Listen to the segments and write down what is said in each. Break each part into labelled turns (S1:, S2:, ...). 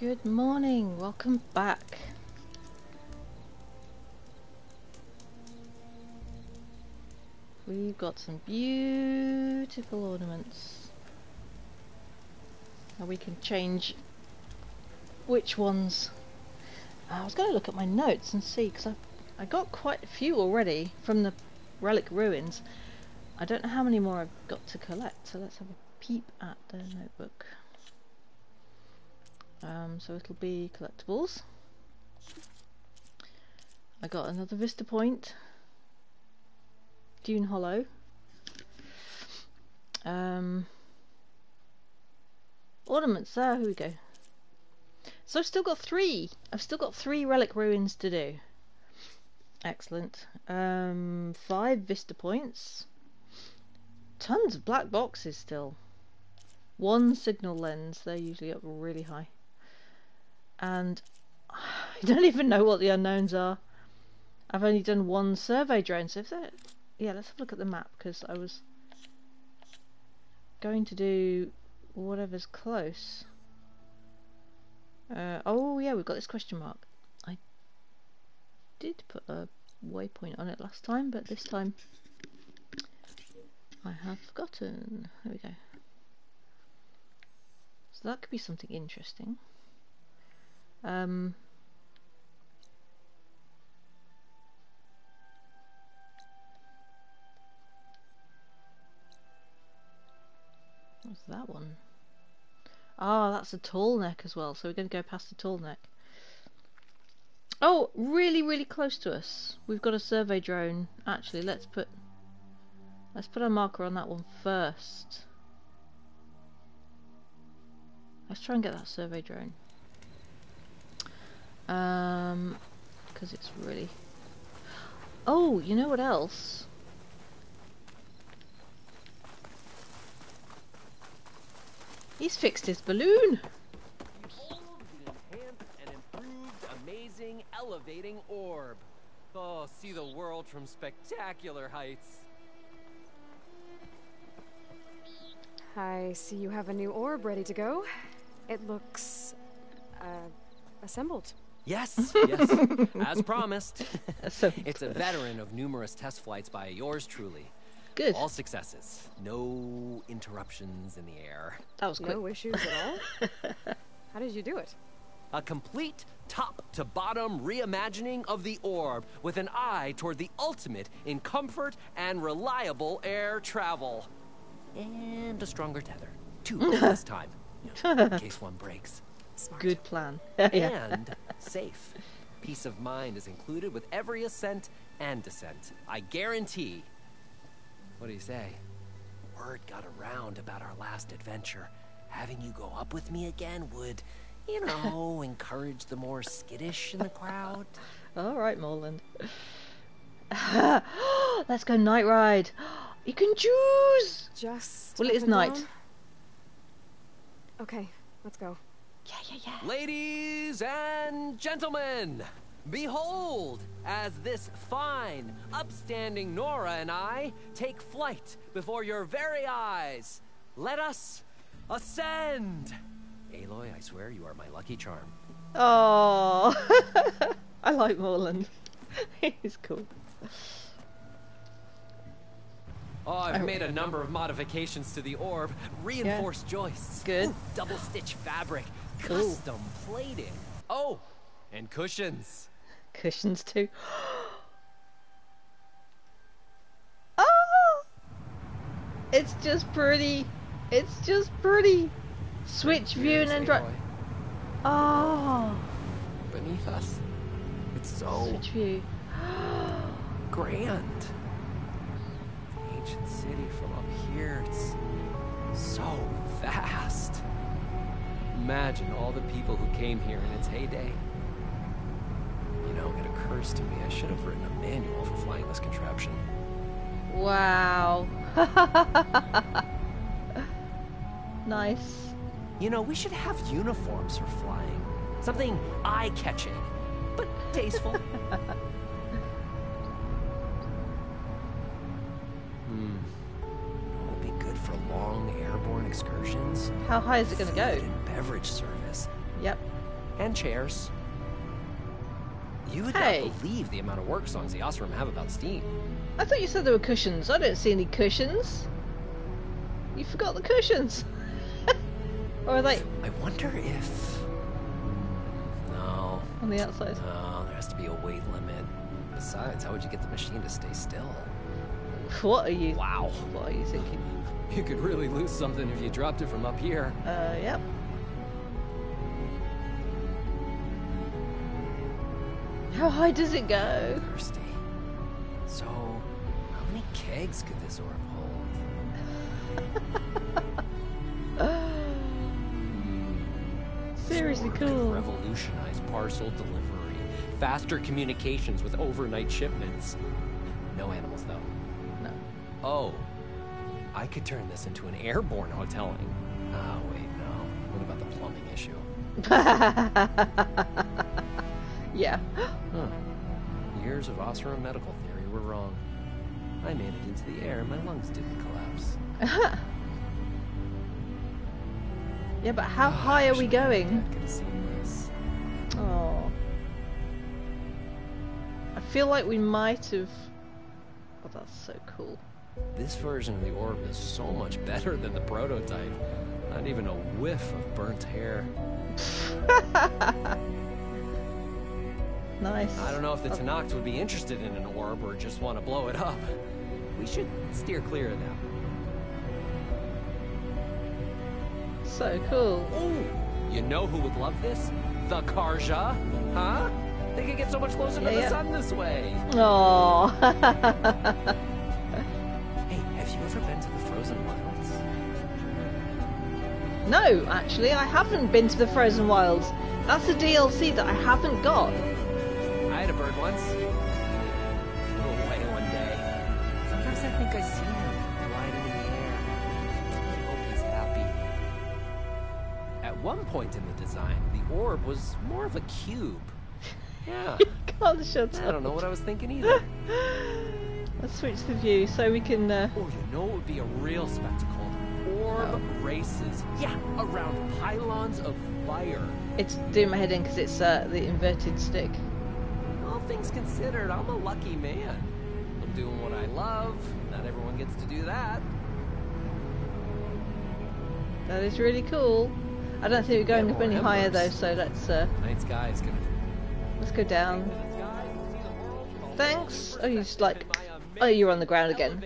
S1: Good morning, welcome back. We've got some beautiful ornaments. Now we can change which ones. I was going to look at my notes and see, because I got quite a few already from the relic ruins. I don't know how many more I've got to collect, so let's have a peep at the notebook. So it'll be collectibles. I got another Vista Point, Dune Hollow, ornaments. There, here we go. So I've still got three. I've still got 3 relic ruins to do. Excellent. 5 Vista Points. Tons of black boxes still. 1 signal lens. They're usually up really high. And I don't even know what the unknowns are. I've only done 1 survey drone, so if that... Yeah, let's have a look at the map, because I was going to do whatever's close. Oh yeah, we've got this question mark. I did put a waypoint on it last time, but this time I have forgotten. There we go. So that could be something interesting. What's that one? Ah, that's a tall neck as well, so we're going to go past the tall neck. Oh, really close to us. We've got a survey drone. Actually, let's put our marker on that one first. Let's try and get that survey drone. Because it's really... Oh, you know what else? He's fixed his balloon.
S2: Behold the enhanced and improved, amazing, elevating orb. Oh, see the world from spectacular heights.
S3: I see you have a new orb ready to go. It looks... assembled.
S2: Yes, as promised. It's a veteran of numerous test flights by yours truly.
S1: Good.
S2: All successes. No interruptions in the air.
S1: That was quick.
S3: No issues at all? How did you do it?
S2: A complete top-to-bottom reimagining of the orb with an eye toward the ultimate in comfort and reliable air travel. And a stronger tether. 2 this time, in case one breaks.
S3: Smart.
S1: Good plan.
S2: And safe. Peace of mind is included with every ascent and descent. I guarantee. What do you say? Word got around about our last adventure. Having you go up with me again would, you know, encourage the more skittish in the crowd.
S1: All right, Morland. Let's go night ride. You can choose.
S3: Just...
S1: Well, it
S3: up
S1: is
S3: and
S1: night.
S3: down? Okay, let's go.
S1: Yeah.
S2: Ladies and gentlemen, behold, as this fine, upstanding Nora and I take flight before your very eyes. Let us ascend. Aloy, I swear you are my lucky charm.
S1: Oh, I like Morland. He's cool.
S2: Oh, I've made a number of modifications to the orb. Reinforced joists.
S1: Good.
S2: Ooh, double stitch fabric.
S1: Cool.
S2: Custom plating. Oh, and cushions.
S1: Cushions too. Oh, it's just pretty. It's just pretty. Switch view and then drive. Oh,
S2: Beneath us. It's so
S1: switch view.
S2: grand. Ancient city from up here. It's so vast. Imagine all the people who came here in its heyday. You know, it occurs to me I should have written a manual for flying this contraption.
S1: Wow. Nice.
S2: You know, we should have uniforms for flying. Something eye-catching, but tasteful. It'll be good for long airborne excursions.
S1: How high is it going to go?
S2: Food and beverage service.
S1: Yep.
S2: And chairs. You would
S1: Hey.
S2: not believe the amount of work songs the Osram have about steam.
S1: I thought you said there were cushions. I don't see any cushions. You forgot the cushions. Or are they
S2: I wonder if... No.
S1: on the outside?
S2: No, there has to be a weight limit. Besides, how would you get the machine to stay still?
S1: What are you?
S2: Wow.
S1: What are you thinking?
S2: You could really lose something if you dropped it from up here.
S1: Yep. How high does it go?
S2: Thirsty. So, how many kegs could this orb hold?
S1: Seriously
S2: This orb could
S1: cool.
S2: revolutionize parcel delivery. Faster communications with overnight shipments. No animals, though.
S1: No.
S2: Oh. I could turn this into an airborne hoteling. Oh, wait, no. What about the plumbing issue?
S1: Yeah.
S2: Huh. Years of Osram medical theory were wrong. I made it into the air and my lungs didn't collapse.
S1: Yeah, but how high are we going?
S2: Dad could have seen this.
S1: Oh. I feel like we might have... Oh, that's so cool.
S2: This version of the orb is so much better than the prototype. Not even a whiff of burnt hair.
S1: Nice.
S2: I don't know if the Tanakhs would be interested in an orb or just want to blow it up. We should steer clear of them.
S1: So cool.
S2: Ooh, you know who would love this? The Karja, huh? They could get so much closer to the sun this way.
S1: Oh.
S2: Hey, have you ever been to the Frozen Wilds?
S1: No, actually, I haven't been to the Frozen Wilds. That's a DLC that I haven't got.
S2: I had a bird once. Flew away one day. Sometimes I think I see him gliding in the air. I hope he's happy. At one point in the design, the orb was more of a cube. Yeah.
S1: You can't shut
S2: I
S1: up.
S2: don't know what I was thinking either.
S1: Let's switch the view so we can...
S2: Or you know it would be a real spectacle. Orb races. Yeah, around pylons of fire.
S1: It's doing my head in because it's the inverted stick.
S2: All things considered, I'm a lucky man. I'm doing what I love. Not everyone gets to do that.
S1: That is really cool. I don't think we're going up any higher though, so let's
S2: Night sky is gonna
S1: go down. Thanks. Oh, you just like... Oh, you're on the ground again.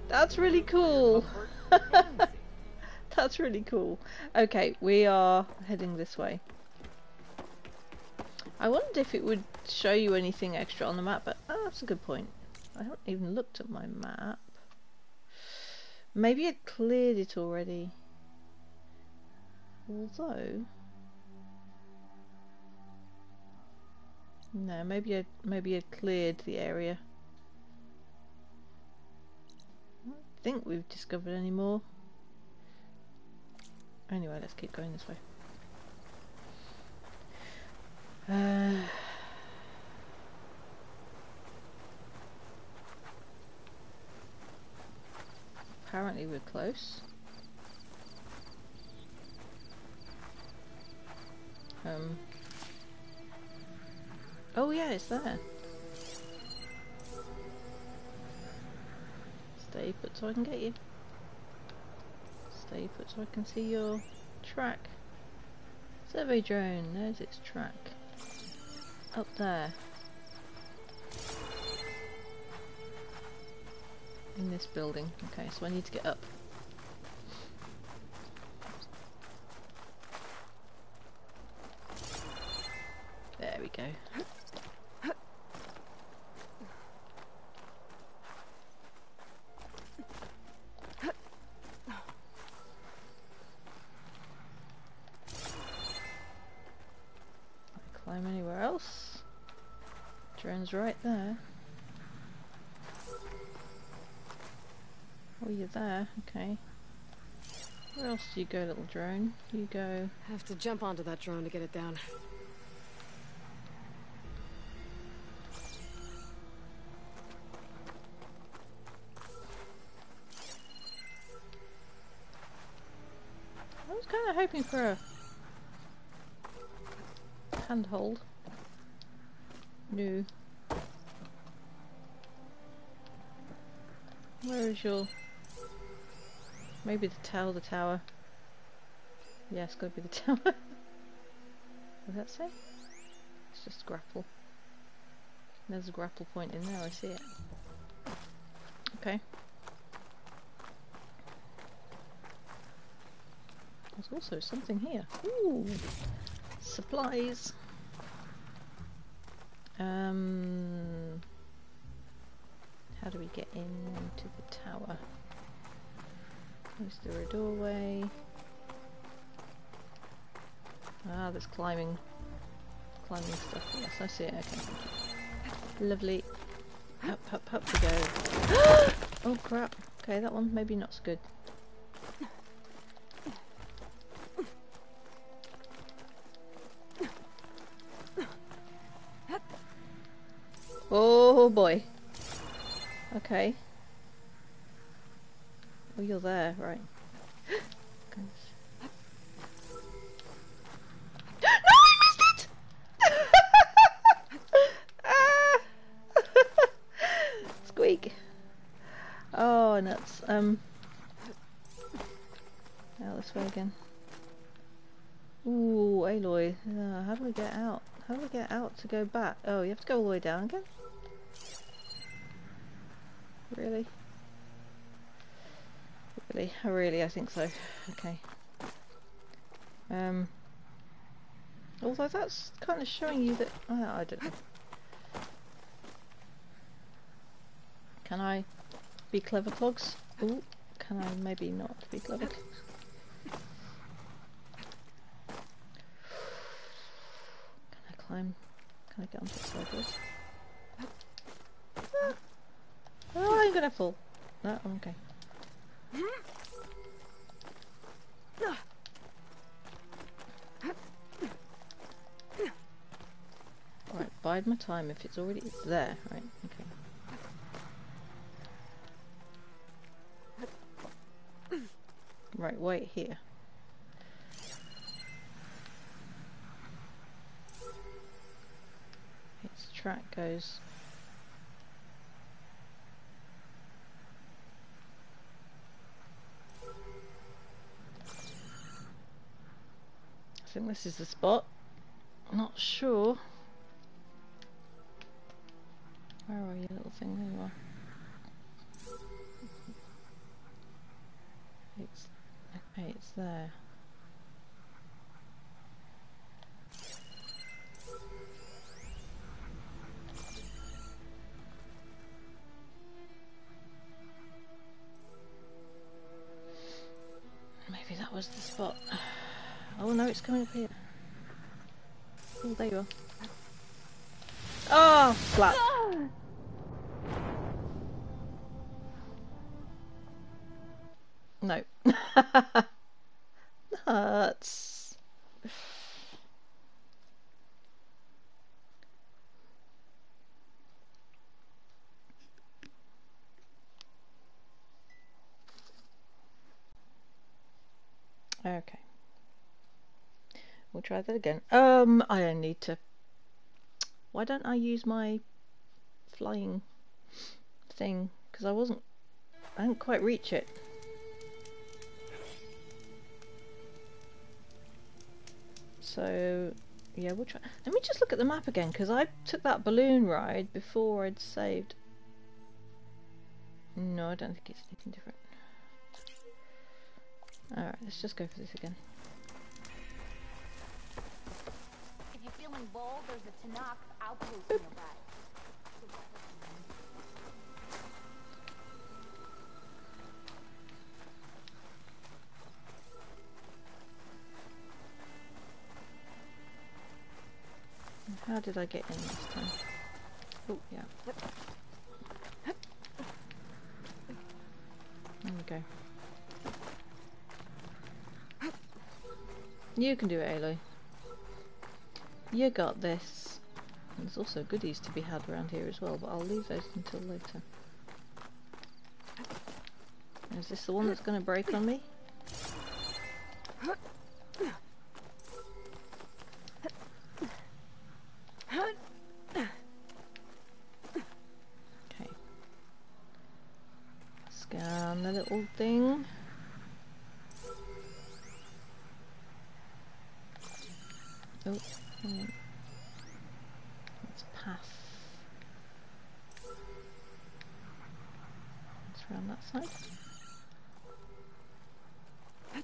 S1: That's really cool. That's really cool. Okay, we are heading this way. I wondered if it would show you anything extra on the map, but oh, that's a good point. I haven't even looked at my map. Maybe it cleared it already. Although... No, maybe I cleared the area. I don't think we've discovered any more. Anyway, let's keep going this way. Apparently we're close. Oh yeah, it's there. Stay put so I can get you. Stay put so I can see your track. Survey drone, there's its track. Up there. In this building. Okay, so I need to get up. There we go. Climb anywhere else? Drone's right there. Oh, you're there. Okay. Where else do you go, little drone? You go...
S3: Have to jump onto that drone to get it down.
S1: I was kind of hoping for handhold. No. Where is your... Maybe the tower. Yeah, it's got to be the tower. What does that say? It's just grapple. There's a grapple point in there, I see it. Okay. There's also something here. Ooh! Supplies! How do we get into the tower? Is there a doorway? Ah, there's climbing stuff. Yes, I see it. Okay, thank you. Lovely. Up we go. Oh crap. Okay, that one maybe not so good. Oh boy. Okay. Oh, you're there, right. No, I missed it! Ah! Squeak. Oh, nuts. Out this way again. Ooh, Aloy. How do we get out? How do we get out to go back? Oh, you have to go all the way down again? Really? Really, I think so. Okay. Although that's kind of showing you that... I don't know. Can I be clever, clogs? Ooh, can I maybe not be clever? Can I climb? Can I get onto the side of this? Ah. Oh, I'm gonna fall. No, okay. Right, bide my time if it's there. Right, okay. Right, wait here. Its track goes... I think this is the spot. Not sure. Where are you, little thing? There you are. Okay, it's there. Maybe that was the spot. Oh no, it's coming up here. Oh, there you are. Oh, slap. No. Nuts. Okay. We'll try that again. I need to... Why don't I use my flying thing? Because I didn't quite reach it. So, yeah, we'll try. Let me just look at the map again, because I took that balloon ride before I'd saved. No, I don't think it's anything different. Alright, let's just go for this again.
S4: If you're feeling bold, there's a Tanakh outpost nearby.
S1: How did I get in this time? Oh, yeah. There we go. You can do it, Aloy. You got this. And there's also goodies to be had around here as well, but I'll leave those until later. Is this the one that's going to break on me? scaffold thing. Oh, that's path. It's around that side. I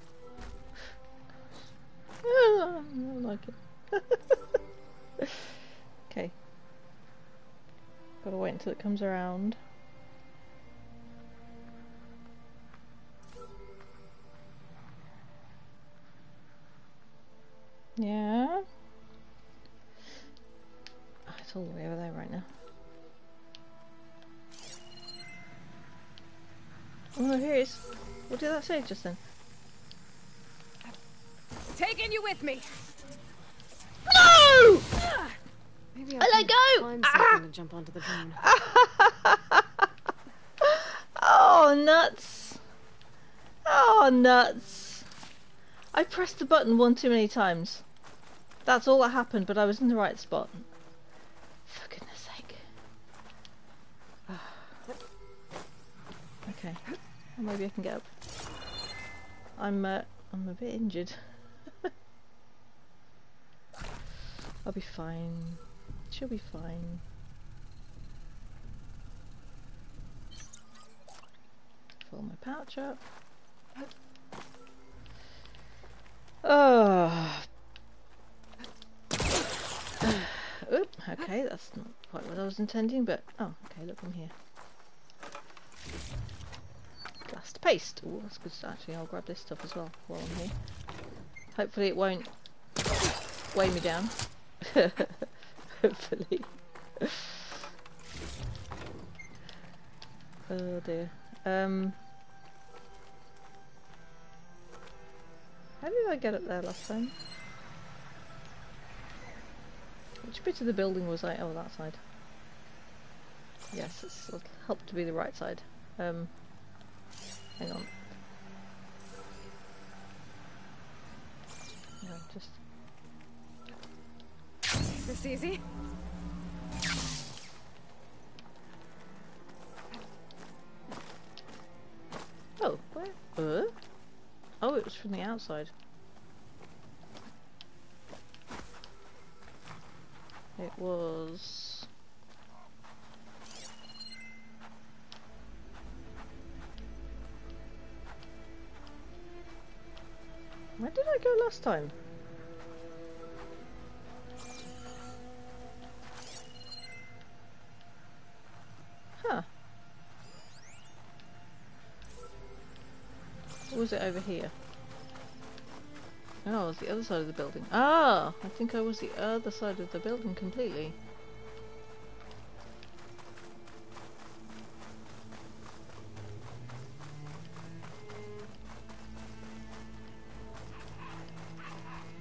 S1: don't like it. Okay. Gotta wait until it comes around. Yeah. Oh, it's all the way over there right now. Oh no, here it is. What did that say just then?
S3: Taking you with me.
S1: No!
S3: Maybe
S1: I let go!
S3: find something to jump onto the drone.
S1: Oh, nuts! Oh, nuts! I pressed the button one too many times. That's all that happened, but I was in the right spot. For goodness sake. Okay. Well, maybe I can get up. I'm a bit injured. I'll be fine. She'll be fine. Fill my pouch up. Oh. Oop, okay, that's not quite what I was intending, but oh, okay, look, I'm here. Glass to paste. Oh, that's good. Actually, I'll grab this stuff as well while I'm here. Hopefully it won't weigh me down. Hopefully. Oh dear. How did I get up there last time? Which bit of the building was I? Oh, that side. Yes, it's helped to be the right side. Hang on. No, just.
S3: This easy?
S1: Oh, where? Oh, it was from the outside. It was. Where did I go last time? Huh. Or was it over here? Oh, it was the other side of the building. Ah! I think I was the other side of the building completely.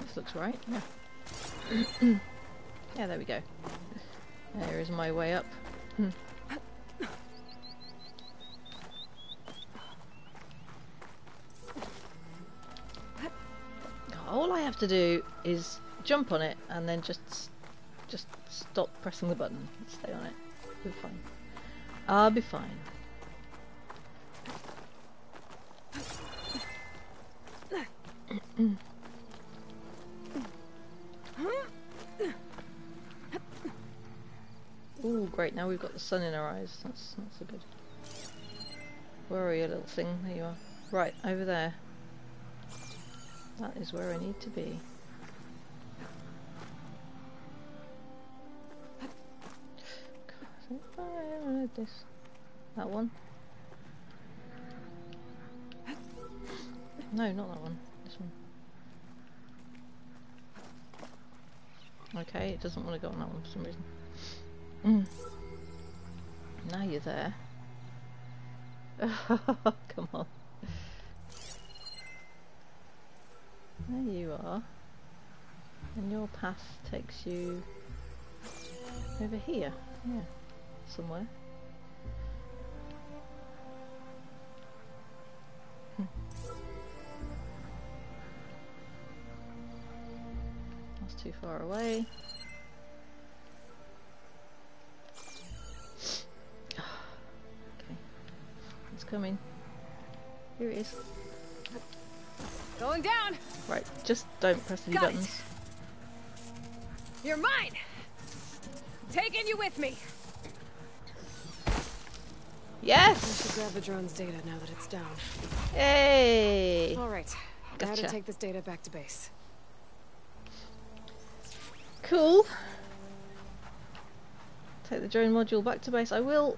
S1: This looks right, yeah. Yeah, there we go. There is my way up. All I have to do is jump on it and then just stop pressing the button and stay on it. We'll be fine. I'll be fine. Ooh, great, now we've got the sun in our eyes. That's not so good. Where are you, little thing? There you are. Right, over there. That is where I need to be. This. That one? No, not that one. This one. Okay, it doesn't want to go on that one for some reason. Now you're there. Come on. There you are. And your path takes you over here. Yeah, somewhere. That's too far away. Okay, it's coming. Here it is.
S3: Going down.
S1: Right, just don't press any
S3: Got it.
S1: buttons.
S3: You're mine. Taking you with me. I
S1: Yes!
S3: should grab the drone's data now that it's down.
S1: Yay!
S3: All right. Now to
S1: Gotcha.
S3: take this data back to base.
S1: Cool. Take the drone module back to base. I will...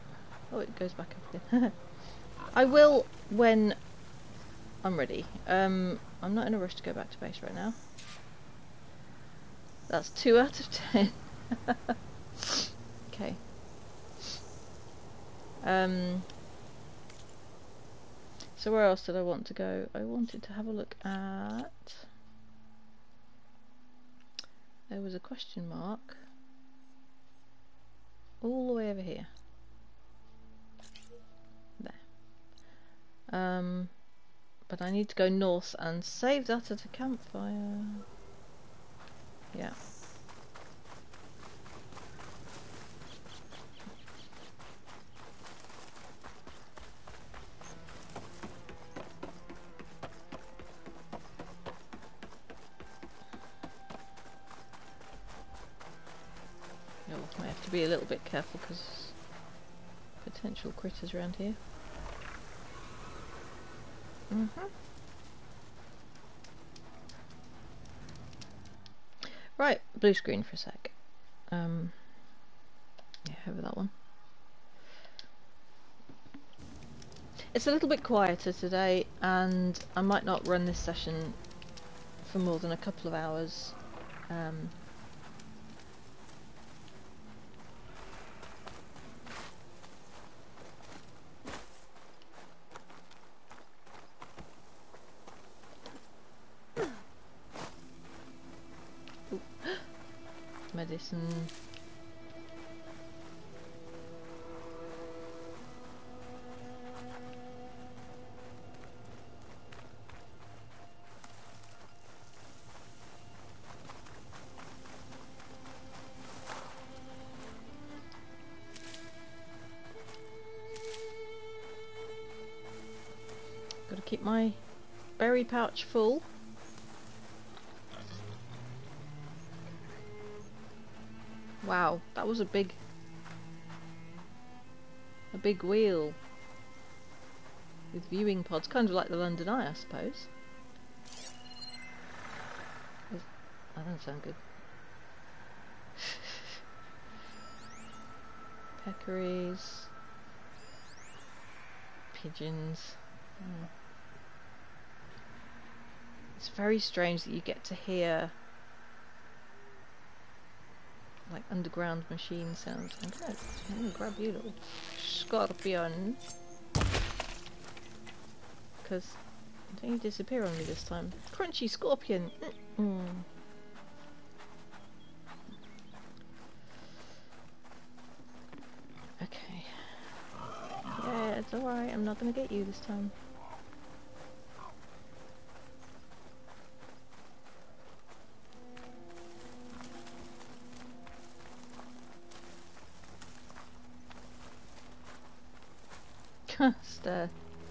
S1: Oh, it goes back up again. I will when I'm ready. I'm not in a rush to go back to base right now. That's 2 out of 10. Okay. So where else did I want to go? I wanted to have a look at... There was a question mark all the way over here. There. But I need to go north and save that at a campfire. Yeah. I have to be a little bit careful because potential critters around here. Right, blue screen for a sec. Yeah, over that one. It's a little bit quieter today, and I might not run this session for more than a couple of hours. Medicine. Got to keep my berry pouch full. Wow, that was a big wheel with viewing pods, kind of like the London Eye, I suppose. That doesn't sound good. Peccaries, pigeons. It's very strange that you get to hear like underground machine sounds. I'm gonna grab you, little scorpion, because don't you disappear on me this time. Crunchy scorpion. Okay. Yeah, it's alright. I'm not gonna get you this time.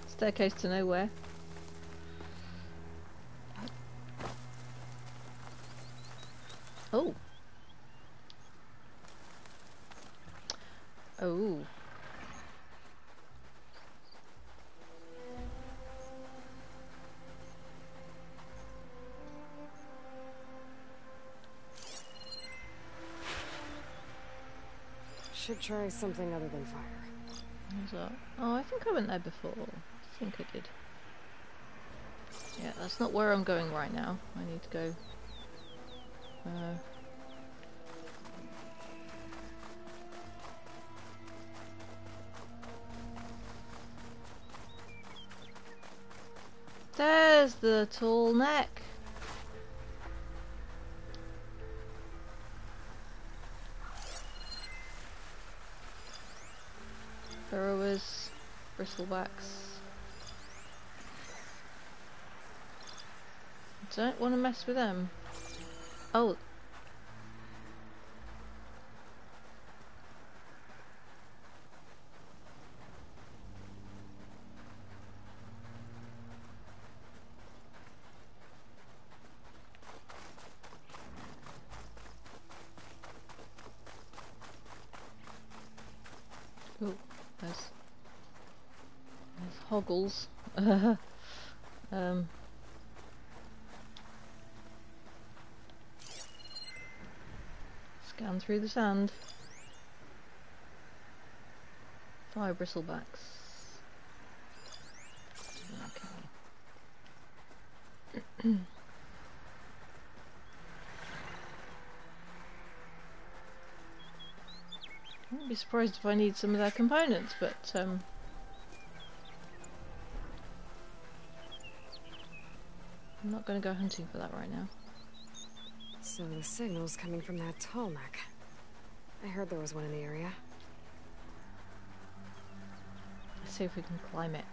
S1: Staircase to nowhere. Oh. Oh.
S3: Should try something other than fire.
S1: What's that? Oh, I think I went there before. I think I did. Yeah, that's not where I'm going right now. I need to go... There's the tall neck. Burrowers, bristlebacks. Don't want to mess with them. Oh. Oh, there's hoggles. um, scan through the sand. 5 bristlebacks. Okay. I wouldn't be surprised if I need some of their components, but I'm not going to go hunting for that right now.
S3: So the signal's coming from that tall neck. I heard there was one in the area.
S1: Let's see if we can climb it.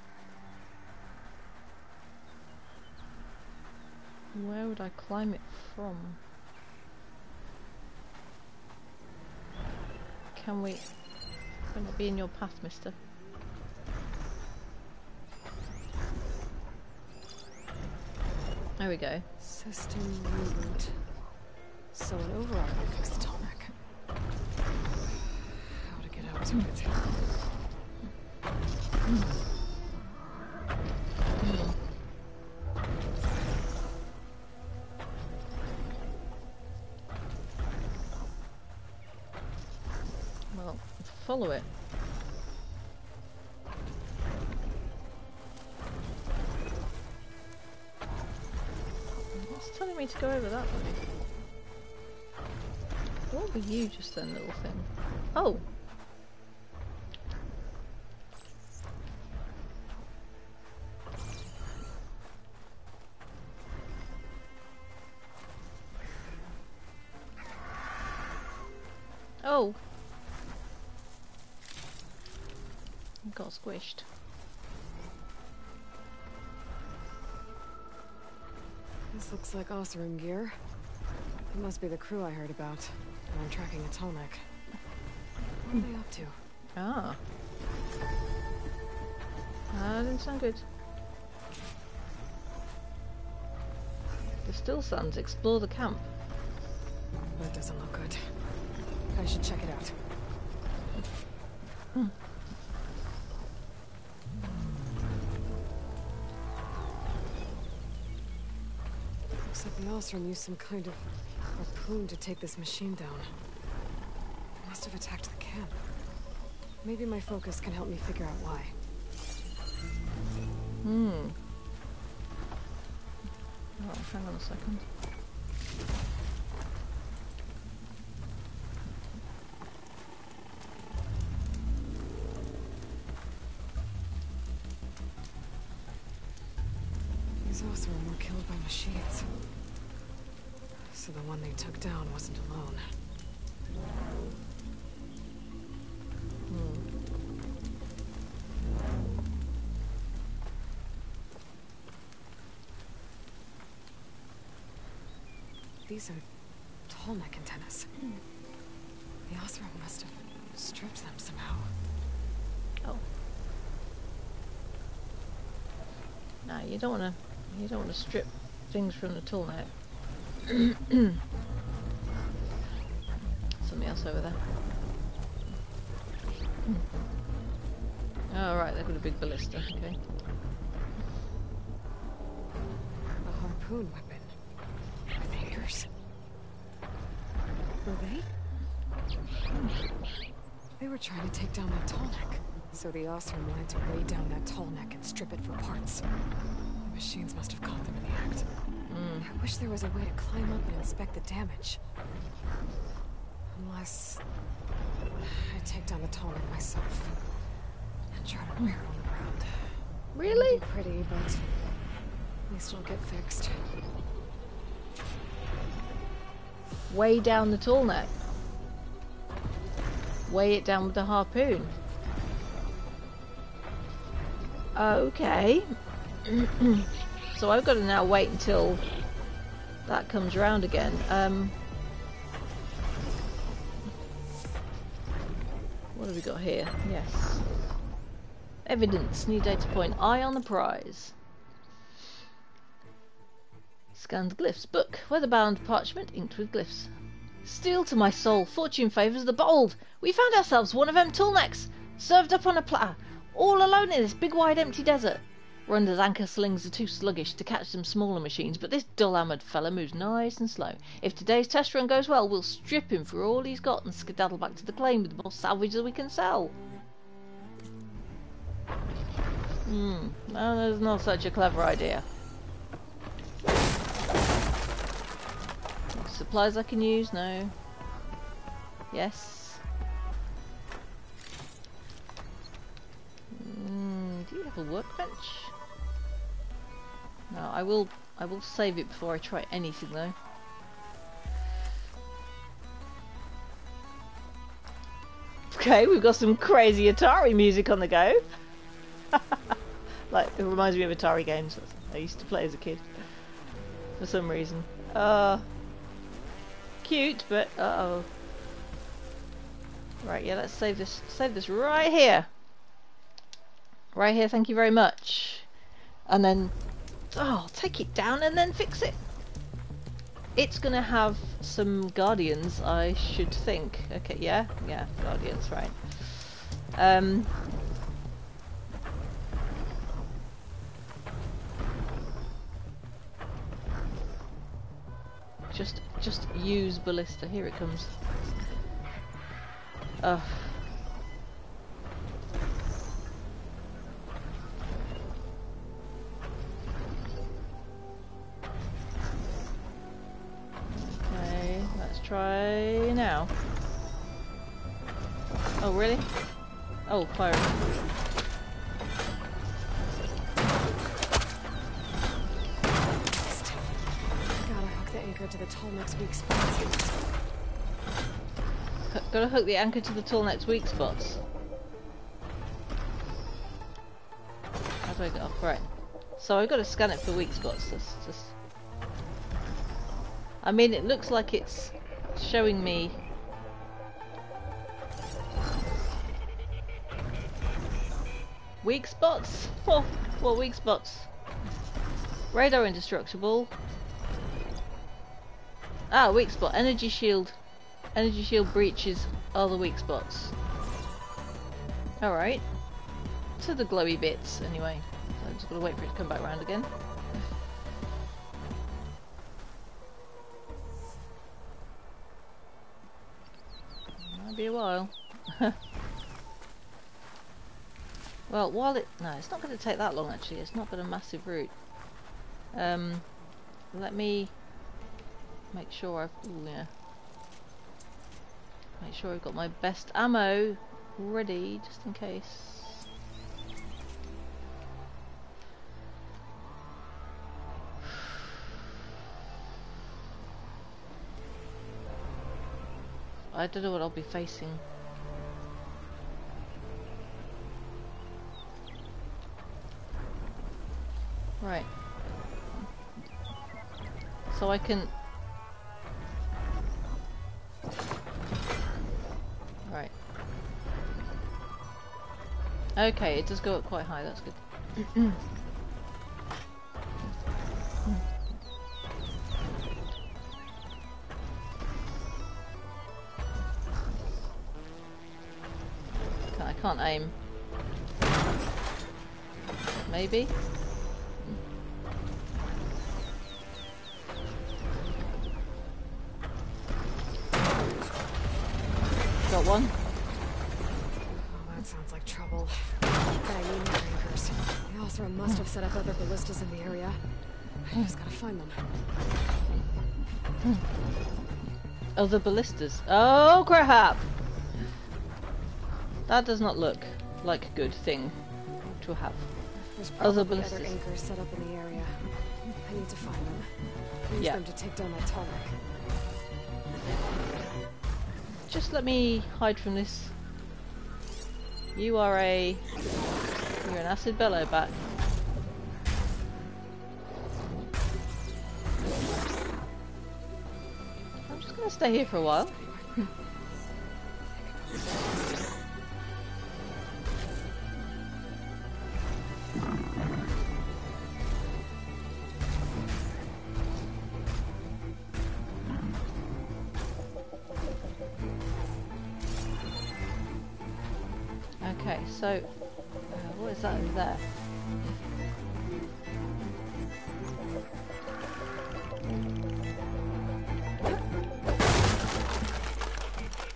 S1: Where would I climb it from? Can we... Can it be in your path, mister? There we go.
S3: System reboot. So an override will fix the tall neck. How to get out to it?
S1: Well, follow it. It's telling me to go over that way. What were you just then, little thing? Oh! Oh! I got squished.
S3: This looks like Oseram gear. It must be the crew I heard about. And I'm tracking a tall neck. What are they up to?
S1: Ah. That didn't sound good. The still sands explore the camp.
S3: That doesn't look good. I should check it out. Looks like the Oseram used some kind of harpoon to take this machine down. Must have attacked the camp. Maybe my focus can help me figure out why.
S1: Oh, hang on a second.
S3: These Oseram were killed by machines. So the one they took down wasn't alone. These are tall neck antennas. The Oseram must have stripped them somehow.
S1: Oh. Nah, you don't wanna strip things from the tool net. Something else over there. Oh right, they've got a big ballista, okay.
S3: A harpoon weapon. With anchors. Were they? They were trying to take down that tall neck. So the Oseram wanted to weigh down that tall neck and strip it for parts. The machines must have caught them in the act. I wish there was a way to climb up and inspect the damage. Unless I take down the tall neck myself and try to repair it on the ground.
S1: Really?
S3: It'll be pretty, but at least it'll get fixed.
S1: Way down the tall neck. Weigh it down with the harpoon. Okay. So I've got to now wait until that comes around again. What have we got here? Yes. Evidence. New data point. Eye on the prize. Scanned glyphs. Book. Weather-bound parchment inked with glyphs. Steel to my soul. Fortune favours the bold. We found ourselves one of them tall necks. Served up on a platter, all alone in this big wide empty desert. Runda's anchor slings are too sluggish to catch some smaller machines, but this dull-hammered fella moves nice and slow. If today's test run goes well, we'll strip him for all he's got and skedaddle back to the claim with more salvage than we can sell. No, that's not such a clever idea. Supplies I can use? No. Yes. Do you have a workbench? No, I will save it before I try anything though. Okay, we've got some crazy Atari music on the go. Like, it reminds me of Atari games I used to play as a kid. For some reason. Cute, but uh-oh. Right, yeah, let's save this right here. Right here, thank you very much. And then, oh, take it down and then fix it. It's gonna have some guardians, I should think. Okay, yeah, guardians, right. Just use ballista. Here it comes. Ugh. Okay, let's try now. Oh, really? Oh, fire.
S3: To the tall next week's spots.
S1: Gotta hook the anchor to the tall next weak spots. How do I get off? Right. So I've got to scan it for weak spots. That's just. I mean, it looks like it's showing me. Weak spots? Oh, what weak spots? Radar indestructible. Ah, weak spot. Energy shield. Energy shield breaches are the weak spots. Alright. To the glowy bits, anyway. So I'm just gotta wait for it to come back around again. Might be a while. Well, while it... No, it's not going to take that long, actually. It's not got a massive route. Let me... make sure I've... Ooh, yeah. Make sure I've got my best ammo ready, just in case. I don't know what I'll be facing. Right. So I can... Right. Okay, it does go up quite high, that's good. I can't aim. Maybe? Got one.
S3: Oh, that sounds like trouble. Banging their anchors. The Othra must have set up other ballistas in the area. I just gotta find them.
S1: Other ballistas. Oh crap! That does not look like a good thing to have.
S3: There's
S1: Other
S3: probably
S1: ballistas.
S3: other anchors set up in the area. I need to find them. Use
S1: Yeah.
S3: them to take down that tall neck.
S1: Just let me hide from this. You are a... You're an acid bellow bat. I'm just gonna stay here for a while. Okay, so what is that over there?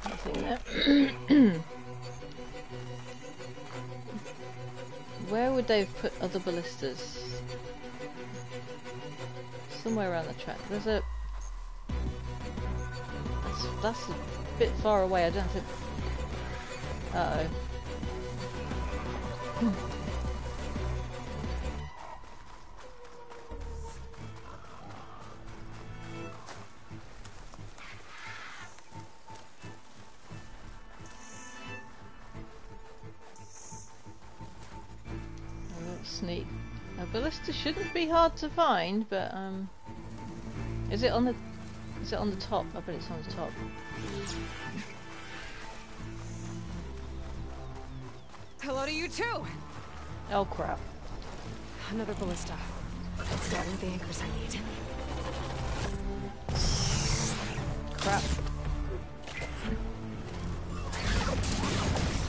S1: Nothing there. Where would they have put other ballistas? Somewhere around the track. There's a... That's a bit far away, I don't think... Uh-oh. Sneak. A ballista shouldn't be hard to find, but is it on the top? I bet it's on the top.
S3: Hello to you too!
S1: Oh crap.
S3: Another ballista. It's got the anchors I need.
S1: Crap.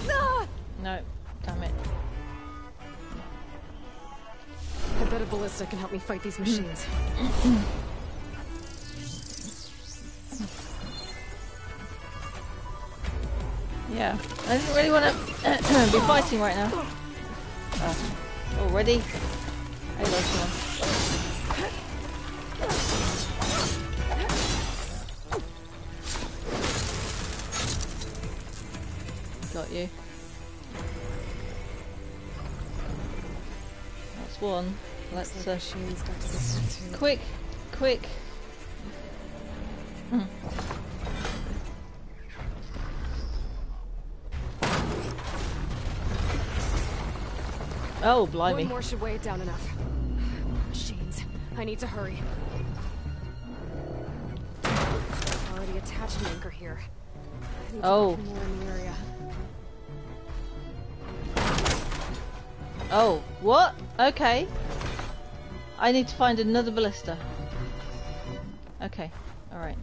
S3: Ah!
S1: No, damn it.
S3: I bet a ballista can help me fight these machines.
S1: Yeah, I didn't really want to be fighting right now. Already? Hey, come on. Got you. That's one. Let's
S3: machines got to this one too.
S1: quick. Oh, blimey.
S3: One more should weigh it down enough. Machines. I need to hurry. Already attached an anchor here. I need to look for more in the area.
S1: Oh, what? Okay. I need to find another ballista. Okay, alright.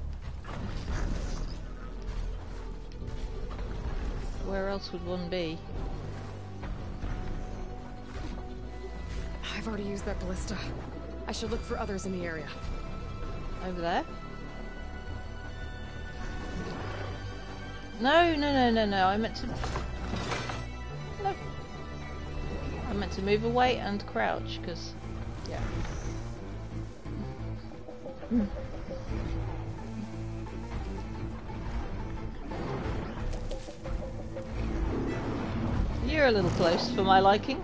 S1: Where else would one be?
S3: I've already used that ballista. I should look for others in the area.
S1: Over there? No. I meant to... No. I meant to move away and crouch, because... Yeah. You're a little close for my liking.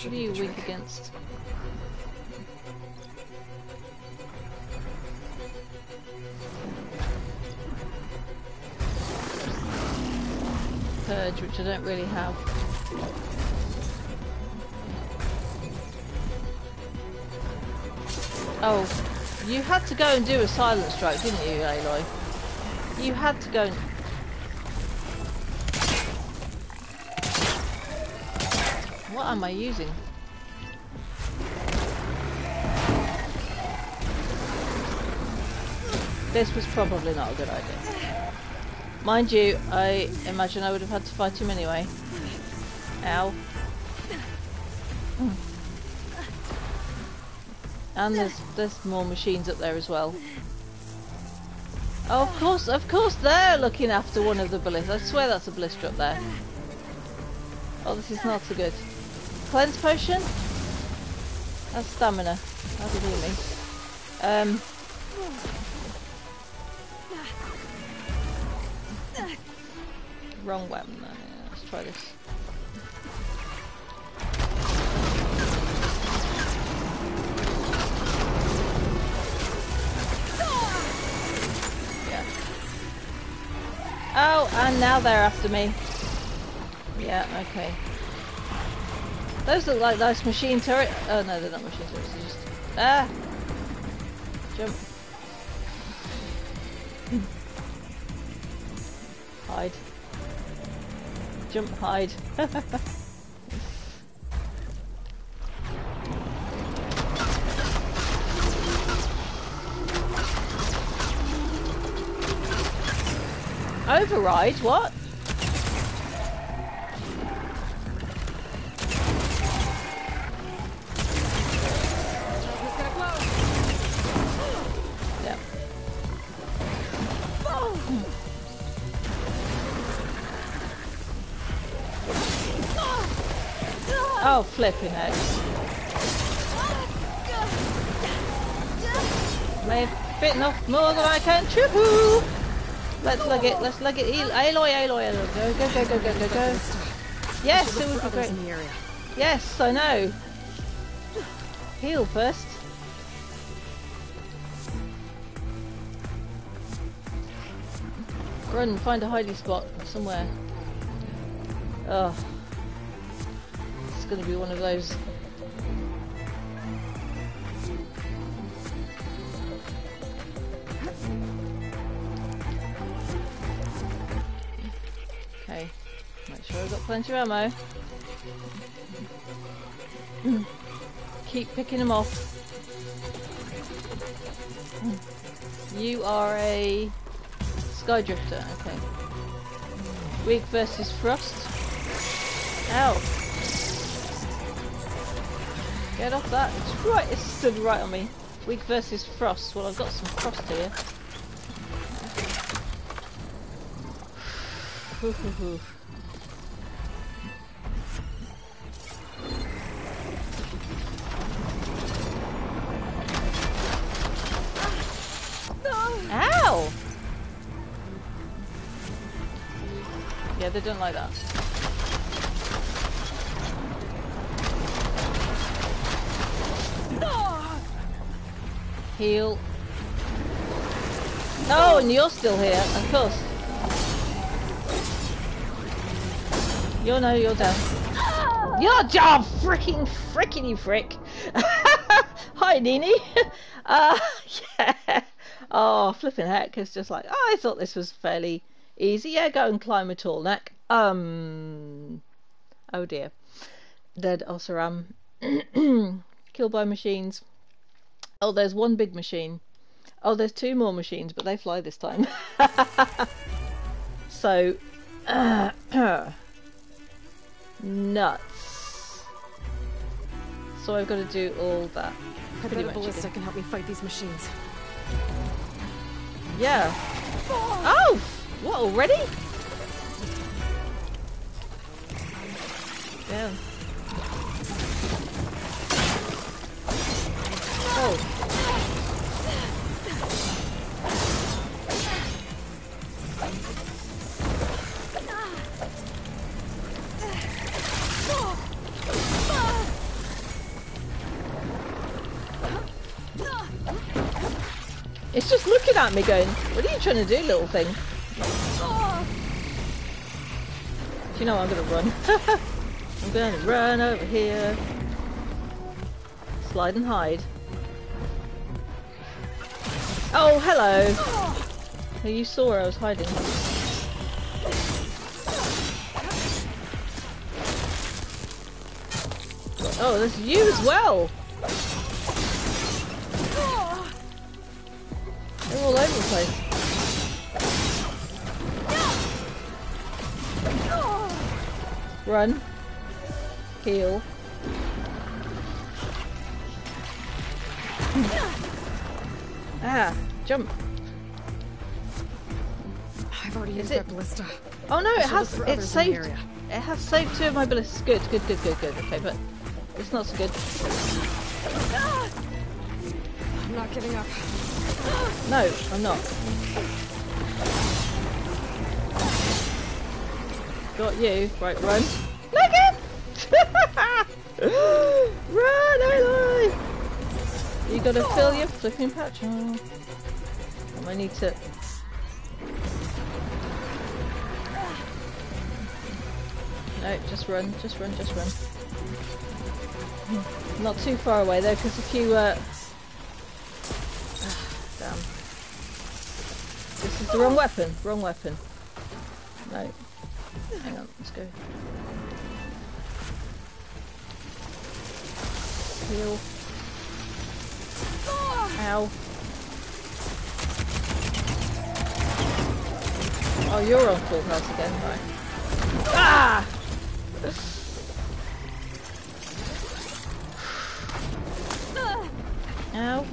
S1: What are you weak against? Purge, which I don't really have. Oh, you had to go and do a silent strike, didn't you, Aloy? You had to go and... What am I using? This was probably not a good idea. Mind you, I imagine I would have had to fight him anyway. Ow. And there's more machines up there as well. Oh, of course they're looking after one of the ballistas. I swear that's a ballista up there. Oh, this is not so good. Cleanse potion? That's stamina. That'll do me. Wrong weapon. Let's try this. Yeah. Oh, and now they're after me. Yeah, okay. Those look like nice machine turret. Oh no, they're not machine turrets, they're just... Ah! Jump. Hide. Jump, hide. Override? What?
S3: Plasma's gonna glow.
S1: Yeah. Oh, flipping heck. May have bitten off more than I can chew. Let's lug it. Let's lug it. Aloy, Aloy, Aloy. Go, go, go, go, go, go, go. Yes, it would be great.
S3: In the area.
S1: Yes, I know. Heal first. Run, find a hiding spot somewhere. Oh. It's gonna be one of those. Okay. Make sure I've got plenty of ammo. Keep picking them off. You are a Sky Drifter, okay. Weak versus Frost. Ow! Get off that. It's right, it stood right on me. Weak versus Frost. Well, I've got some Frost here. Ow! Yeah, they don't like that. Heal. Oh, and you're still here, of course. You're down. You're down, frickin' you frick. Hi, Nini. Yeah. Oh, flipping heck, it's just like, oh, I thought this was fairly easy. Yeah, go and climb a tall neck. Oh dear. Dead Ossaram. Killed by machines. Oh, there's one big machine. Oh, there's two more machines, but they fly this time. So, nuts. So I've got to do all that.
S3: I bet a ballista can help me fight these machines.
S1: Yeah. Oh! What, already? Yeah. Oh. It's just looking at me going, what are you trying to do, little thing? Do you know what, I'm going to run. I'm going to run over here. Slide and hide. Oh, hello. Oh, you saw where I was hiding. Oh, there's you as well. They're all over the place. Run. Heal. Ah, jump.
S3: I've already used that ballista.
S1: Oh no, it has.
S3: It
S1: It's saved. It has saved two of my ballistas. Good, good, good, good, good. Okay, but it's not so good.
S3: I'm not giving up.
S1: No, I'm not. Got you. Right, run. Look it! Run, Aloy! You gotta fill your flipping patch. Oh. I need to. No, just run, just run, just run. Not too far away though, because if you damn. This is the wrong weapon. Wrong weapon. No. Hang on, let's go. Heal. Ow. Oh, you're on full health again, right? Ah! Ow.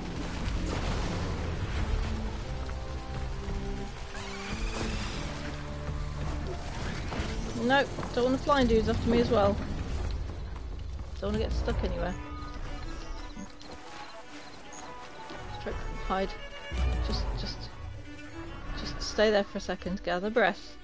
S1: Nope, don't want the flying dudes after me as well. Don't want to get stuck anywhere. Hide. Just stay there for a second. Gather breath.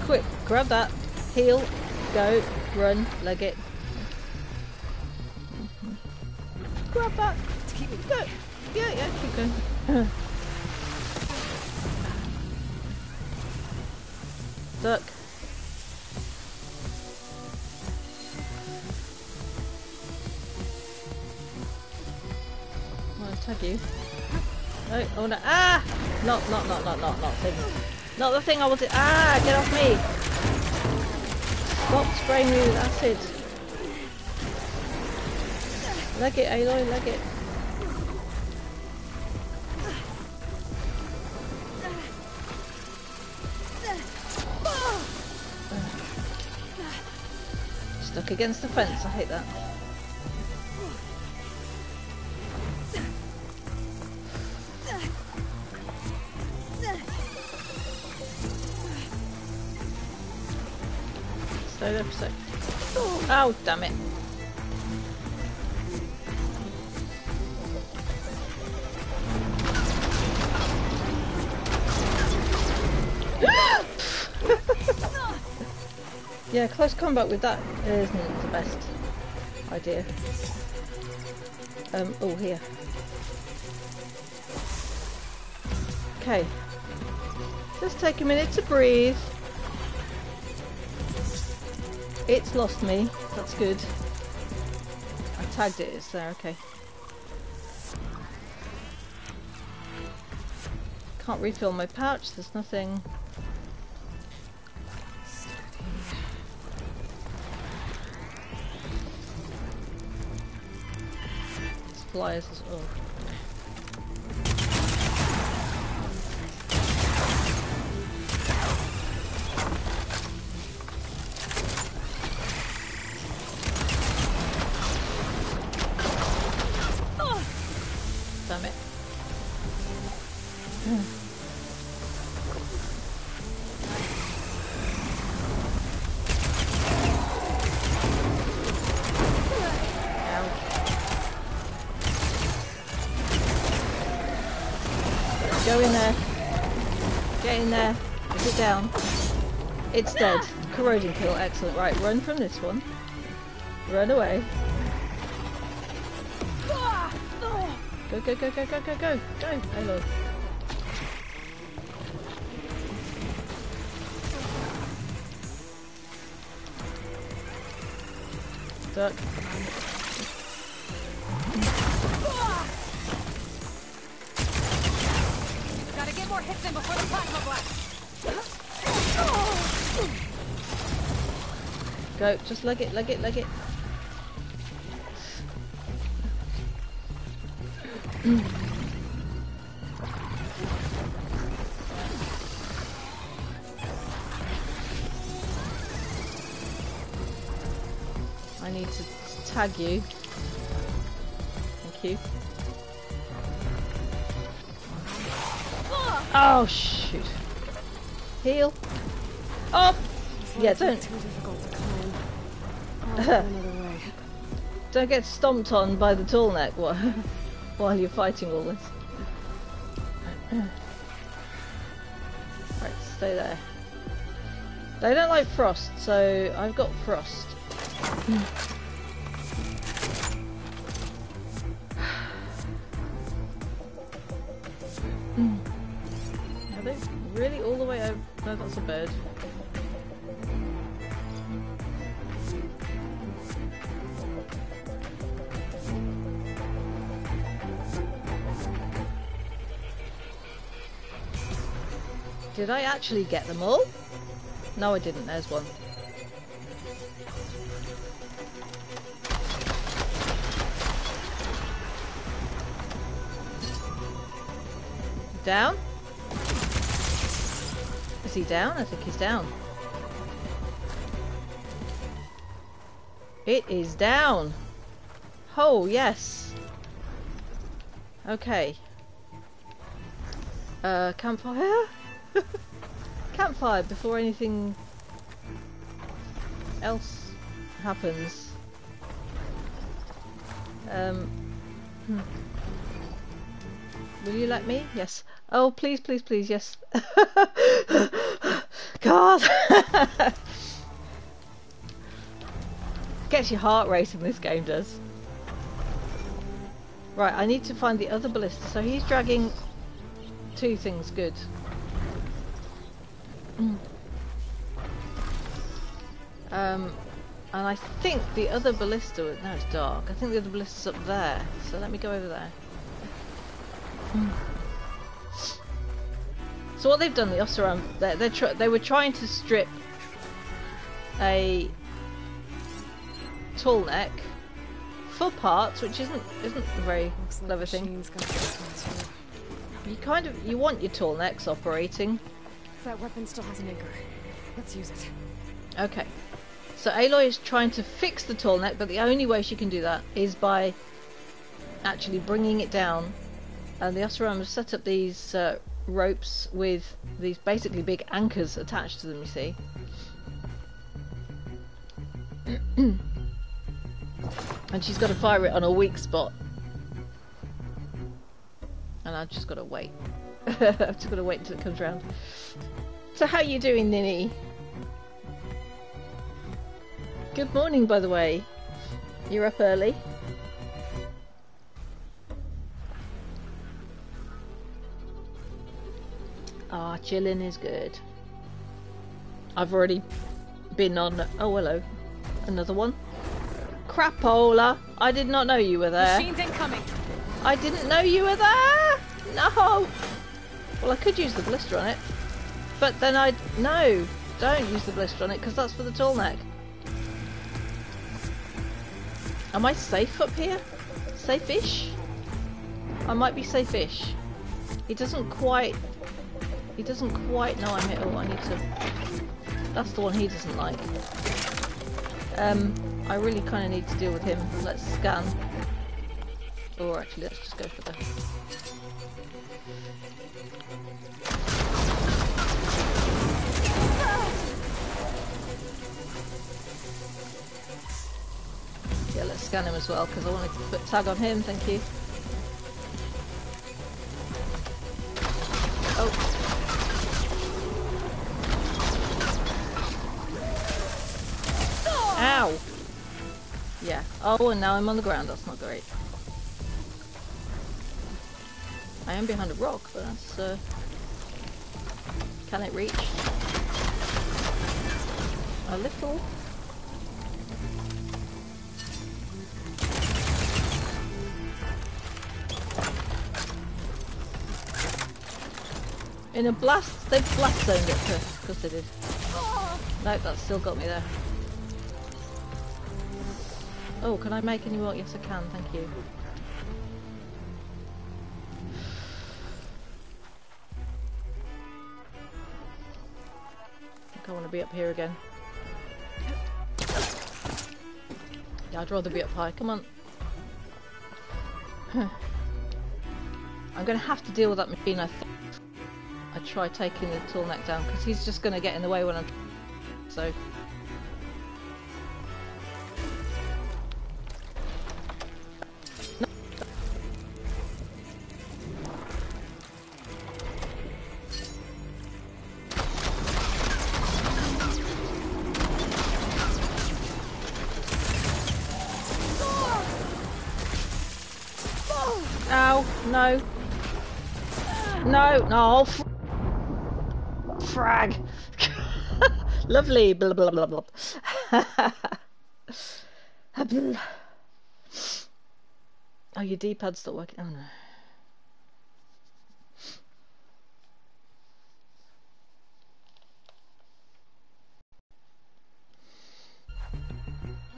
S1: Quick, grab that. Heal. Go. Run. Leg it. Grab that. Go. Yeah, keep going. Duck. I'm gonna tag you. No, oh no. Ah! Not thing. Not the thing I wanted. Ah! Get off me! Stop spraying me with acid. Leg it, Aloy, leg it. Stuck against the fence, I hate that. Stay there for a sec. Oh, damn it. Yeah, close combat with that isn't the best idea. Oh, here. Okay. Just take a minute to breathe. It's lost me. That's good. I tagged it. It's there. Okay. Can't refill my pouch. There's nothing. Flyers as well. Damn it. Go in there. Get in there. Put it down. It's dead. Corrosion kill. Excellent. Right, run from this one. Run away. Go, go, go, go, go, go, go. Go, Aloy. Duck.
S3: Gotta get more hits in before the plasma blast.
S1: Go, just leg it, leg it, leg it. I need to tag you. Thank you. Oh shoot! Heal. Up. Yeah, don't.
S3: Too difficult to climb. I'll find another way.
S1: Don't get stomped on by the tall neck while you're fighting all this. Right, stay there. They don't like frost, so I've got frost. Are they really all the way over? No, that's a bird. Did I actually get them all? No, I didn't. There's one. Down? Is he down? I think he's down. It is down. Oh, yes. Okay. Campfire? Campfire before anything else happens. Will you let me? Yes. Oh, please, please, please, yes. God! Gets your heart racing, this game does. Right, I need to find the other ballista. So he's dragging two things, good. And I think the other ballista, no it's dark, I think the other ballista's up there, so let me go over there. So what they've done, the Osram, they were trying to strip a tall neck for parts, which isn't a very clever thing. You want your tall necks operating.
S3: That weapon still has an anchor. Let's use it.
S1: Okay. So Aloy is trying to fix the tall neck, but the only way she can do that is by actually bringing it down. And the Osram have set up these ropes with these basically big anchors attached to them, you see. And she's got to fire it on a weak spot. And I've just got to wait. I've just got to wait until it comes round. So how you doing, Ninny? Good morning, by the way. You're up early. Ah, chilling is good. I've already been on... Oh, hello. Another one. Crapola! I did not know you were there.
S3: Machines incoming.
S1: I didn't know you were there! No! Well, I could use the blister on it. But then I'd... No! Don't use the blister on it, because that's for the tall neck. Am I safe up here? Safe-ish? I might be safe-ish. He doesn't quite know I'm here. Oh, I need to... That's the one he doesn't like. I really kind of need to deal with him. Let's scan. Or actually, let's just go for the... Yeah, let's scan him as well, because I want to put tag on him, thank you. Oh. Ow! Yeah. Oh, and now I'm on the ground, that's not great. I am behind a rock, but that's, can it reach? A little. In a blast, they've blast zoned it first, because they did. No, that's still got me there. Oh, can I make any more? Yes, I can, thank you. I think I want to be up here again. Yeah, I'd rather be up high, come on. I'm going to have to deal with that machine, I think. I try taking the tall neck down, because he's just going to get in the way when I'm... So... Ow, no. No, no, frag. Lovely, blah blah blah blah. Oh, your D-pad's not working. Oh no.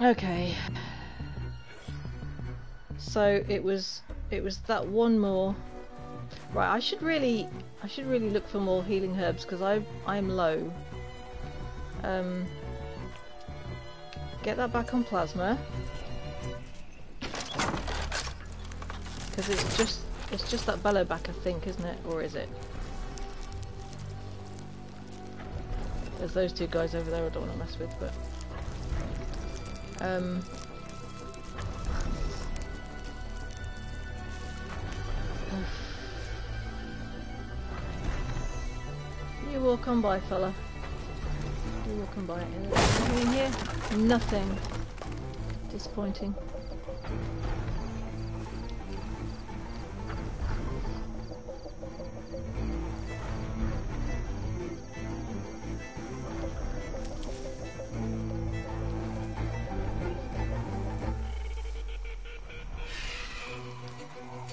S1: Okay. So it was that one more. Right, I should really look for more healing herbs because I'm low. Get that back on plasma. Because it's just that bellow back, I think, isn't it? Or is it? There's those two guys over there I don't want to mess with, but you walk on by, fella. You walk on by. Anything in here? Nothing. Disappointing.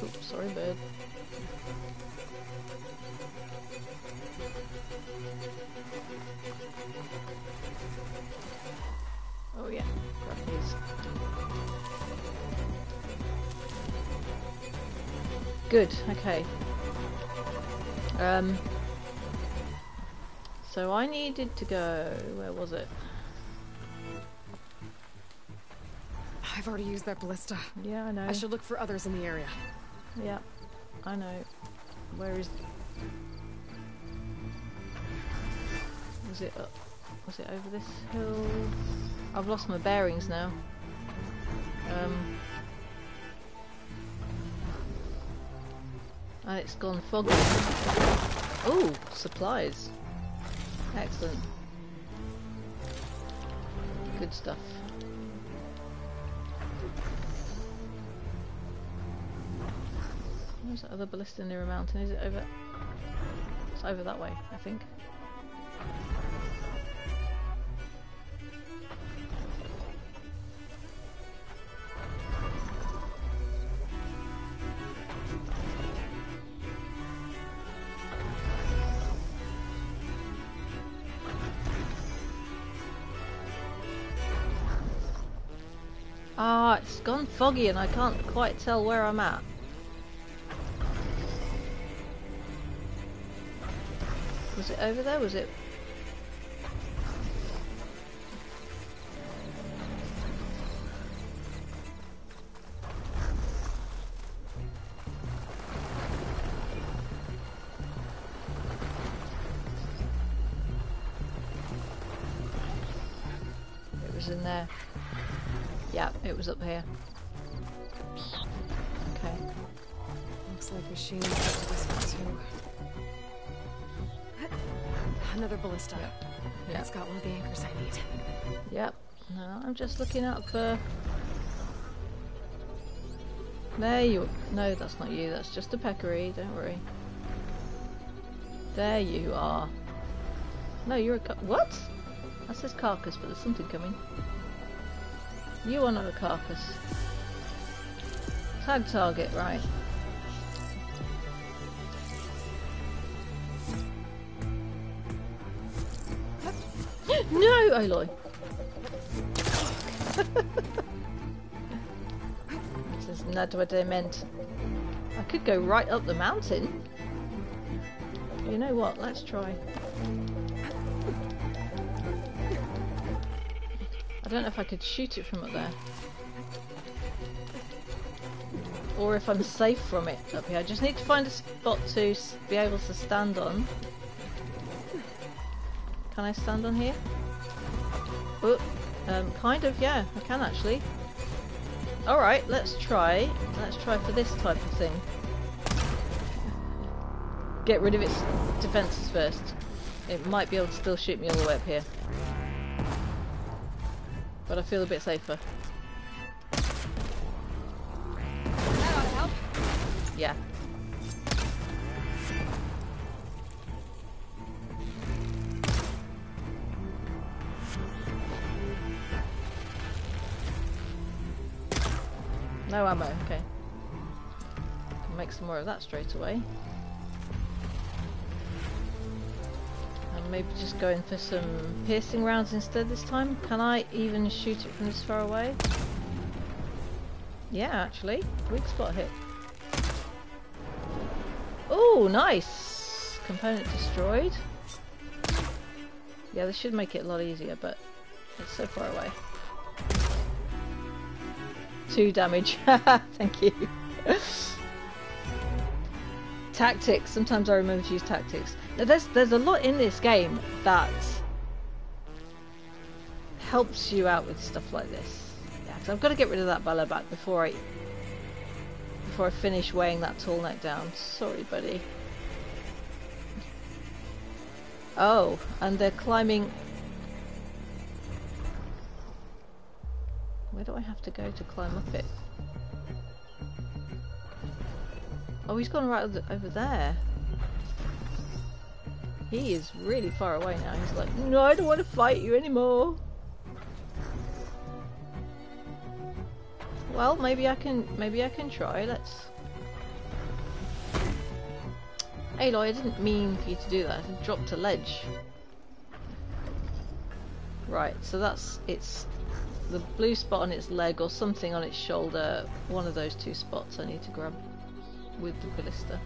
S1: Oops, sorry, bird. Oh yeah, grab these. Good, okay. So I needed to go, where was it?
S3: I've already used that ballista.
S1: Yeah, I know.
S3: I should look for others in the area.
S1: Yeah, I know. Where is... Was it up? Was it over this hill? I've lost my bearings now. And it's gone foggy. Oh, supplies. Excellent. Good stuff. Where's that other ballista near a mountain? Is it over? It's over that way, I think. Ah, it's gone foggy and I can't quite tell where I'm at. Was it over there? Was it? It was in there. Yeah, it was up here. Okay.
S3: Looks like machines got to this one too. Another ballista.
S1: Yeah.
S3: It's got one of the anchors I need.
S1: Yep. No, I'm just looking out for... There you... No, that's not you. That's just a peccary. Don't worry. There you are. No, you're a... What? That says carcass, but there's something coming. You are not a carcass. Tag target, right. No, Aloy! This is not what I meant. I could go right up the mountain. You know what? Let's try. I don't know if I could shoot it from up there. Or if I'm safe from it up here. I just need to find a spot to be able to stand on. Can I stand on here? Oh, kind of, yeah, I can actually. Alright, let's try. Let's try for this type of thing. Get rid of its defences first. It might be able to still shoot me all the way up here. But I feel a bit safer.
S3: That ought to help.
S1: Yeah. No ammo, okay. Can make some more of that straight away. And Maybe just go in for some piercing rounds instead this time. Can I even shoot it from this far away? Yeah, actually. Weak spot hit. Oh, nice! Component destroyed. Yeah, this should make it a lot easier, but it's so far away. 2 damage. Thank you. Tactics. Sometimes I remember to use tactics. Now, there's a lot in this game that helps you out with stuff like this. Yeah, so I've got to get rid of that Bella back before I finish weighing that tall neck down. Sorry, buddy. Oh, and they're climbing. Where do I have to go to climb up it? Oh, he's gone right over there. He is really far away now. He's like, no, I don't want to fight you anymore. Well, maybe I can try. Let's. Aloy, I didn't mean for you to do that. I dropped a ledge. Right, so it's the blue spot on its leg or something on its shoulder. One of those 2 spots I need to grab with the ballista.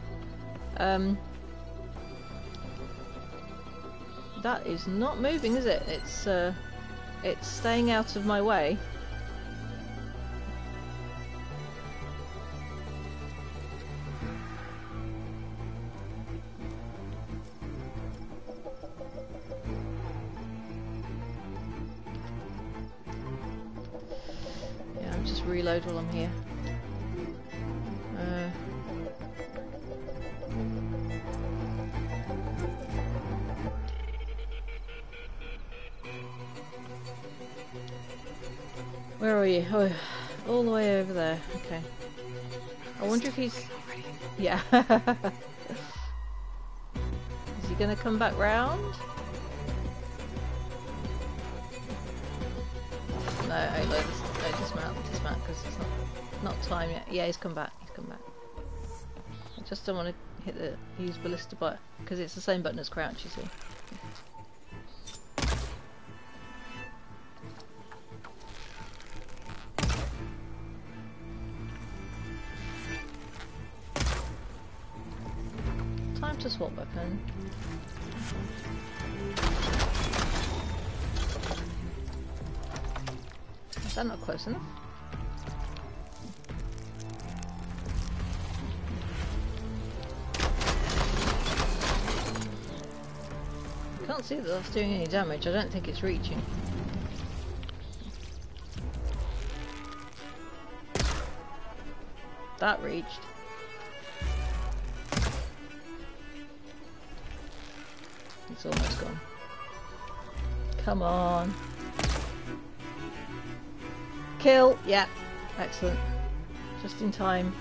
S1: That is not moving, is it? It's staying out of my way. Yeah, I'll just reload while I'm here. Where are you? Oh, all the way over there. Okay. I wonder if he's... Yeah. Is he gonna come back round? No, Aloy, dismount, because it's not time yet. Yeah, he's come back. I just don't want to use ballista button because it's the same button as crouch, you see. Time to swap weapon. Is that not close enough? I can't see that that's doing any damage. I don't think it's reaching. That reached. It's almost gone. Come on. Kill! Yeah. Excellent. Just in time.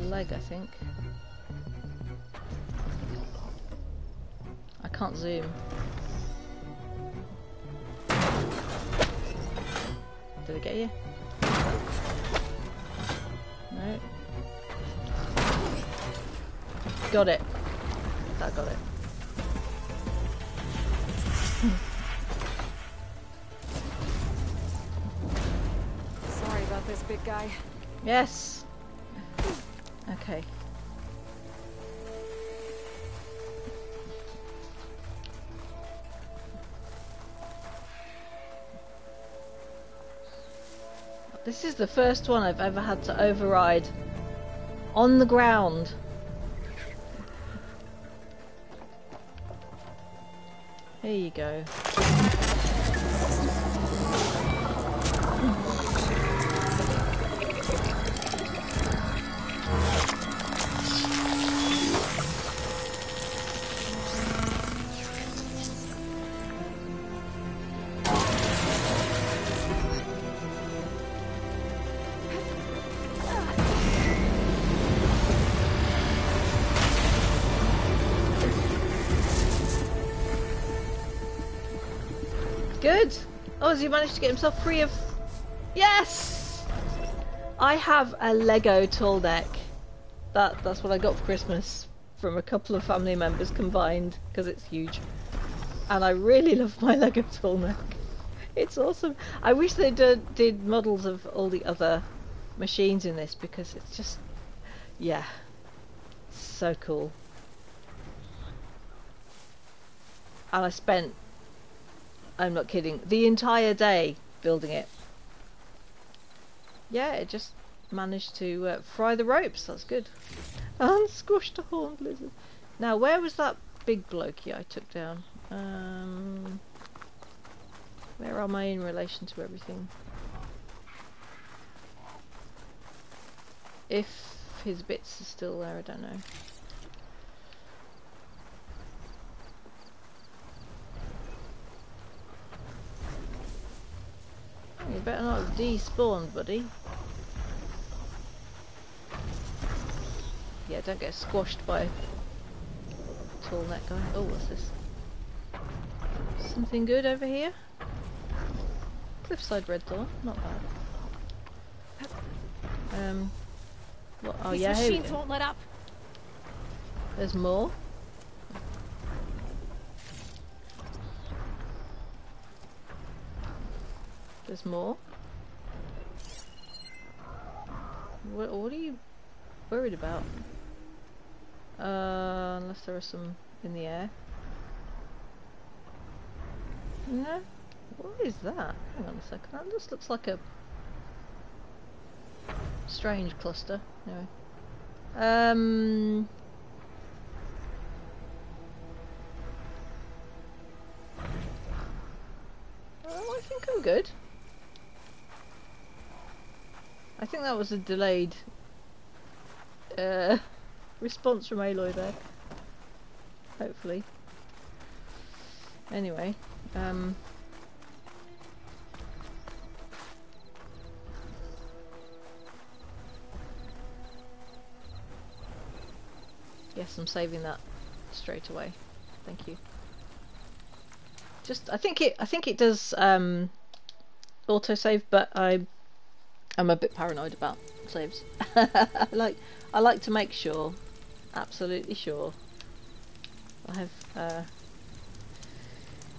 S1: Leg, I think. I can't zoom. Did I get you? No. Got it. That got it.
S3: Sorry about this, big guy.
S1: Yes. Okay. This is the first one I've ever had to override on the ground. Here you go. Good. Oh, has he managed to get himself free of... Yes! I have a Lego tall neck. That's what I got for Christmas from a couple of family members combined, because it's huge. And I really love my Lego tall neck. It's awesome. I wish they did models of all the other machines in this, because it's just... Yeah. So cool. And I spent... I'm not kidding. The entire day building it. Yeah, it just managed to fry the ropes. That's good. And squashed a horned lizard. Now, where was that big blokey I took down? Where am I in relation to everything? If his bits are still there, I don't know. You better not have despawned, buddy. Yeah, don't get squashed by a tall neck guy. Oh, what's this? Something good over here? Cliffside red thorn, not bad. What? Oh
S4: These
S1: yeah, here we
S4: machines
S1: go.
S4: won't let up.
S1: There's more. There's more. What are you worried about? Unless there are some in the air. No? What is that? Hang on a second. That just looks like a strange cluster. Anyway. Oh, I think I'm good. I think that was a delayed response from Aloy there. Hopefully. Anyway, yes, I'm saving that straight away. Thank you. Just, I think it does autosave, but I'm a bit paranoid about saves. I like to make sure, absolutely sure. I have,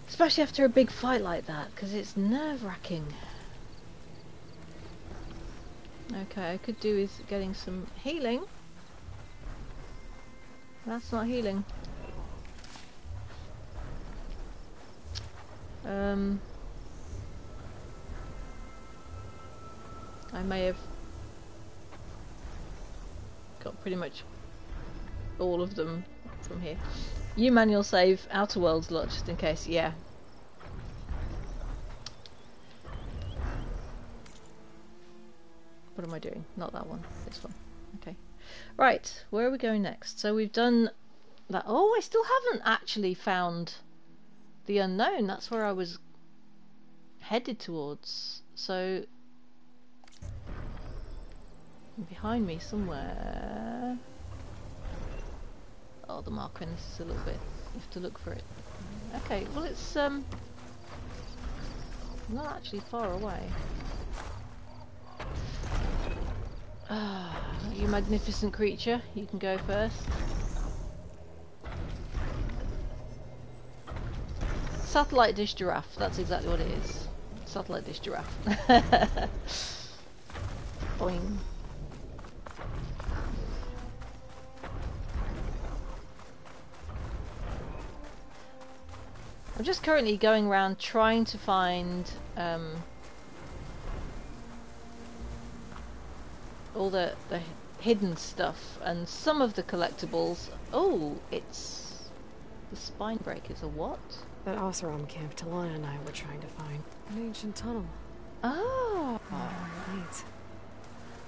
S1: especially after a big fight like that, because it's nerve-wracking. Okay, I could do with getting some healing. That's not healing. I may have got pretty much all of them from here. You manual save Outer Worlds lot just in case, yeah. What am I doing? Not that one, this one. Okay. Right, where are we going next? So we've done that. Oh, I still haven't actually found the unknown. That's where I was headed towards. So behind me somewhere. Oh, the marker in this is a little bit. You have to look for it. Okay, well it's not actually far away. You magnificent creature, you can go first. Satellite dish giraffe, that's exactly what it is. Satellite dish giraffe. Boing. I'm just currently going around trying to find all the hidden stuff and some of the collectibles. Oh, it's the spine breakers. A what?
S3: That Oseram camp Talana and I were trying to find. An ancient tunnel.
S1: Oh.
S3: Leads.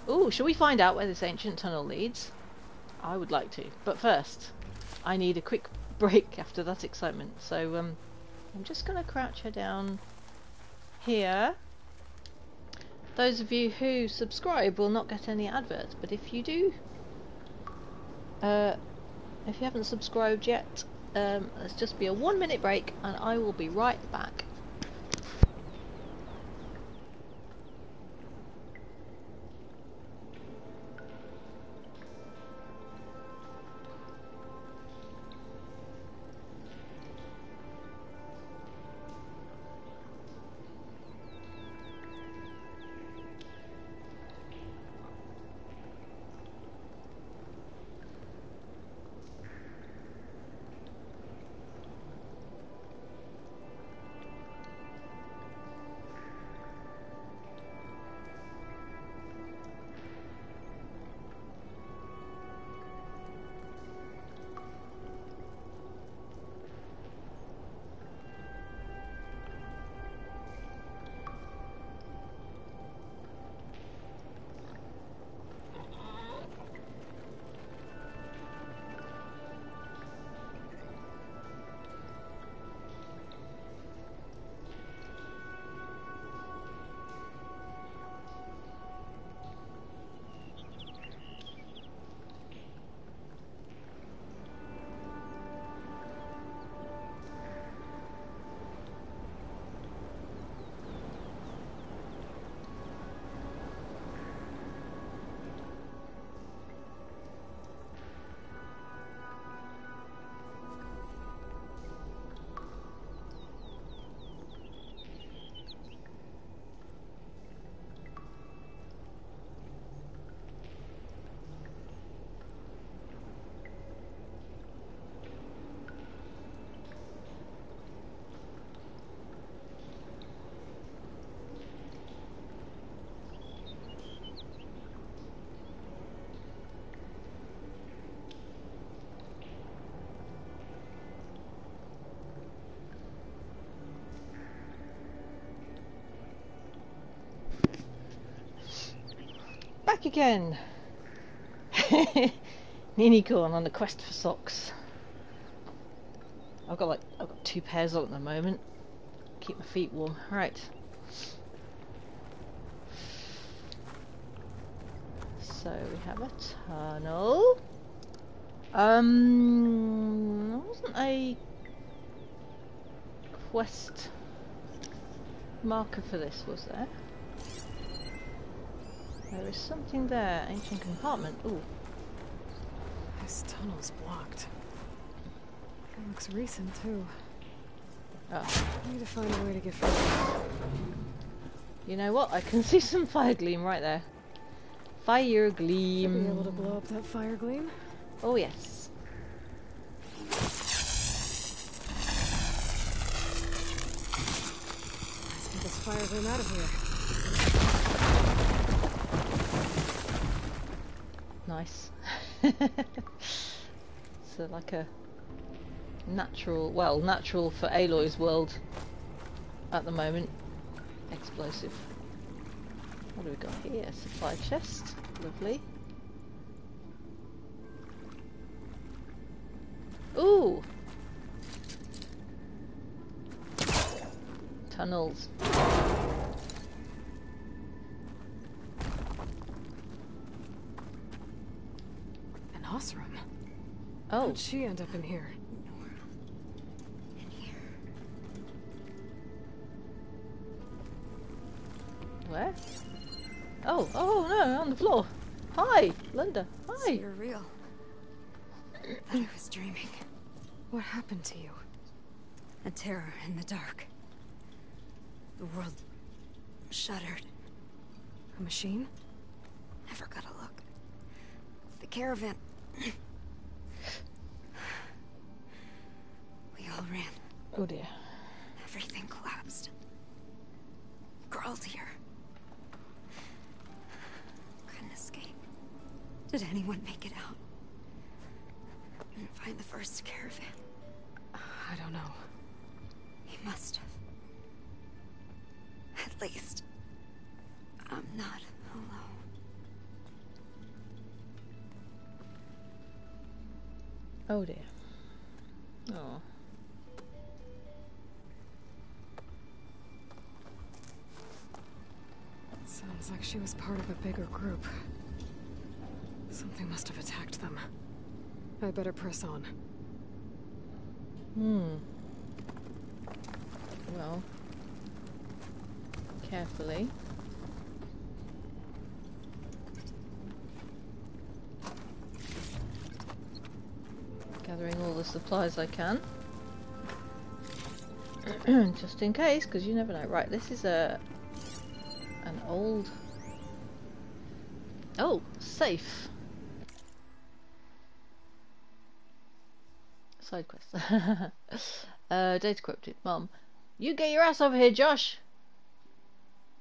S1: Oh, shall we find out where this ancient tunnel leads? I would like to, but first I need a quick break after that excitement. So I'm just gonna crouch her down here. Those of you who subscribe will not get any adverts, but if you do, if you haven't subscribed yet, let's just be a 1 minute break and I will be right back. back again. Ninicorn on the quest for socks. I've got 2 pairs on at the moment. Keep my feet warm. Right. So we have a tunnel. There wasn't a quest marker for this, was there? There is something there. Ancient compartment. Ooh.
S3: This tunnel's blocked. It looks recent, too.
S1: Oh.
S3: I need to find a way to get through.
S1: You know what? I can see some fire gleam right there. Fire
S3: Should
S1: gleam.
S3: be able to blow up that fire gleam.
S1: Oh yes.
S3: Let's get this fire gleam out of here.
S1: Nice. So like a natural, well, natural for Aloy's world at the moment. Explosive. What do we got here? Supply chest. Lovely. Ooh! Tunnels.
S3: An Osram.
S1: Oh.
S3: How'd she end up in here?
S1: Where? Oh no, on the floor. Hi, Linda.
S5: So
S1: Hi.
S5: you're real. I was dreaming.
S3: What happened to you?
S5: A terror in the dark. The world shuddered.
S3: A machine?
S5: Never got a look. The caravan. We all ran.
S1: Oh dear.
S5: Everything collapsed. Crawled here. Couldn't escape. Did anyone make it out? And find the first caravan?
S3: I don't know.
S5: He must have. At least, I'm not alone.
S1: Oh dear. Oh.
S3: Sounds like she was part of a bigger group. Something must have attacked them. I better press on.
S1: Well. Carefully. Gathering all the supplies I can. Just in case, because you never know. Right, this is an old... Oh, safe. Side quest. Data corrupted. Mom, you get your ass over here, Josh.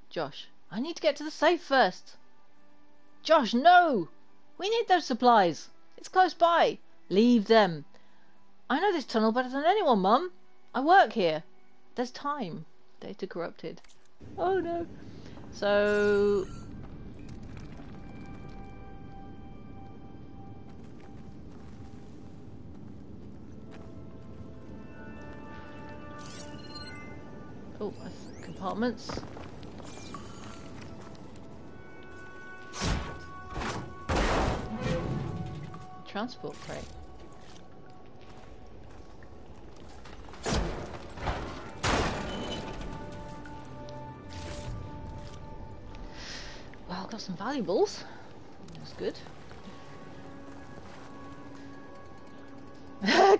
S1: Josh, I need to get to the safe first. Josh, no! We need those supplies. It's close by. Leave them. I know this tunnel better than anyone, Mum. I work here. There's time. Data corrupted. Oh no. So... Oh, compartments. Transport crate. Well, got some valuables. That's good.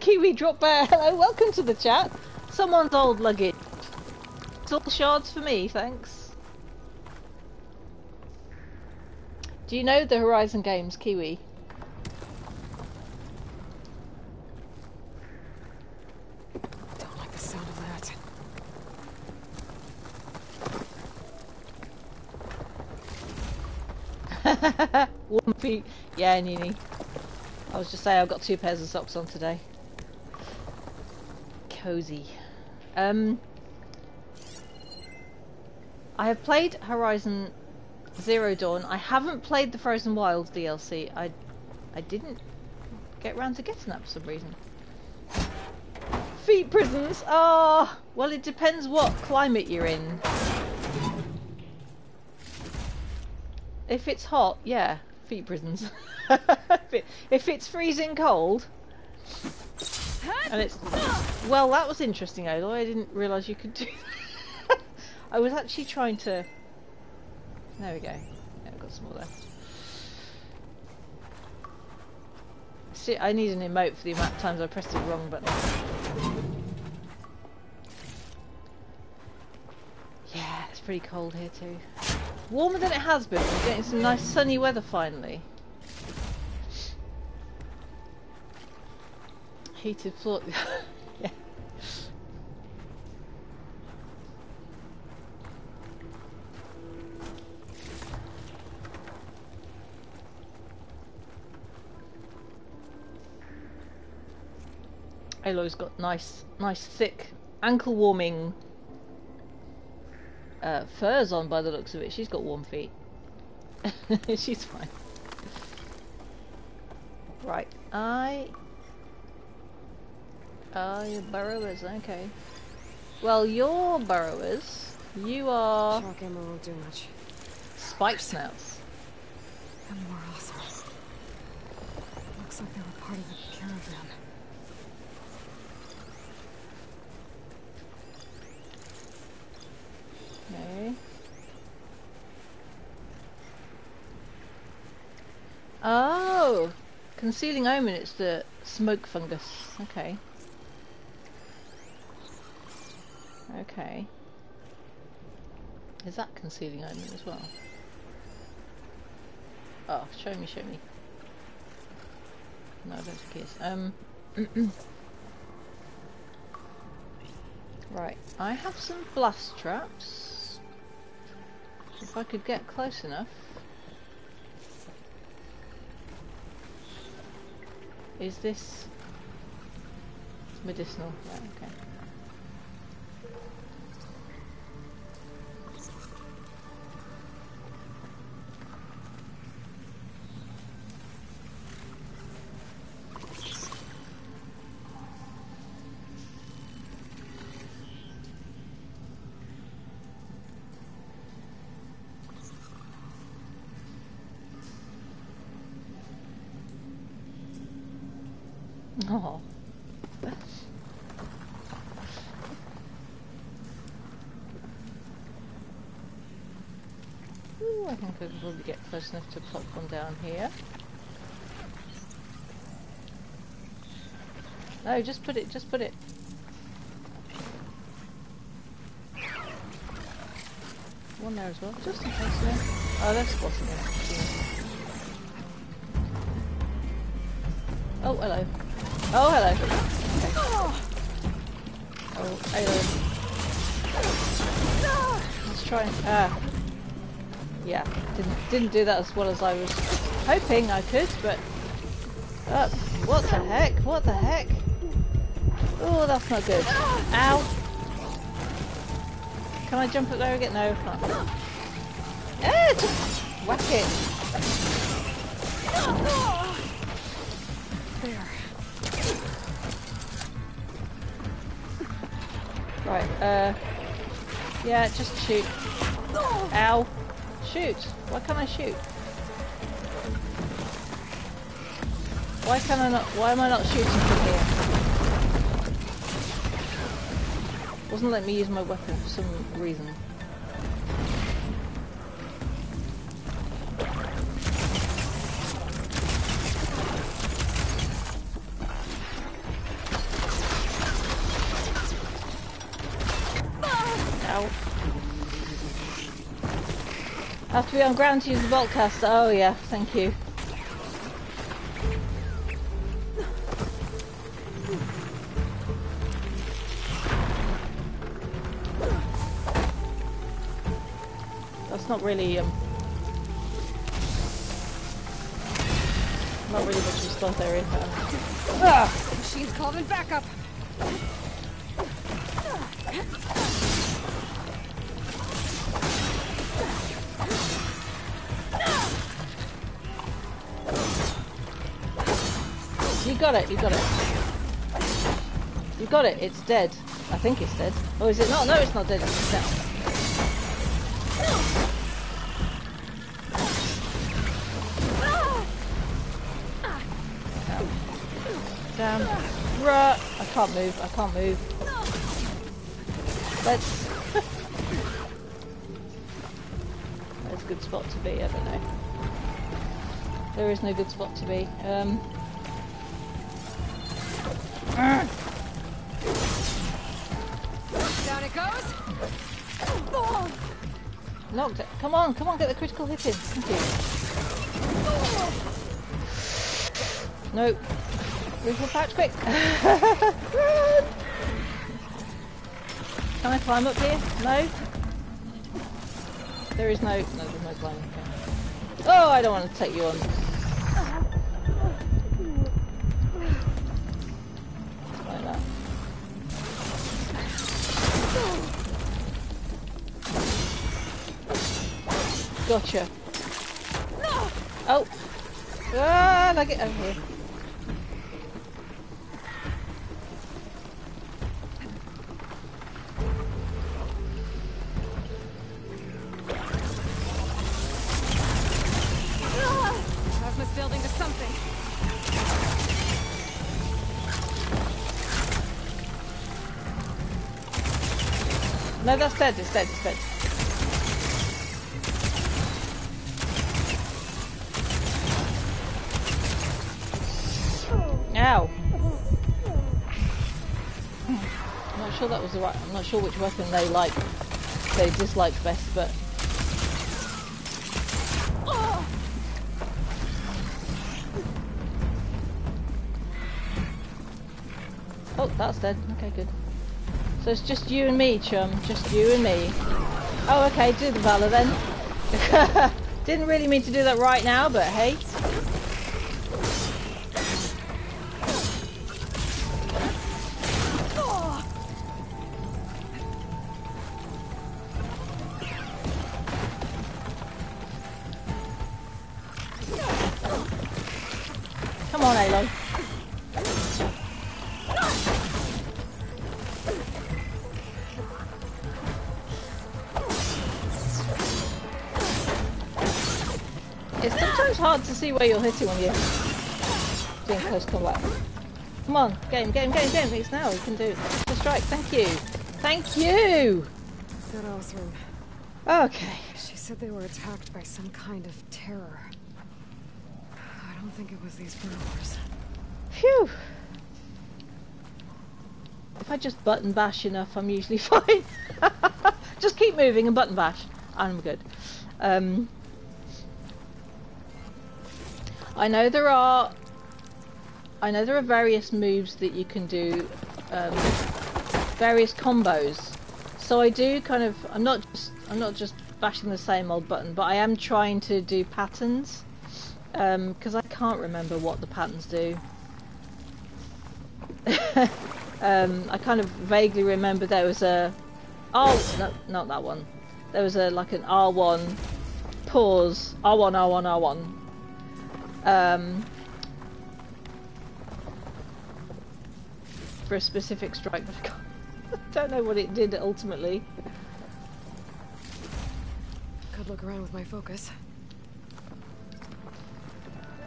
S1: Kiwi drop bear. Hello, welcome to the chat. Someone's old luggage. It's all shards for me, thanks. Do you know the Horizon games, Kiwi?
S3: Don't like the sound of that.
S1: Warm feet. Yeah, Nini. I was just saying I've got 2 pairs of socks on today. Cozy. I have played Horizon Zero Dawn. I haven't played the Frozen Wilds DLC. I didn't get round to getting that for some reason. Feet prisons. Oh, well, it depends what climate you're in. If it's hot, yeah, feet prisons. If it's freezing cold, and it's... Well, that was interesting, Aloy. I didn't realise you could do that. I was actually trying to... There we go. Yeah, I've got some more there. See, I need an emote for the amount of times I pressed the wrong button. Yeah, it's pretty cold here too. Warmer than it has been. We're getting some nice sunny weather finally. Heated floor. Yeah. Aloy's got nice thick ankle warming furs on by the looks of it. She's got warm feet. She's fine. Right, you're burrowers, okay. Well, you're burrowers. You are...
S3: Shock ammo won't do much.
S1: Spike snouts.
S3: And more awesome. Looks like they were part of the caravan.
S1: Okay. Oh! Concealing omen, it's the smoke fungus. Okay. Okay. Is that concealing omen as well? Oh, show me. No, I don't think it is. Right, I have some blast traps. If I could get close enough. Is this medicinal? Yeah, okay. Oh. Ooh, I think I can probably get close enough to plop one down here. No, just put it. One there as well, just in case. No. Oh, there's spotting it. Oh, hello. Oh, hello. Okay. Oh, hello. Let's try. Yeah, didn't do that as well as I was hoping I could, but what the heck? What the heck? Oh, that's not good. Ow! Can I jump up there again? No, I can't. Just whack it.
S3: There.
S1: Right, yeah, just shoot. Ow. Shoot. Why can't I shoot? Why am I not shooting from here? Wasn't letting me use my weapon for some reason. Ow. I have to be on ground to use the bolt caster. Oh yeah, thank you. That's not really much response there is.
S3: Machine's called in backup.
S1: You got it, you got it. You got it, it's dead. I think it's dead. Oh, is it not? No, it's not dead. It's down. Down. Ruh. I can't move, I can't move. Let's... That's a good spot to be, I don't know. There is no good spot to be.
S3: Down it goes.
S1: Knocked it. Come on, get the critical hit in. Thank you. Nope. Refill patch, quick. Run! Can I climb up here? No? There is there's no climbing. Okay. Oh, I don't want to take you on. Like that. Gotcha. Oh. Ah, I get over here.
S3: Plasma's building to something.
S1: No, that's dead. It's dead. It's dead. Ow. I'm not sure that was the right. I'm not sure which weapon they dislike best, but. Oh, that's dead. Okay, good. So it's just you and me, chum. Just you and me. Oh, okay. Do the Valor then. Didn't really mean to do that right now, but hey. Come on, Aloy. It's sometimes hard to see where you're hitting when you're doing close combat. Come on, game. It's now. You can do it. The strike. Thank you. Thank you.
S3: That Othram.
S1: Okay.
S3: She said they were attacked by some kind of terror. I don't think it was these burglars.
S1: Phew. If I just button bash enough, I'm usually fine. Just keep moving and button bash. I'm good. I know there are various moves that you can do, various combos. So I do kind of. I'm not just bashing the same old button, but I am trying to do patterns, because I can't remember what the patterns do. I kind of vaguely remember there was a. Oh, no, not that one. There was like an R1 pause. R1. For a specific strike, but I don't know what it did ultimately.
S3: Could look around with my focus.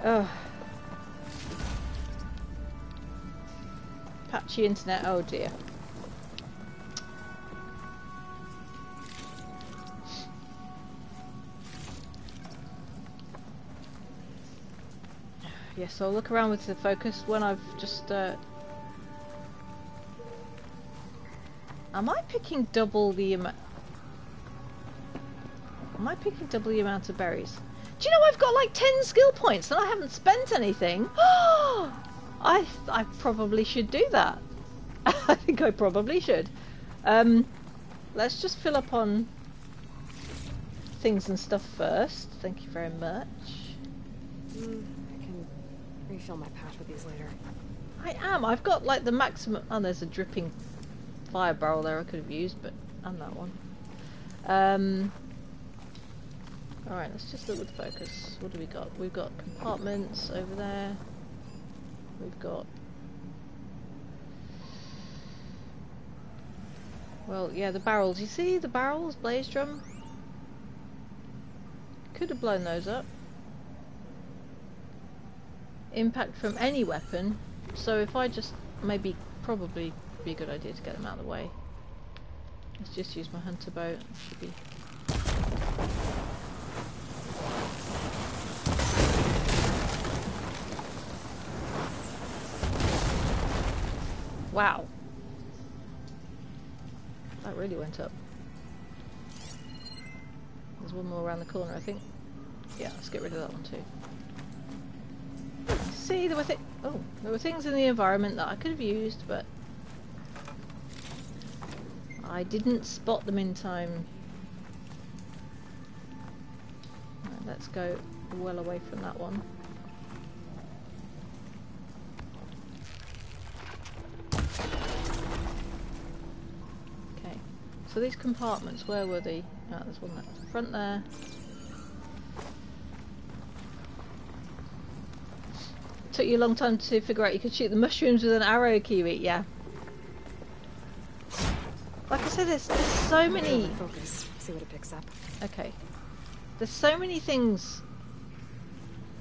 S1: Oh. Patchy internet, oh dear. Yes, I'll look around with the focus when I've just Am I picking double the amount? Am I picking double the amount of berries? Do you know I've got like 10 skill points and I haven't spent anything? I probably should do that. I think I probably should. Let's just fill up on things and stuff first. Thank you very much.
S3: I can refill my pouch with these later.
S1: I am. I've got like the maximum. Oh, there's a dripping fire barrel there I could have used, but and that one. Alright, let's just look with focus. What do we got? We've got compartments over there. we've got... Well, yeah, the barrels. You see the barrels, blaze drum? Could have blown those up. Impact from any weapon. So if I just probably be a good idea to get them out of the way. Let's just use my hunter bow. Should be. Wow. That really went up. There's one more around the corner, I think. Yeah, let's get rid of that one too. See, there were things in the environment that I could have used, but I didn't spot them in time. Right, let's go well away from that one. Okay, so these compartments, where were they? Oh, there's one at the front there. Took you a long time to figure out you could shoot the mushrooms with an arrow, Kiwi. Yeah. Like I said, there's so many...
S3: Focus. See what it picks up.
S1: Okay. There's so many things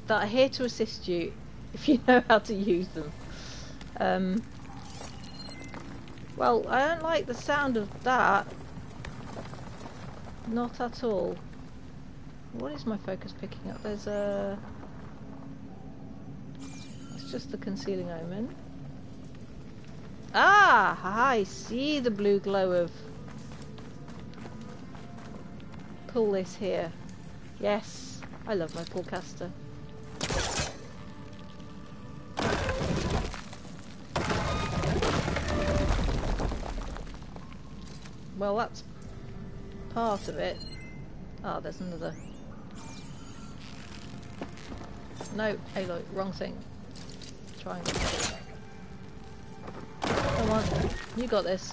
S1: that are here to assist you if you know how to use them. Well, I don't like the sound of that. Not at all. What is my focus picking up? There's a... just the concealing omen. Ah! I see the blue glow of... Pull this here. Yes! I love my pullcaster. Well, that's part of it. Ah, there's another. No, Aloy, wrong thing. Triangle. Come on, you got this.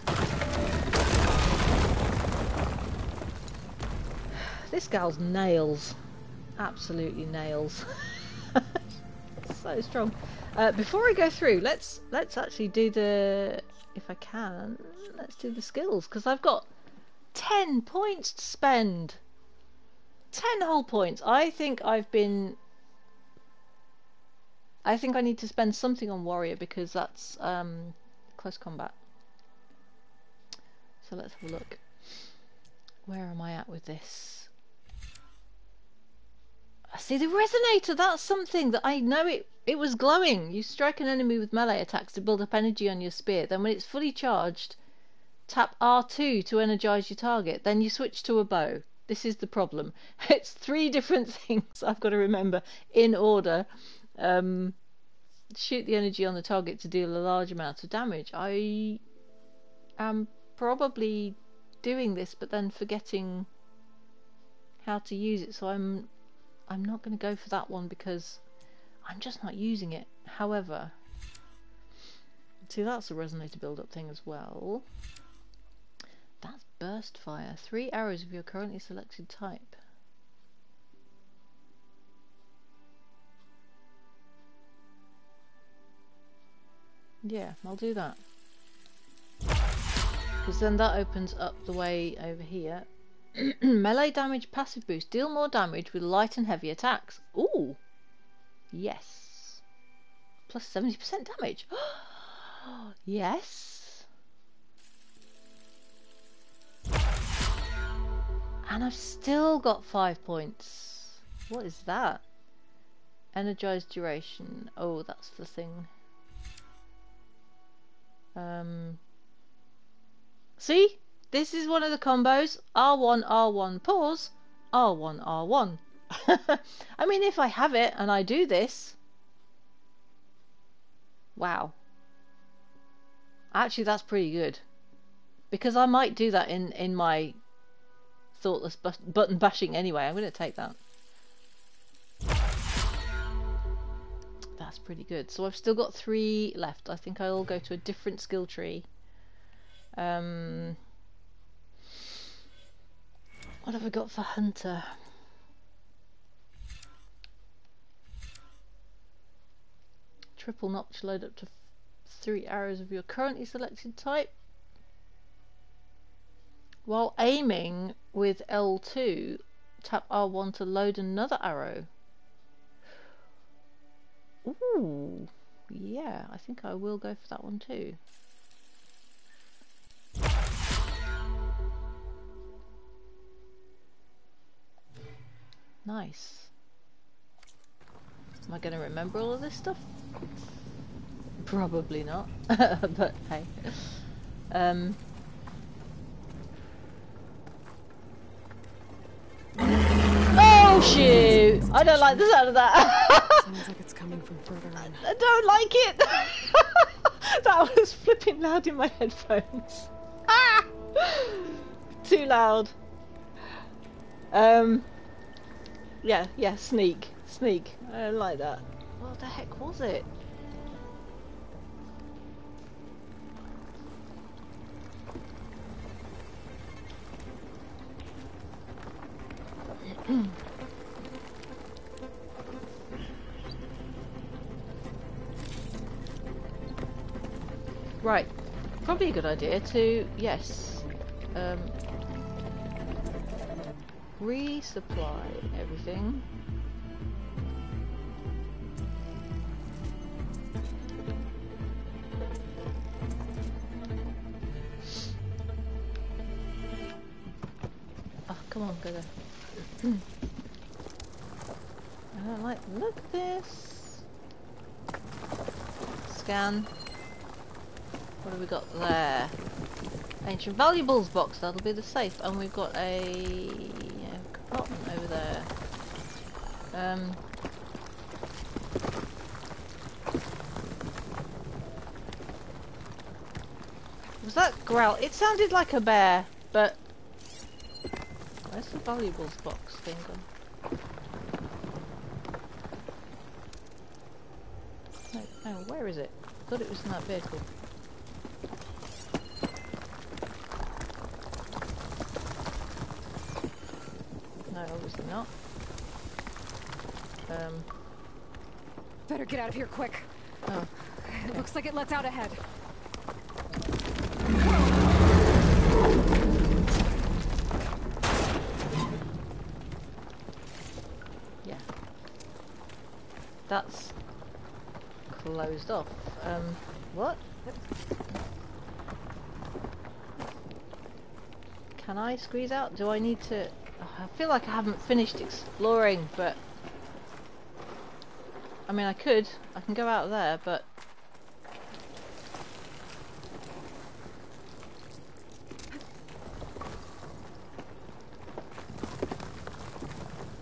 S1: This gal's nails. Absolutely nails. So strong. Before I go through, let's actually do the... If I can, let's do the skills, because I've got 10 points to spend. 10 whole points. I think I need to spend something on warrior because that's close combat. So let's have a look. Where am I at with this? I see the resonator. That's something that I know it was glowing. You strike an enemy with melee attacks to build up energy on your spear. Then when it's fully charged, tap R2 to energize your target. Then you switch to a bow. This is the problem. It's 3 different things I've got to remember in order. Shoot the energy on the target to deal a large amount of damage. I am probably doing this but then forgetting how to use it, so I'm not going to go for that one because I'm just not using it. However, see, that's a resonator build-up thing as well. That's burst fire. 3 arrows of your currently selected type. Yeah, I'll do that. Because then that opens up the way over here. Melee damage passive boost. Deal more damage with light and heavy attacks. Ooh! Yes. Plus 70% damage. Yes. And I've still got 5 points. What is that? Energized duration. Oh, that's the thing. See? This is one of the combos. R1, R1, pause. R1, R1. I mean, if I have it and I do this... Wow. Actually, that's pretty good. Because I might do that in my thoughtless button bashing anyway. I'm going to take that. That's pretty good. So I've still got 3 left. I think I'll go to a different skill tree. What have I got for Hunter? triple notch load up to 3 arrows of your currently selected type. While aiming with L2, tap R1 to load another arrow. Ooh, yeah, I think I will go for that one too. Nice. Am I going to remember all of this stuff? Probably not, but hey. Oh shoot! I don't like the sound of that.
S3: Sounds like it's coming from further in.
S1: I don't like it. That was flipping loud in my headphones. Ah! Too loud. Yeah, sneak. I don't like that. What the heck was it? Right, probably a good idea to, yes, resupply everything. Oh, come on, go there. I don't like the look at this. Scan. What have we got there? Ancient valuables box, that'll be the safe. And we've got a compartment over there. Was that growl? It sounded like a bear, but where's the valuables box thing gone? No, where is it? I thought it was in that vehicle. No, obviously not.
S3: Better get out of here quick.
S1: Oh.
S3: It looks like it lets out ahead.
S1: Yeah. That's closed off. What? Can I squeeze out? Do I need to... Oh, I feel like I haven't finished exploring, but... I mean, I can go out there, but...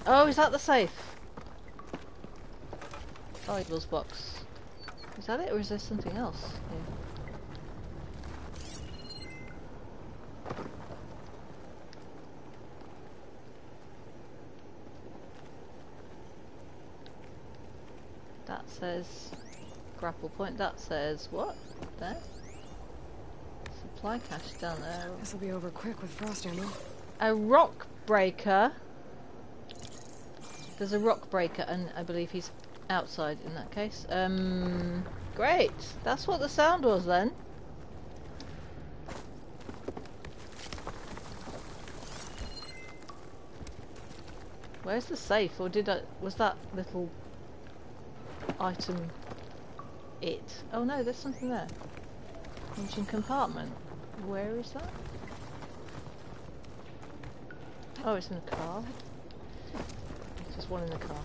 S1: Oh, is that the safe? Oh, Eagle's box. Is that it, or is there something else here? That says grapple point. That says what? There? Supply cache down there.
S3: This will be over quick with frost ammo.
S1: A rock breaker. There's a rock breaker, and I believe he's outside in that case. Great. That's what the sound was then. Where's the safe? Or was that little item it? Oh no, there's something there. Ancient compartment. Where is that? Oh, it's in the car. There's just one in the car.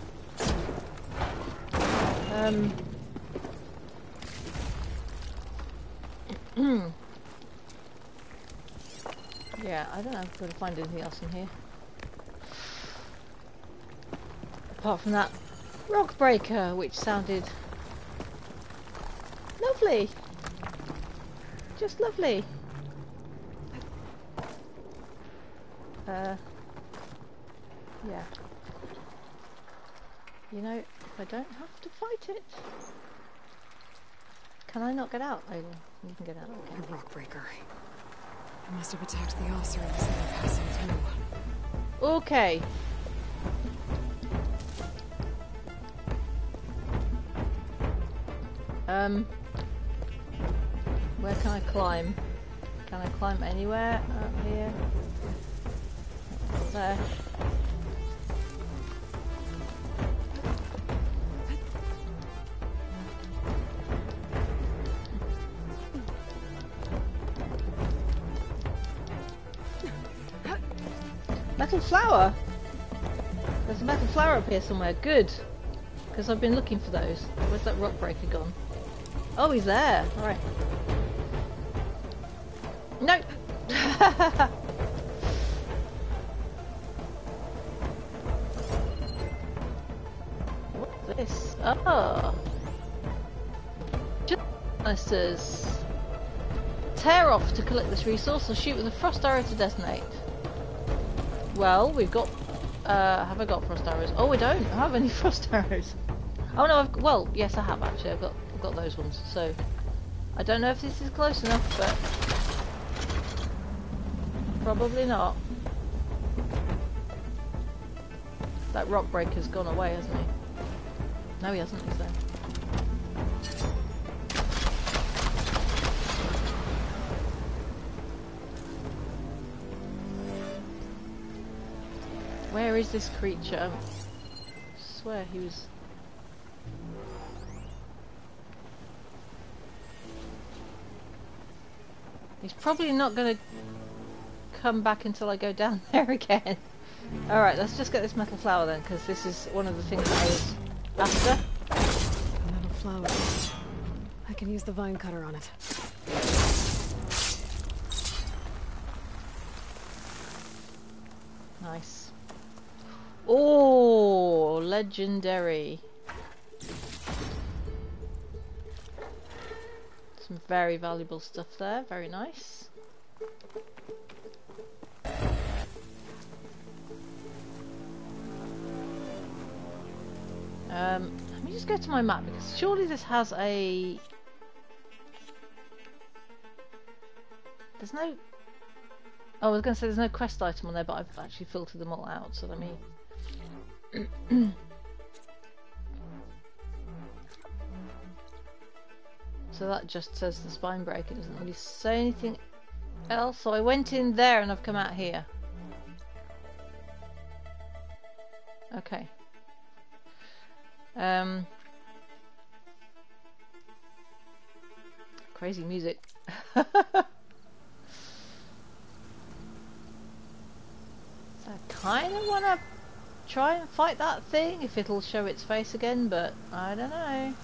S1: Yeah, I don't know if we're gonna find anything else in here. Apart from that rock breaker, which sounded lovely. Just lovely. Yeah. You know, if I don't have to fight it. Can I not get out, Aloy? You can get out, okay.
S3: A rock breaker. I must have attacked the officer as they were passing through.
S1: Okay. Where can I climb? Can I climb anywhere? Up here? Up there? Metal flower! There's a metal flower up here somewhere. Good! Because I've been looking for those. Where's that rock breaker gone? Oh, he's there! Alright. No! What's this? Oh! Just tear off to collect this resource or shoot with a frost arrow to detonate. Well, we've got... have I got frost arrows? Oh, I don't have any frost arrows. Oh no, well, yes I have actually. I've got those ones. So, I don't know if this is close enough, but... probably not. That rock breaker's gone away, hasn't he? No, he hasn't, he's there. Where is this creature? I swear he was... He's probably not going to come back until I go down there again. Alright, let's just get this metal flower then, because this is one of the things that I was after.
S3: A metal flower. I can use the vine cutter on it.
S1: Nice. Oh, legendary. Some very valuable stuff there, very nice. Let me just go to my map because surely this has a... There's no... Oh, I was going to say there's no quest item on there, but I've actually filtered them all out, so let me... So that just says the spine break, it doesn't really say anything else. So I went in there and I've come out here. Okay. Crazy music. So I kind of want to try and fight that thing if it'll show its face again, but I don't know.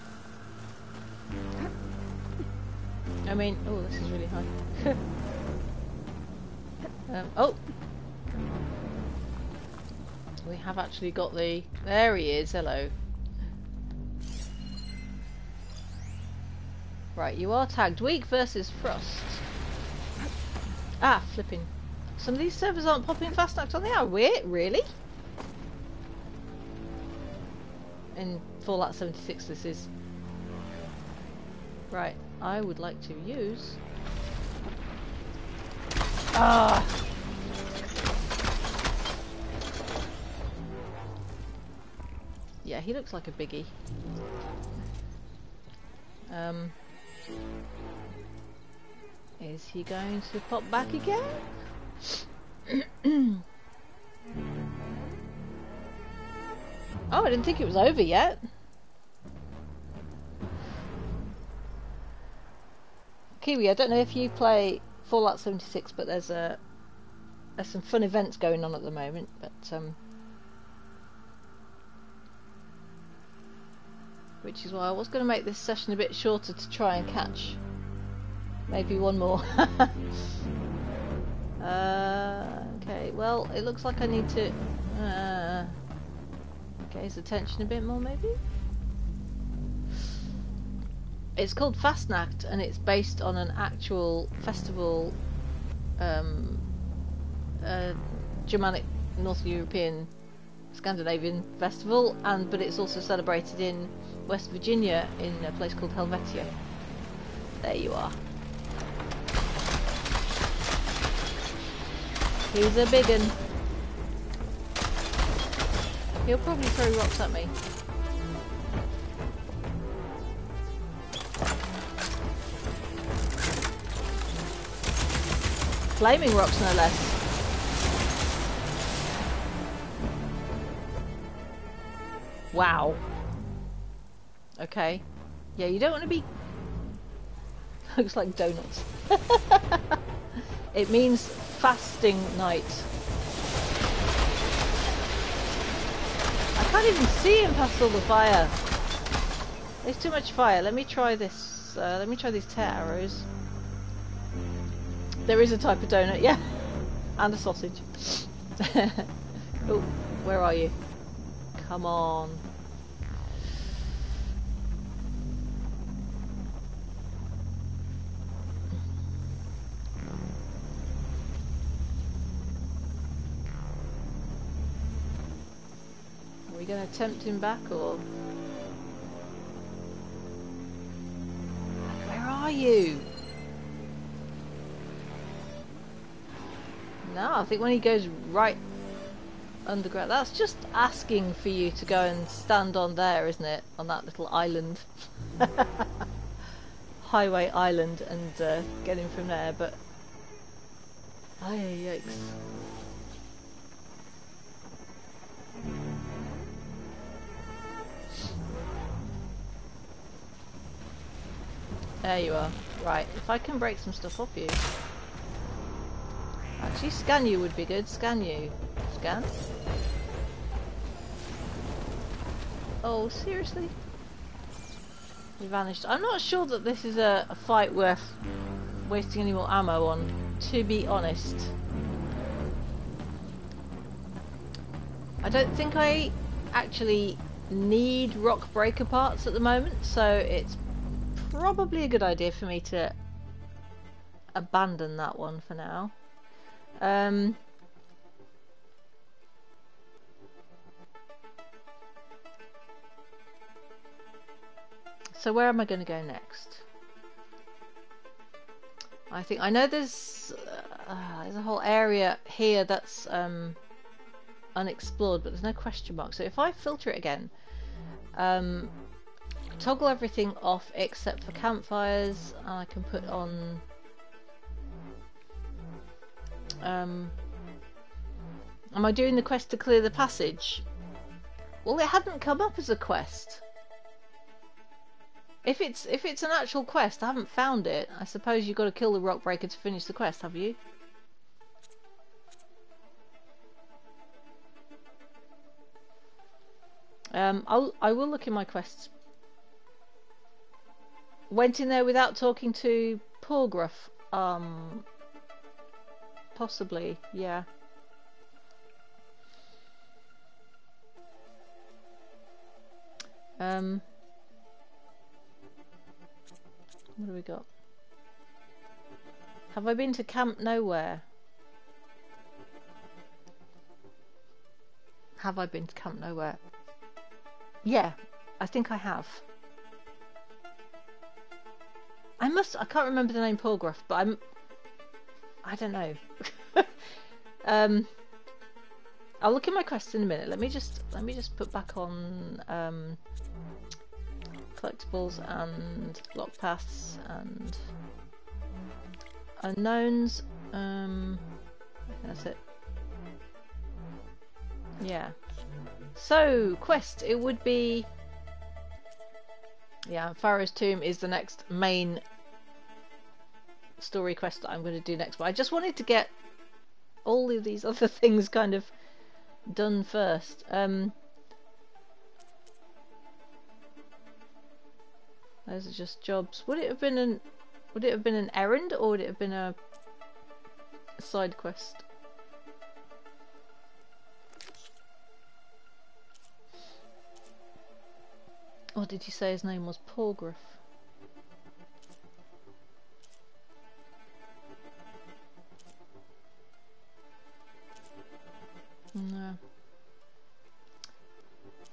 S1: I mean, oh, this is really high. Oh! We have actually got the... There he is, hello. Right, you are tagged. Weak versus Frost. Ah, flipping. Some of these servers aren't popping fast enough on the hour. Really? In Fallout 76 this is. Right, I would like to use... Ah! Yeah, he looks like a biggie. Is he going to pop back again? Oh, I didn't think it was over yet. Kiwi, I don't know if you play Fallout 76, but there's some fun events going on at the moment, but which is why I was going to make this session a bit shorter to try and catch maybe one more. Okay, well, it looks like I need to get his attention a bit more, maybe? It's called Fastnacht, and it's based on an actual festival, Germanic, North European, Scandinavian festival, but it's also celebrated in West Virginia in a place called Helvetia. There you are. He's a big un. He'll probably throw rocks at me. Flaming rocks, no less. Wow. Okay. Yeah, you don't want to be... Looks like donuts. It means fasting night. I can't even see him past all the fire. There's too much fire. Let me try this. Let me try these tear arrows. There is a type of donut, yeah. And a sausage. Oh, where are you? Come on. Are we going to tempt him back, or... Where are you? No, I think when he goes right underground, that's just asking for you to go and stand on there, isn't it? On that little island. Highway island, and get him from there, but... Oh, yikes. There you are. Right, if I can break some stuff off you... Actually, scan you would be good. Scan you. Scan. Oh, seriously? He vanished. I'm not sure that this is a fight worth wasting any more ammo on, to be honest. I don't think I actually need rock breaker parts at the moment, so it's probably a good idea for me to abandon that one for now. So where am I going to go next? I know there's a whole area here that's unexplored, but there's no question mark. So if I filter it again, toggle everything off except for campfires, and I can put on am I doing the quest to clear the passage? Well, it hadn't come up as a quest. If it's an actual quest, I haven't found it. I suppose you've got to kill the rock breaker to finish the quest, have you? I will look in my quests. Went in there without talking to Porgruff. Possibly, yeah. What do we got? Have I been to Camp Nowhere? Have I been to Camp Nowhere? Yeah, I think I have. I can't remember the name Porgruff, but I don't know. I'll look at my quests in a minute. Let me just put back on collectibles and lock paths and unknowns. That's it. Yeah. So quest, it would be. Yeah, Pharaoh's Tomb is the next main story quest that I'm going to do next. But I just wanted to get all of these other things kind of done first. Those are just jobs. Would it have been an errand, or would it have been a side quest? What did you say his name was? Porgruff. No.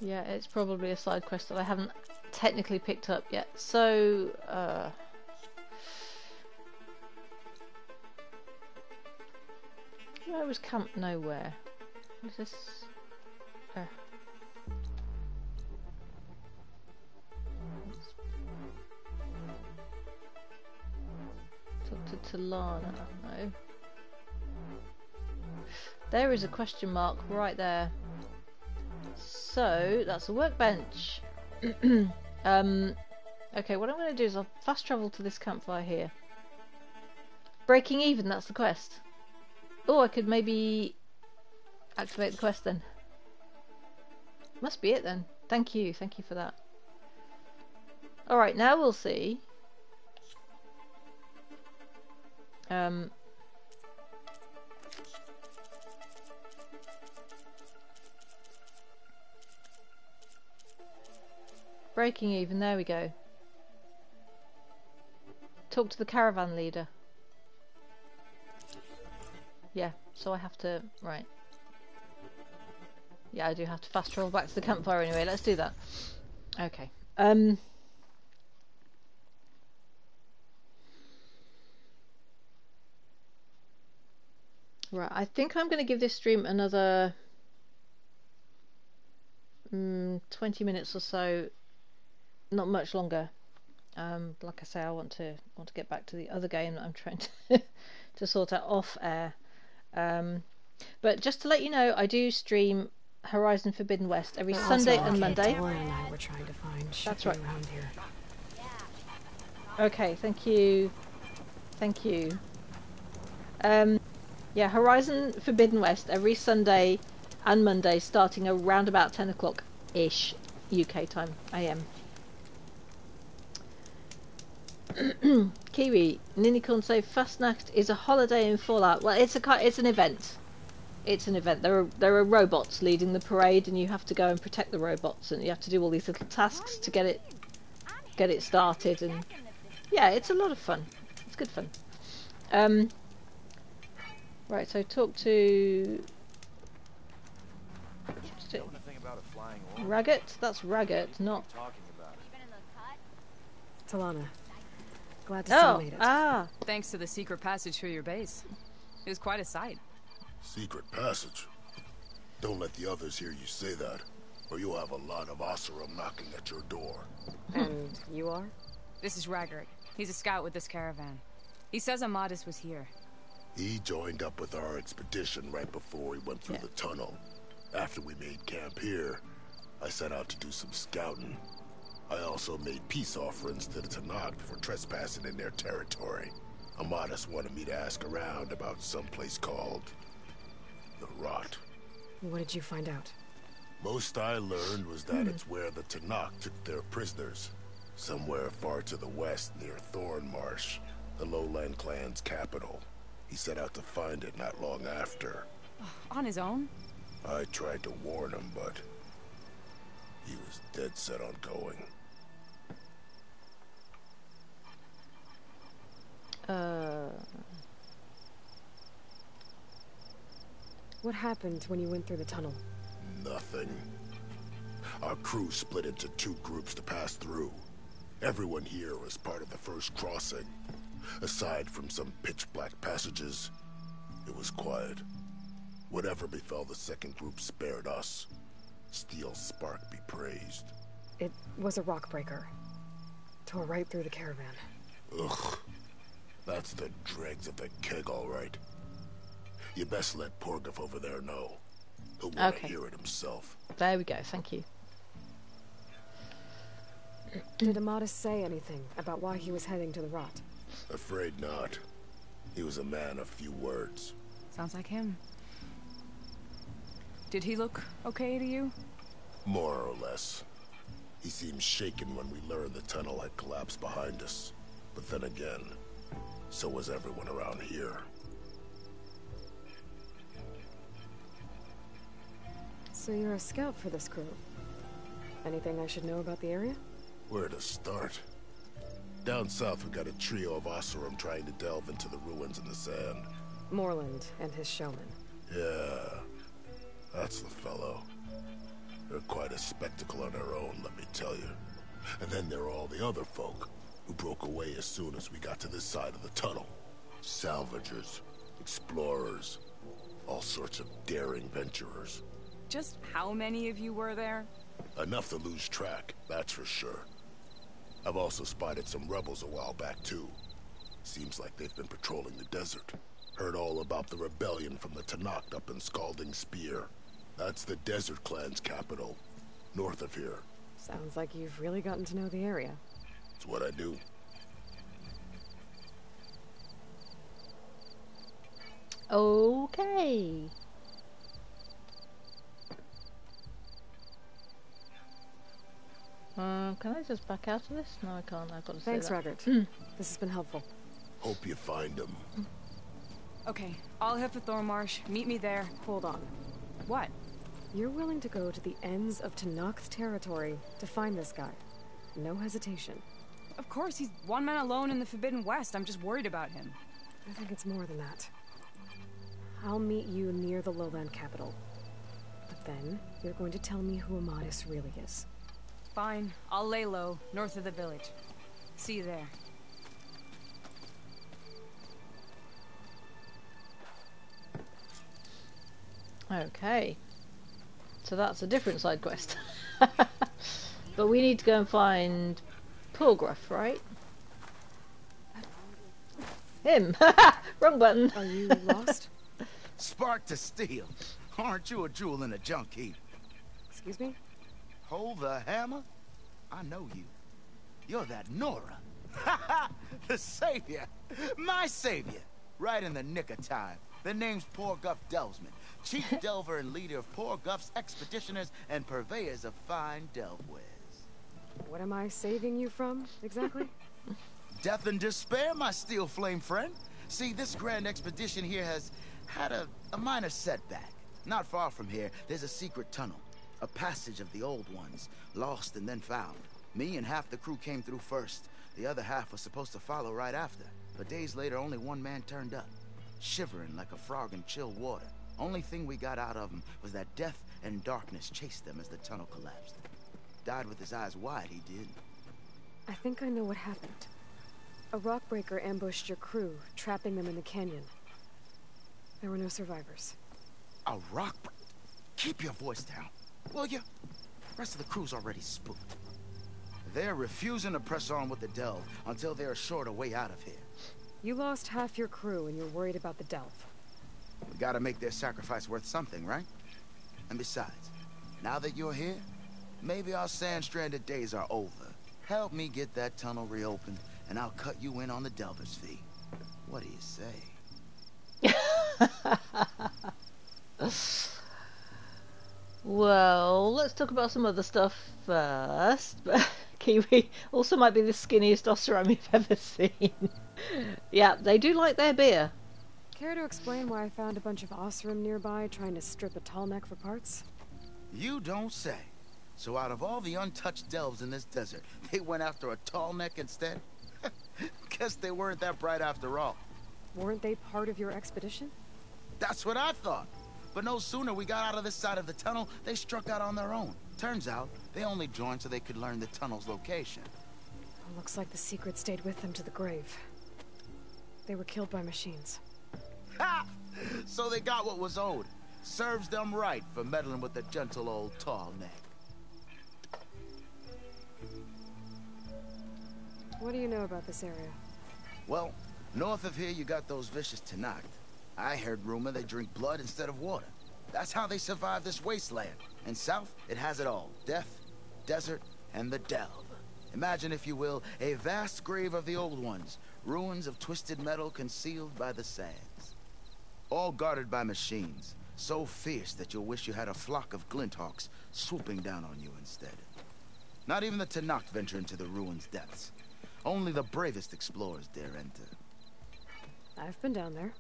S1: Yeah, it's probably a side quest that I haven't technically picked up yet. So, where was Camp Nowhere? What is this? Talk to Lana, no. There is a question mark right there. So that's a workbench. Okay, what I'm going to do is I'll fast travel to this campfire here. Breaking even, that's the quest. Oh, I could maybe activate the quest then. Must be it then. Thank you for that. Alright, now we'll see. Breaking even, there we go. Talk to the caravan leader. Yeah, so I have to... right. Yeah, I do have to fast travel back to the campfire anyway. Let's do that. Okay. Right, I think I'm going to give this stream another 20 minutes or so. Not much longer. Like I say, I want to get back to the other game that I'm trying to sort out off air. But just to let you know, I do stream Horizon Forbidden West every Sunday and Monday.
S3: Aloy and I were trying to find
S1: That's right.
S3: around here.
S1: Okay, thank you. Thank you. Yeah, Horizon Forbidden West every Sunday and Monday starting around about 10 o'clock-ish UK time, AM. Kiwi, Ninicorn say Fastnacht is a holiday in Fallout. Well, it's an event. It's an event. There are robots leading the parade, and you have to go and protect the robots, and you have to do all these little tasks to get it started. And yeah, it's a lot of fun. It's good fun. Right. So talk to Raggett. That's Raggett, not
S3: Talana. Glad to see you made it.
S1: Ah.
S6: Thanks to the secret passage through your base. It was quite a sight.
S7: Secret passage? Don't let the others hear you say that, or you'll have a lot of Oseram knocking at your door.
S3: And you are?
S6: This is Raggert. He's a scout with this caravan. He says Amadis was here.
S7: He joined up with our expedition right before we went through the tunnel. After we made camp here, I set out to do some scouting. I also made peace offerings to the Tanakh for trespassing in their territory. Amadis wanted me to ask around about some place called the Rot.
S3: What did you find out?
S7: Most I learned was that it's where the Tanakh took their prisoners. Somewhere far to the west near Thornmarsh, the Lowland clan's capital. He set out to find it not long after.
S6: On his own?
S7: I tried to warn him, but he was dead set on going.
S3: What happened when you went through the tunnel?
S7: Nothing. Our crew split into two groups to pass through. Everyone here was part of the first crossing. Aside from some pitch-black passages, it was quiet. Whatever befell the second group spared us. Steel Spark be praised.
S3: It was a rock breaker. Tore right through the caravan.
S7: Ugh. That's the dregs of the keg, all right. You best let Porgif over there know. He'll want to hear it himself.
S1: There we go, thank you.
S3: Did Amadis say anything about why he was heading to the Rot?
S7: Afraid not. He was a man of few words.
S6: Sounds like him. Did he look okay to you?
S7: More or less. He seemed shaken when we learned the tunnel had collapsed behind us. But then again, so was everyone around here.
S3: So you're a scout for this crew. Anything I should know about the area?
S7: Where to start? Down south we got a trio of Oseram trying to delve into the ruins in the sand.
S3: Moreland and his showman.
S7: Yeah, that's the fellow. They're quite a spectacle on their own, let me tell you. And then there are all the other folk, who broke away as soon as we got to this side of the tunnel. Salvagers, explorers, all sorts of daring venturers.
S6: Just how many of you were there?
S7: Enough to lose track, that's for sure. I've also spotted some rebels a while back, too. Seems like they've been patrolling the desert. Heard all about the rebellion from the Tanakh up in Scalding Spear. That's the Desert Clan's capital, north of here.
S3: Sounds like you've really gotten to know the area.
S7: It's what I do.
S1: Okay. Can I just back out of this? No, I can't. I've got to say
S3: Thanks,
S1: that.
S3: Raggart. This has been helpful.
S7: Hope you find him.
S6: Okay, I'll head for Thornmarsh. Meet me there.
S3: Hold on.
S6: What?
S3: You're willing to go to the ends of Tanakh's territory to find this guy. No hesitation.
S6: Of course, he's one man alone in the Forbidden West. I'm just worried about him.
S3: I think it's more than that. I'll meet you near the lowland capital. But then, you're going to tell me who Amadis really is.
S6: Fine. I'll lay low, north of the village. See you there.
S1: Okay. So that's a different side quest. But we need to go and find Pulgruff, right? Him! Wrong button!
S3: Are you lost?
S8: Spark to steel. Aren't you a jewel in a junk heap?
S3: Excuse me?
S8: Hold the hammer? I know you. You're that Nora. Ha ha! The savior! My savior! Right in the nick of time. The name's Poor Guff Delvesman, chief delver and leader of Poor Guff's expeditioners and purveyors of fine delve wares.
S3: What am I saving you from, exactly?
S8: Death and despair, my steel flame friend. See, this grand expedition here has had a minor setback. Not far from here, there's a secret tunnel. A passage of the old ones, lost and then found. Me and half the crew came through first. The other half was supposed to follow right after. But days later, only one man turned up, shivering like a frog in chill water. Only thing we got out of him was that death and darkness chased them as the tunnel collapsed. Died with his eyes wide, he did.
S3: I think I know what happened. A rockbreaker ambushed your crew, trapping them in the canyon. There were no survivors.
S8: A rock... Keep your voice down, will you? Rest of the crew's already spooked. They're refusing to press on with the delve until they're assured a way out of here.
S3: You lost half your crew and you're worried about the delve.
S8: We gotta make their sacrifice worth something, right? And besides, now that you're here, maybe our sand-stranded days are over. Help me get that tunnel reopened, and I'll cut you in on the delver's fee. What do you say?
S1: Well, let's talk about some other stuff first. But Kiwi also might be the skinniest Oseram you've ever seen. Yeah, they do like their beer.
S3: Care to explain why I found a bunch of Oseram nearby trying to strip a tall neck for parts?
S8: You don't say. So out of all the untouched delves in this desert, they went after a tall neck instead? Guess they weren't that bright after all.
S3: Weren't they part of your expedition?
S8: That's what I thought. But no sooner we got out of this side of the tunnel, they struck out on their own. Turns out, they only joined so they could learn the tunnel's location.
S3: Looks like the secret stayed with them to the grave. They were killed by machines.
S8: Ha! So they got what was owed. Serves them right for meddling with the gentle old tall neck.
S3: What do you know about this area?
S8: Well, north of here you got those vicious Tanakh. I heard rumor they drink blood instead of water. That's how they survive this wasteland. And south, it has it all. Death, desert, and the delve. Imagine, if you will, a vast grave of the old ones. Ruins of twisted metal concealed by the sands. All guarded by machines. So fierce that you'll wish you had a flock of glinthawks swooping down on you instead. Not even the Tanakh venture into the ruins' depths. Only the bravest explorers dare enter.
S3: I've been down there.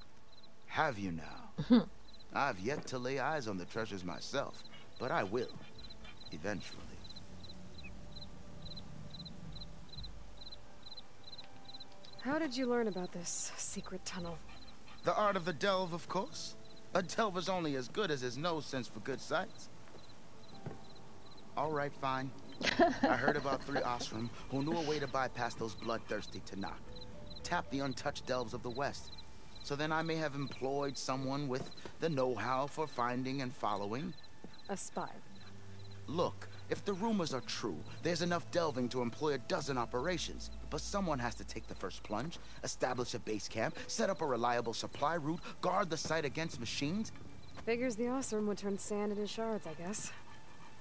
S8: Have you now? I've yet to lay eyes on the treasures myself, but I will. Eventually.
S3: How did you learn about this secret tunnel?
S8: The art of the delve, of course. A delver's only as good as his nose sense for good sights. All right, fine. I heard about 3 Osram who knew a way to bypass those bloodthirsty Tanakh. Tap the untouched delves of the West. So then I may have employed someone with the know-how for finding and following.
S3: A spy.
S8: Look, If the rumors are true, there's enough delving to employ a dozen operations. But someone has to take the first plunge, establish a base camp, set up a reliable supply route, guard the site against machines.
S3: Figures the Osram would turn sand into shards, I guess.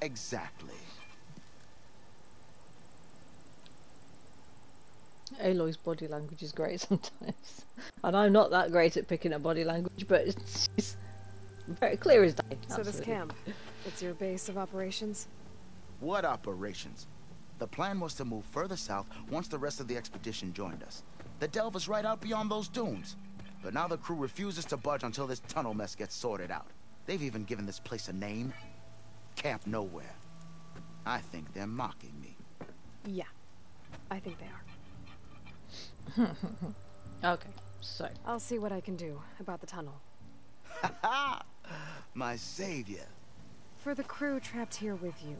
S8: Exactly.
S1: Aloy's body language is great sometimes. And I'm not that great at picking up body language, but she's very clear as day.
S3: So this
S1: Absolutely.
S3: camp, it's your base of operations?
S8: What operations? The plan was to move further south once the rest of the expedition joined us. The delve is right out beyond those dunes. But now the crew refuses to budge until this tunnel mess gets sorted out. They've even given this place a name. Camp Nowhere. I think they're mocking me.
S3: Yeah, I think they are.
S1: Okay, so
S3: I'll see what I can do about the tunnel.
S8: My savior.
S3: For the crew trapped here with you,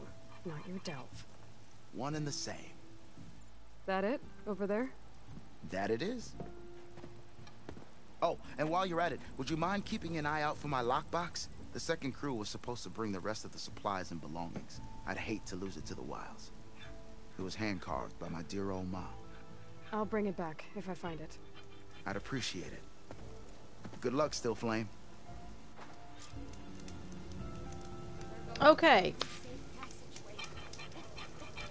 S3: not your delve.
S8: One and the same.
S3: That it? Over there?
S8: That it is. Oh, and while you're at it, would you mind keeping an eye out for my lockbox? The second crew was supposed to bring the rest of the supplies and belongings. I'd hate to lose it to the wilds. It was hand-carved by my dear old mom.
S3: I'll bring it back if I find it.
S8: I'd appreciate it. Good luck, Still Flame.
S1: okay.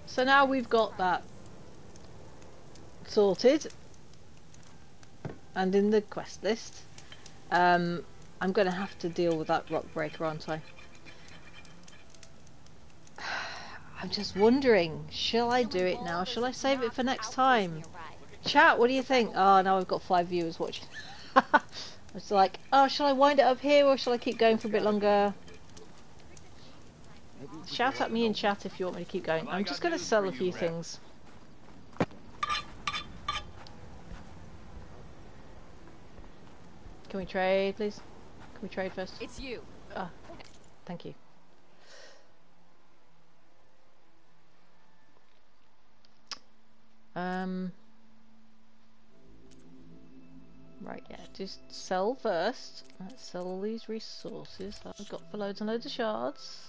S1: So now we've got that sorted. And in the quest list, I'm going to have to deal with that rock breaker, aren't I? I'm just wondering, shall I do it now? Shall I save it for next time? Chat, what do you think? Oh, now I've got 5 viewers watching. It's like, oh, shall I wind it up here or shall I keep going for a bit longer? Shout at me in chat if you want me to keep going. I'm just going to sell a few things. Can we trade, please? Can we trade first?
S6: It's you.
S1: Ah, thank you. Right, yeah, just sell first. Let's sell all these resources that I've got for loads and loads of shards.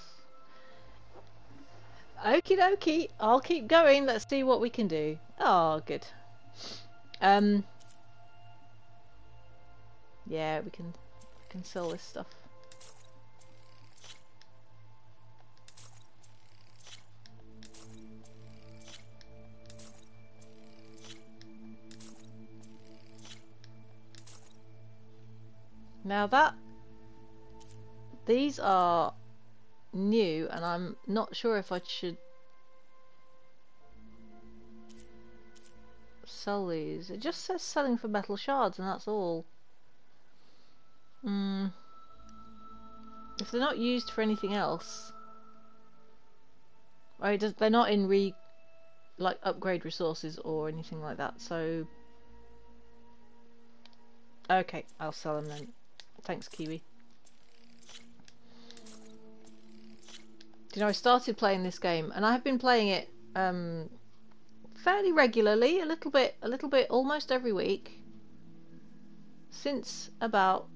S1: Okie dokie, I'll keep going. Let's see what we can do. Oh, good. Yeah, we can sell this stuff. Now these are new, and I'm not sure if I should sell these. It just says selling for metal shards, and that's all. If they're not used for anything else, right? They're not in like upgrade resources or anything like that. So, okay, I'll sell them then. Thanks, Kiwi. You know, I started playing this game, and I have been playing it fairly regularly, a little bit, almost every week since about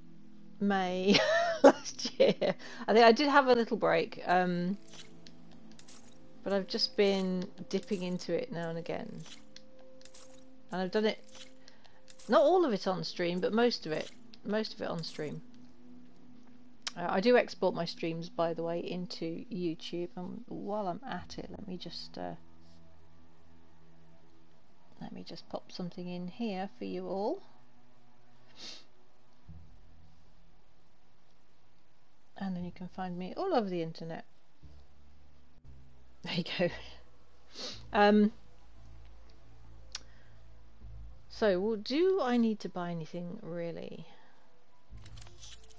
S1: May last year. I think I did have a little break, but I've just been dipping into it now and again, and I've done it, not all of it on stream, but most of it on stream. I do export my streams, by the way, into YouTube, and while I'm at it, let me just pop something in here for you all. And then you can find me all over the internet. There you go. So, well, do I need to buy anything, really?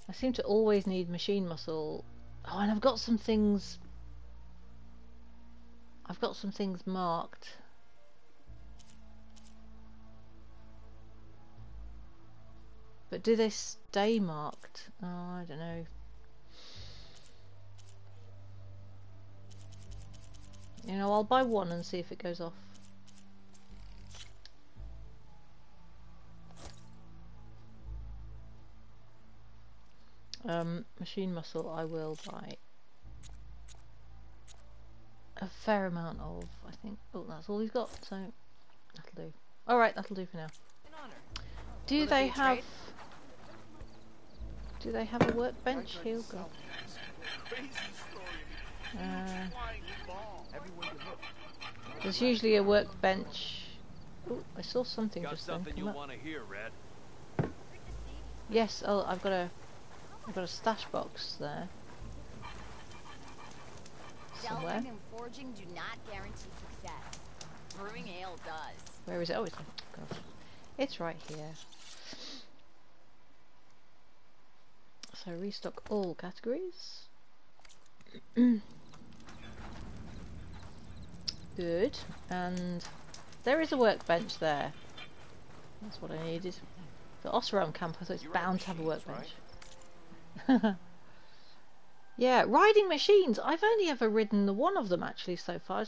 S1: I seem to always need machine muscle. Oh, and I've got some things marked. But do they stay marked? Oh, I don't know. You know, I'll buy one and see if it goes off. Machine muscle I will buy. A fair amount of, I think. Oh, that's all he's got, so that'll do. Alright, that'll do for now. Do they have... Do they have a workbench here? God. There's usually a workbench. Oh, I saw something just then.
S9: Something you'll want to hear, Red.
S1: Yes. Oh, I've got a stash box there. Somewhere.
S4: Delving and forging do not guarantee success. Brewing ale does.
S1: Where is it? Oh, it's, gosh. It's right here. So restock all categories. Good. And there is a workbench there. That's what I needed. The Osram camp, I thought it's bound to have a workbench. Right? Yeah, riding machines. I've only ever ridden the one of them actually so far.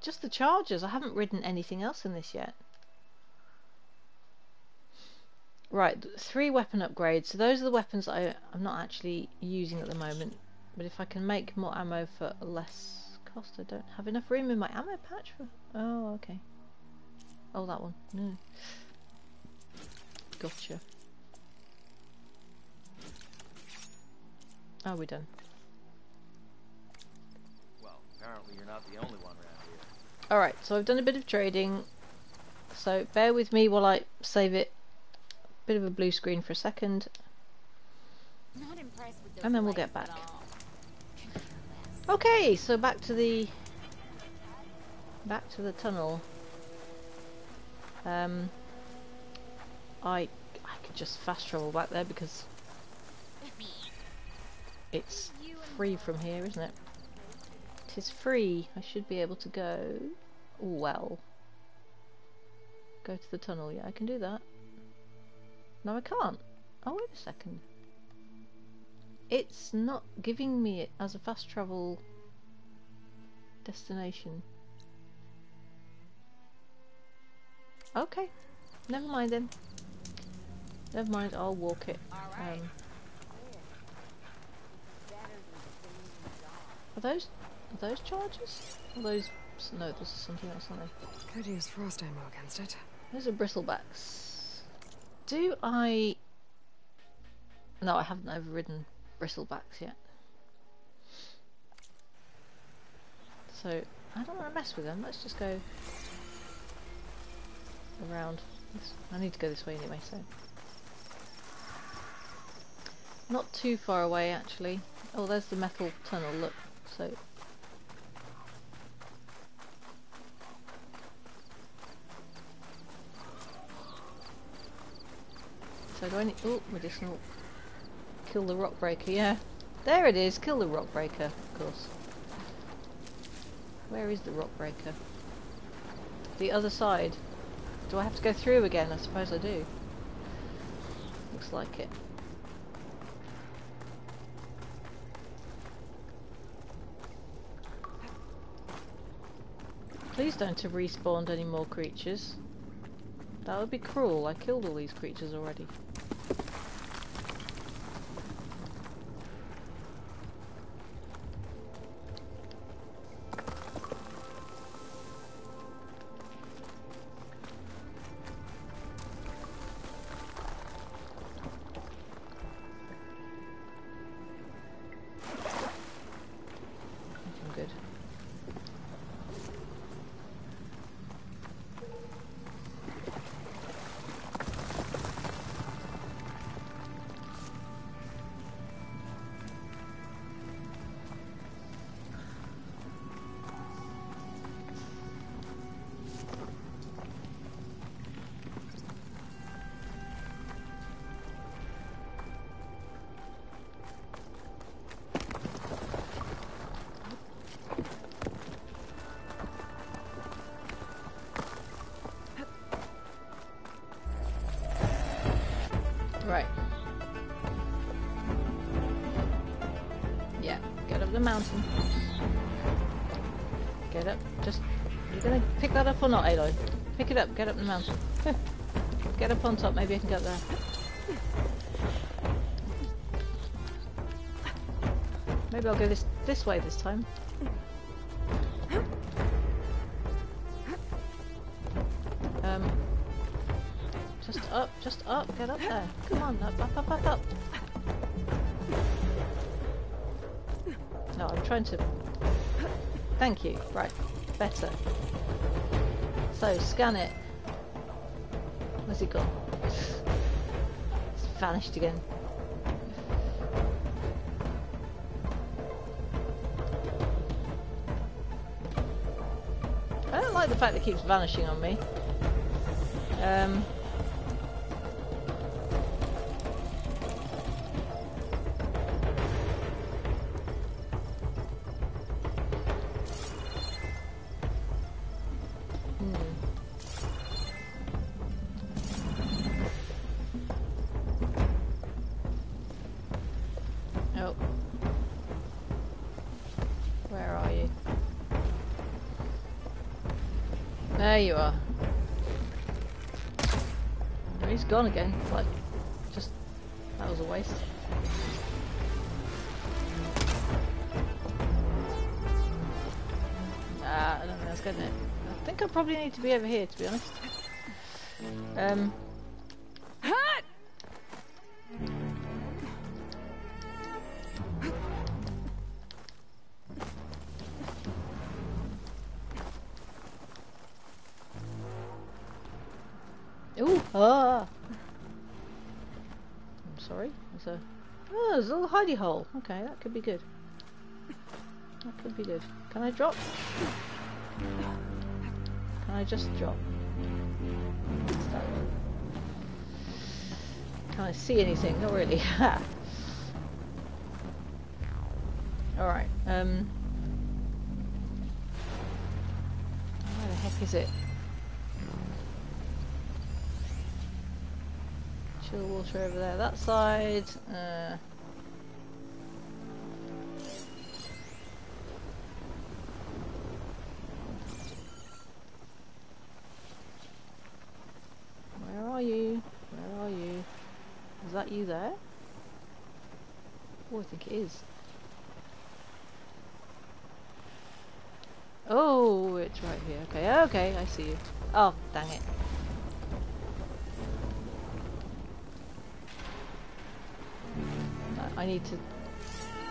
S1: Just the Chargers. I haven't ridden anything else in this yet. Right, 3 weapon upgrades. So those are the weapons I'm not actually using at the moment. But if I can make more ammo for less cost, I don't have enough room in my ammo patch for... Oh, okay. Oh, that one. No. Gotcha. Oh, we're done.
S9: Well, apparently you're not the only one around here.
S1: Alright, so I've done a bit of trading. So bear with me while I save it. Bit of a blue screen for a second.
S4: Not impressed with those
S1: And then we'll
S4: legs
S1: get back.
S4: at all.
S1: Okay, so back to the tunnel. I could just fast travel back there because it's free from here, isn't it? It is free. I should be able to go. Well, go to the tunnel. Yeah, I can do that. No, I can't. Oh, wait a second. It's not giving me it as a fast travel destination. Okay, never mind then. Never mind, I'll walk it. Are those charges? Are those... No, this is something else, aren't they?
S3: Could use frost ammo against it.
S1: Those are bristlebacks. Do I... No, I haven't overridden bristlebacks yet. So, I don't want to mess with them. Let's just go around. I need to go this way anyway, so... Not too far away, actually. Oh, there's the metal tunnel, look. So... So do I need... Oh, medicinal. Kill the rock breaker, yeah. There it is, kill the rock breaker, of course. Where is the rock breaker? The other side. Do I have to go through again? I suppose I do. Looks like it. Please don't have respawned any more creatures. That would be cruel. I killed all these creatures already. I'm good. Right. Yeah, get up the mountain. Get up. Just... You're gonna pick that up or not, Aloy? Pick it up, get up the mountain. Get up on top, maybe I can get there. Maybe I'll go this way this time. just up, get up there. Come on, up. No, I'm trying to... Thank you. Right, better. So, scan it. Where's it gone? It's vanished again. I don't like the fact that it keeps vanishing on me. Oh. Where are you? There you are. Oh, he's gone again. Like, just... that was a waste. I don't think that's getting it. I think I probably need to be over here, to be honest. Ooh! Ah! I'm sorry. There's a little hidey hole. Okay, that could be good. That could be good. Can I drop? Can I just drop? Can I see anything? Not really. Alright, where the heck is it? Chill water over there, that side. Where are you? Where are you? Is that you there? Oh, I think it is. Oh, it's right here. Okay, okay, I see you. Oh, dang it.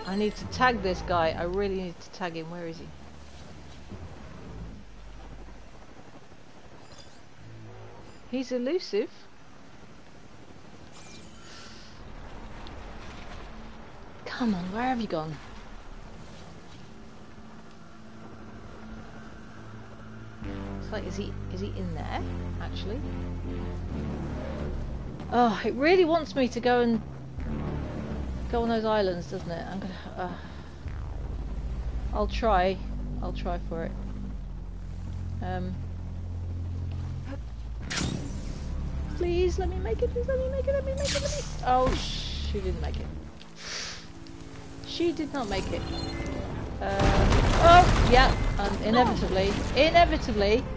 S1: I need to tag this guy. I really need to tag him. Where is he? He's elusive. Come on, where have you gone? It's like, is he in there, actually? Oh, it really wants me to go and go on those islands, doesn't it? I'm gonna. I'll try for it. Please let me make it. Please let me make it. Let me make it. Let me. Oh, she didn't make it. She did not make it. Oh, yeah. Inevitably.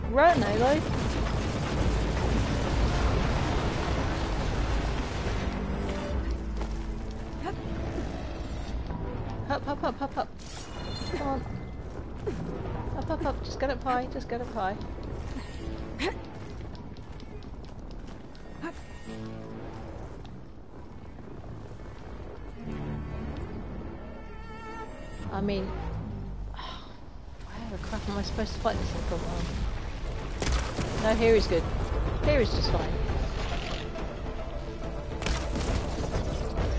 S1: Run, Aloy. Up. Come on. Up. Just get up high. Just get up high. I mean, where the crap am I supposed to fight this thing from? No, here is good. Here is just fine.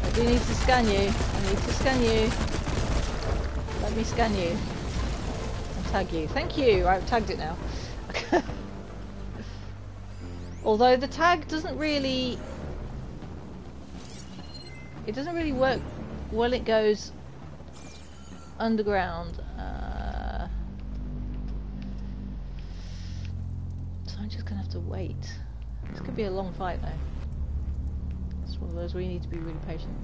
S1: I do need to scan you. I need to scan you. Let me scan you. And tag you. Thank you. I've tagged it now. Although the tag doesn't really... It doesn't really work when it goes underground. So I'm just gonna have to wait. This could be a long fight though. It's one of those where you need to be really patient.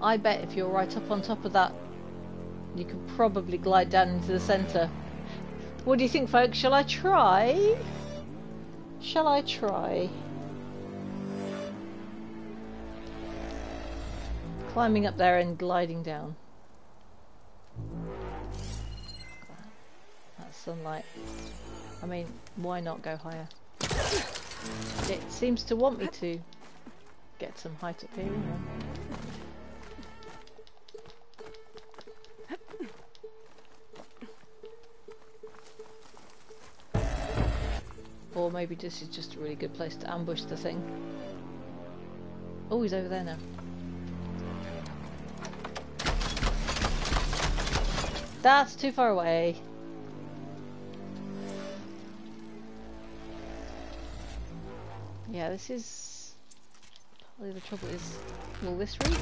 S1: I bet if you're right up on top of that, you could probably glide down into the centre. What do you think, folks? Shall I try? Shall I try? Climbing up there and gliding down. That's sunlight. I mean, why not go higher? It seems to want me to get some height up here, anyway. Or maybe this is just a really good place to ambush the thing. Oh, he's over there now. That's too far away. Yeah, this is... Probably the trouble is... Will this reach?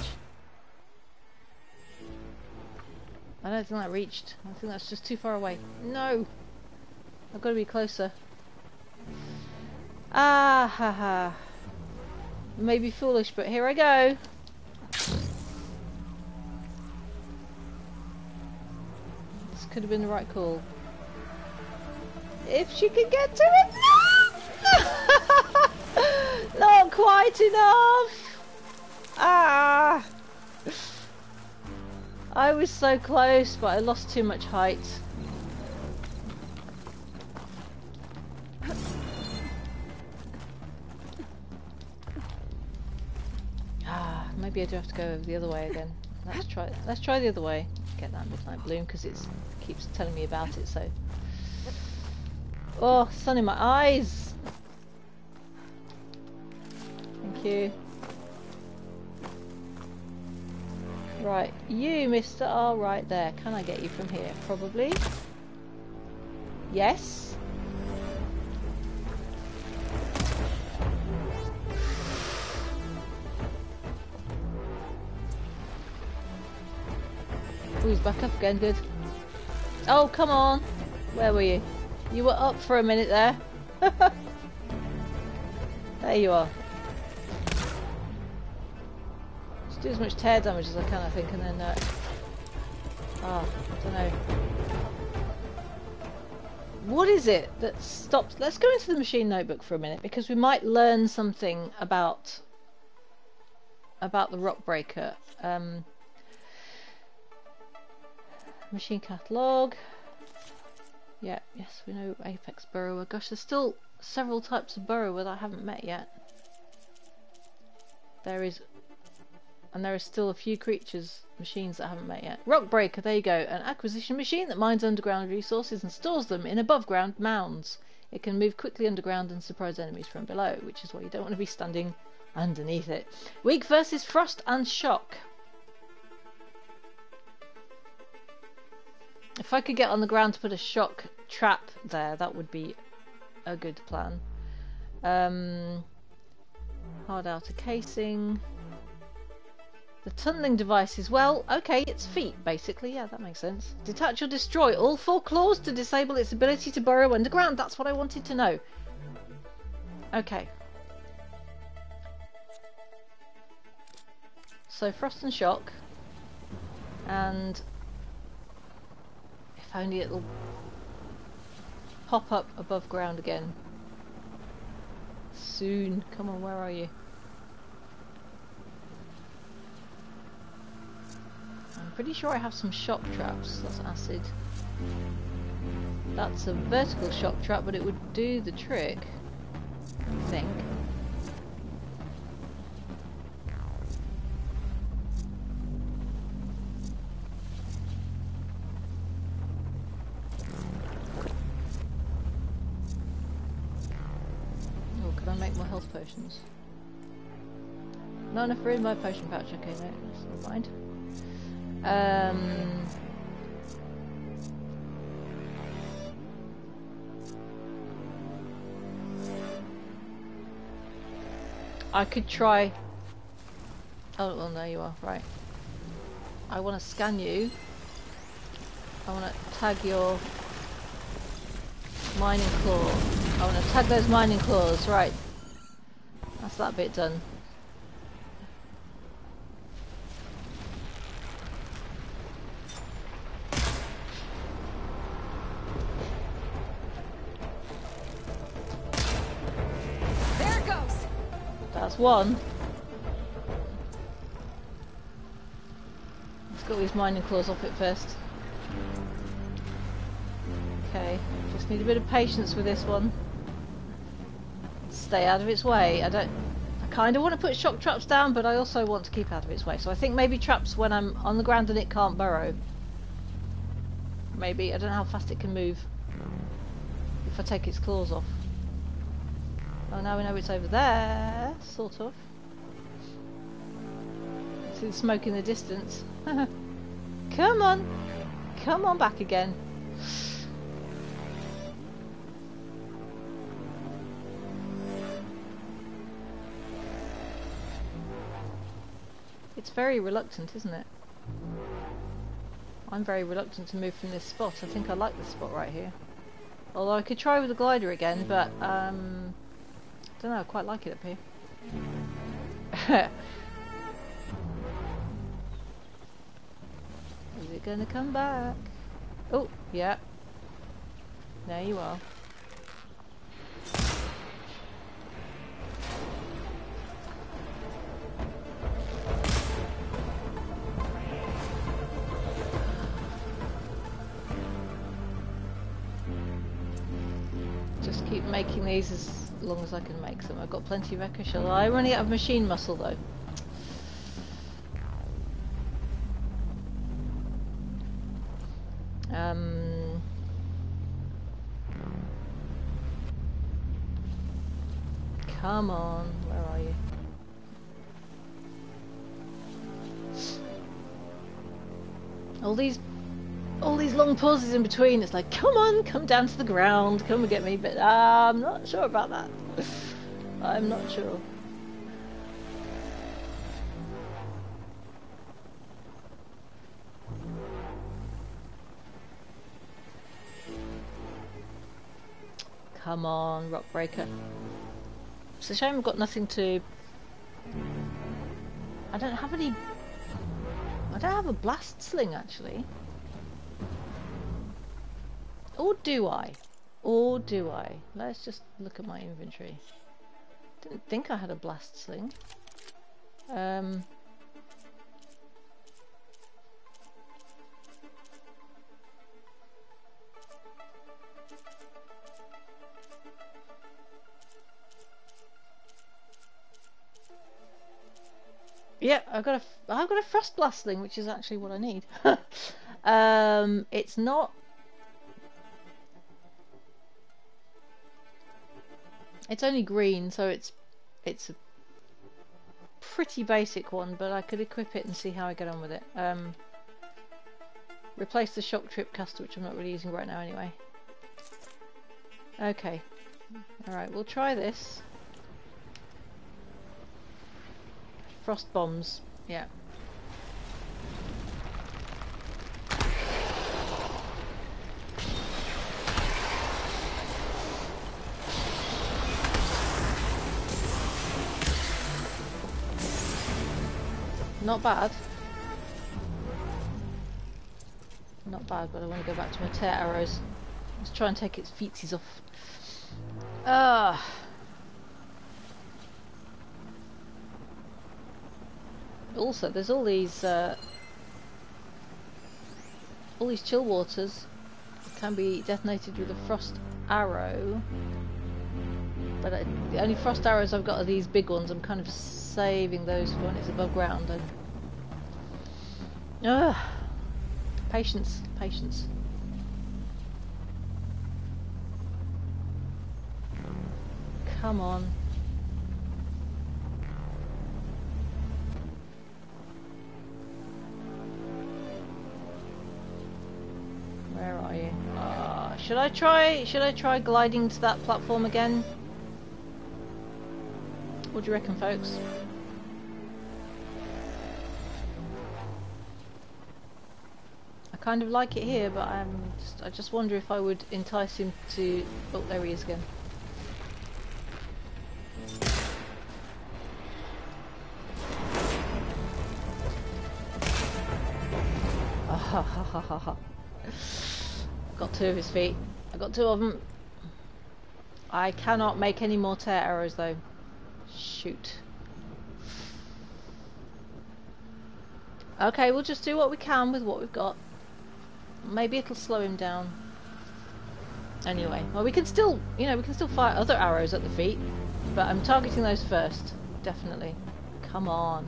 S1: I don't think that reached. I think that's just too far away. No! I've got to be closer. Ah ha ha. Maybe foolish, but here I go. This could have been the right call. If she could get to it. No! Not quite enough. Ah. I was so close, but I lost too much height. Maybe I do have to go over the other way again. Let's try the other way. Get that midnight bloom because it keeps telling me about it. So, oh, sun in my eyes. Thank you. Right, you, Mister, are right there. Can I get you from here? Probably. Yes. He's back up again, good. Oh, come on. Where were you? You were up for a minute there. There you are. Just do as much tear damage as I can, I think, and then... I don't know. What is it that stopped... Let's go into the machine notebook for a minute, because we might learn something about the rock breaker. Machine catalogue. Yeah, yes, we know apex burrower. Gosh, there's still several types of burrower that I haven't met yet. There is still a few creatures, machines that I haven't met yet. Rock breaker, there you go. An acquisition machine that mines underground resources and stores them in above ground mounds. It can move quickly underground and surprise enemies from below, which is why you don't want to be standing underneath it. Weak versus frost and shock. If I could get on the ground to put a shock trap there, that would be a good plan. Hard outer casing. The tunneling device is, well, okay, it's feet, basically. Yeah, that makes sense. Detach or destroy all 4 claws to disable its ability to burrow underground. That's what I wanted to know. Okay. So, frost and shock. And... if only it'll pop up above ground again. Soon. Come on, where are you? I'm pretty sure I have some shock traps. That's acid. That's a vertical shock trap, but it would do the trick, I think. Can I make more health potions? Not enough room in my potion pouch. Okay, no, that's not mind. I could try... Oh, well, there you are. Right. I want to scan you. I want to tag your mining claw. I want to tag those mining claws, right. That's that bit done.
S3: There it goes!
S1: That's one. Let's get these mining claws off it first. Okay, just need a bit of patience with this one. stay out of its way. I kind of want to put shock traps down, but I also want to keep out of its way. So I think maybe traps when I'm on the ground and it can't burrow. Maybe. I don't know how fast it can move if I take its claws off. Oh, now we know it's over there, sort of. See the smoke in the distance. Come on! Come on back again. It's very reluctant, isn't it? I'm very reluctant to move from this spot. I think I like this spot right here. Although I could try with the glider again, but I don't know, I quite like it up here. Is it gonna come back? Oh, yeah. There you are. Just keep making these as long as I can make them. I've got plenty of echo shell. I'm running out of machine muscle though. Come on, where are you? All these long pauses in between, it's like, come on, come down to the ground, come and get me, but I'm not sure about that. I'm not sure. Come on, rock breaker. It's a shame I've got nothing to... I don't have a blast sling actually. Or do I? Or do I? Let's just look at my inventory. Didn't think I had a blast sling. Yeah, I've got a frost blast sling, which is actually what I need. It's not. It's only green, so it's a pretty basic one, but I could equip it and see how I get on with it. Replace the shock trip caster, which I'm not really using right now anyway. Okay, alright, we'll try this. Frost bombs, yeah. Not bad. Not bad, but I want to go back to my tear arrows. Let's try and take its feetsies off. Also, there's all these chill waters that can be detonated with a frost arrow. But the only frost arrows I've got are these big ones. I'm kind of saving those for when it's above ground. And patience, patience. Come on. Where are you? Should I try gliding to that platform again? What do you reckon, folks? I kind of like it here, but I just wonder if I would entice him to... Oh, there he is again. Got two of his feet. I got two of them. I cannot make any more tear arrows though. Shoot. Okay, we'll just do what we can with what we've got. Maybe it'll slow him down. Anyway, well, we can still, we can still fire other arrows at the feet. but I'm targeting those first. Definitely. Come on.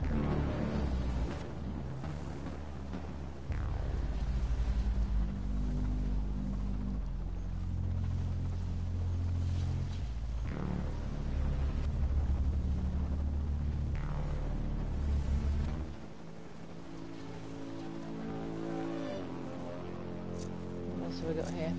S1: What else have we got here?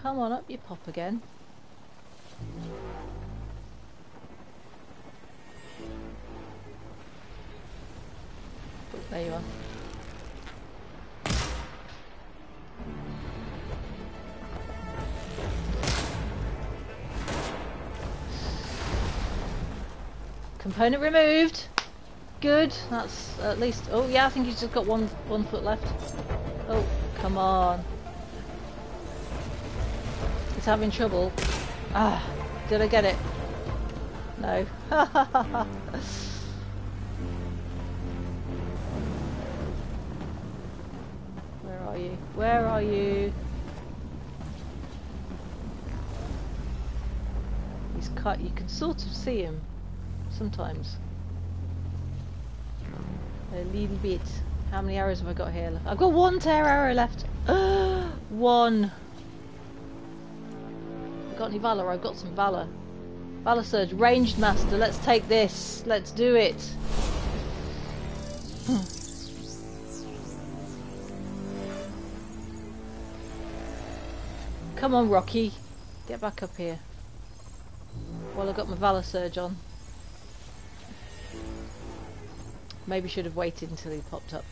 S1: Come on up, you pop again. Oh, there you are. Component removed. Good. That's at least. Oh yeah, I think he's just got one foot left. Oh, come on. It's having trouble. Ah, did I get it? No. Where are you? Where are you? He's cut. You can sort of see him sometimes. A little bit. How many arrows have I got here left? I've got one tear arrow left. One. Got any valor? I've got some valor. Valor surge, ranged master. Let's take this. Let's do it. Come on, Rocky. Get back up here. Well, I got my valor surge on. Maybe should have waited until he popped up.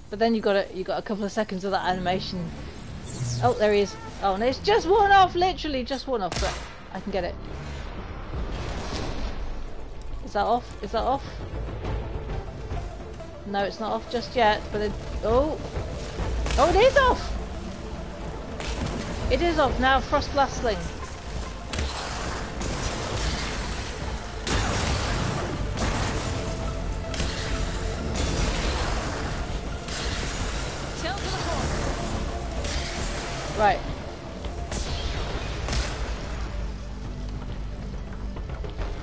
S1: But then you got a couple of seconds of that animation. Oh, there he is. Oh, and it's just one off, literally just one off, but I can get it. Is that off? Is that off? No, it's not off just yet, but it... Oh! Oh, it is off! It is off now, Frost Blast Sling. Right.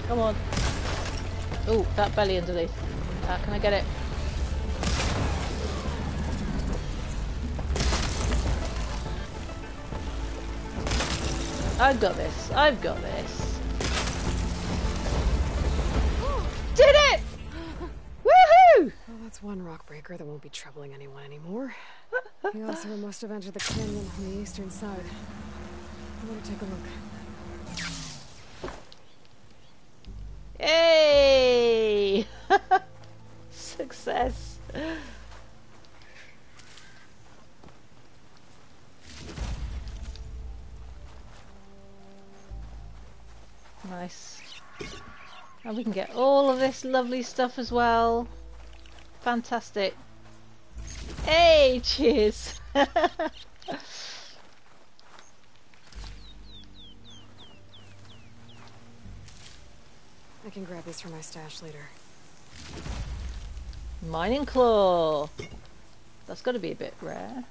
S1: Come on. Oh, that belly underneath. Can I get it? I've got this. I've got this. Did it! Woohoo!
S3: Well, that's one rock breaker that won't be troubling anyone anymore. The Ossera must have entered the canyon on the eastern side. I better take a look.
S1: Yay! Success. Nice. And we can get all of this lovely stuff as well. Fantastic. Hey, cheers.
S3: I can grab these for my stash later.
S1: Mining claw. That's got to be a bit rare.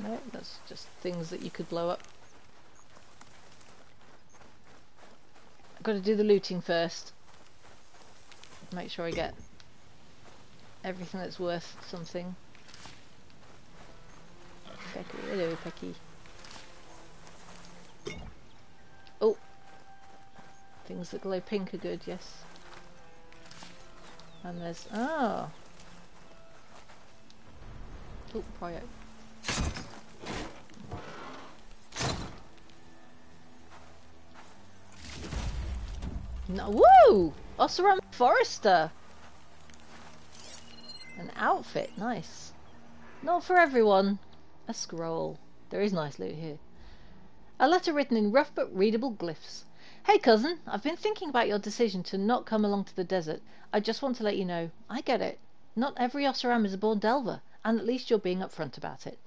S1: No, that's just things that you could blow up. I've got to do the looting first. Make sure I get everything that's worth something. Pecky, hello, Pecky. Oh! Things that glow pink are good, yes. And there's... oh! Oh, Prio. No, woo! Oseram Forester! An outfit, nice. Not for everyone. A scroll. There is nice loot here. A letter written in rough but readable glyphs. Hey cousin, I've been thinking about your decision to not come along to the desert. I just want to let you know, I get it. Not every Oseram is a born delver, and at least you're being upfront about it.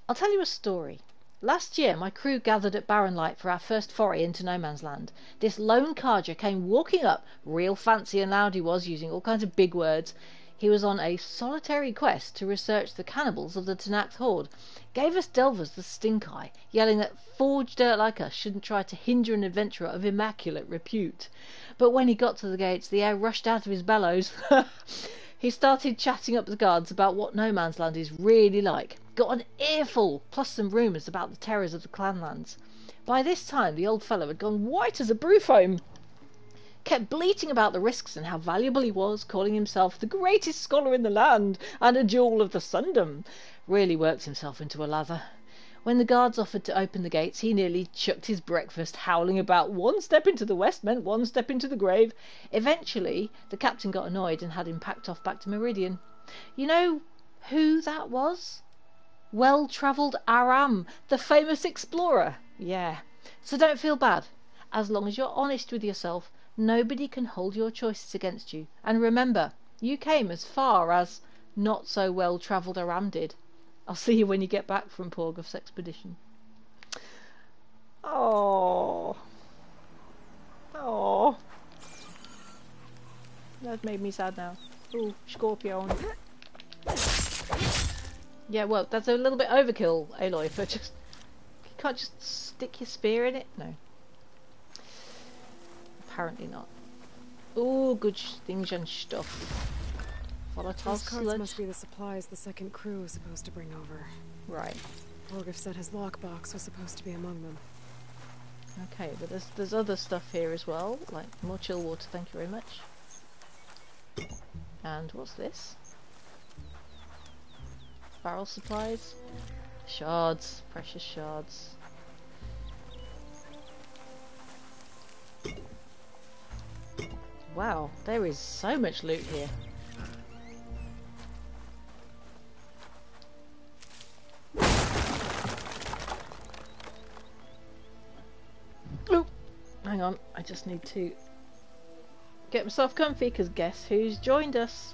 S1: I'll tell you a story. Last year, my crew gathered at Barren Light for our first foray into no man's land. This lone carja came walking up, real fancy and loud he was, using all kinds of big words. He was on a solitary quest to research the cannibals of the Tanakh horde. Gave us Delvers the stink eye, yelling that forged dirt like us shouldn't try to hinder an adventurer of immaculate repute. But when he got to the gates, the air rushed out of his bellows. He started chatting up the guards about what no man's land is really like. Got an earful, plus some rumours about the terrors of the clanlands. By this time, the old fellow had gone white as a brew foam. Kept bleating about the risks and how valuable he was, calling himself the greatest scholar in the land and a jewel of the Sundom. Really worked himself into a lather. When the guards offered to open the gates, he nearly chucked his breakfast, howling about one step into the west meant one step into the grave. Eventually, the captain got annoyed and had him packed off back to Meridian. You know who that was? Well-travelled Aram, the famous explorer. Yeah. So don't feel bad. As long as you're honest with yourself, nobody can hold your choices against you. And remember, you came as far as not so well-travelled Aram did. I'll see you when you get back from Porgoff's expedition. Oh, oh, that made me sad now. Ooh, Scorpion. Yeah, well, that's a little bit overkill, Aloy. For just you can't just stick your spear in it. No, apparently not. Ooh, good things and stuff. Volatile
S3: Those carts
S1: sludge.
S3: must be the supplies the second crew was supposed to bring over.
S1: Right.
S3: Borgif said his lockbox was supposed to be among them.
S1: Okay, but there's other stuff here as well, like more chill water, thank you very much. And what's this? Barrel supplies? Shards, precious shards. Wow, there is so much loot here. Oh, hang on, I just need to get myself comfy because guess who's joined us?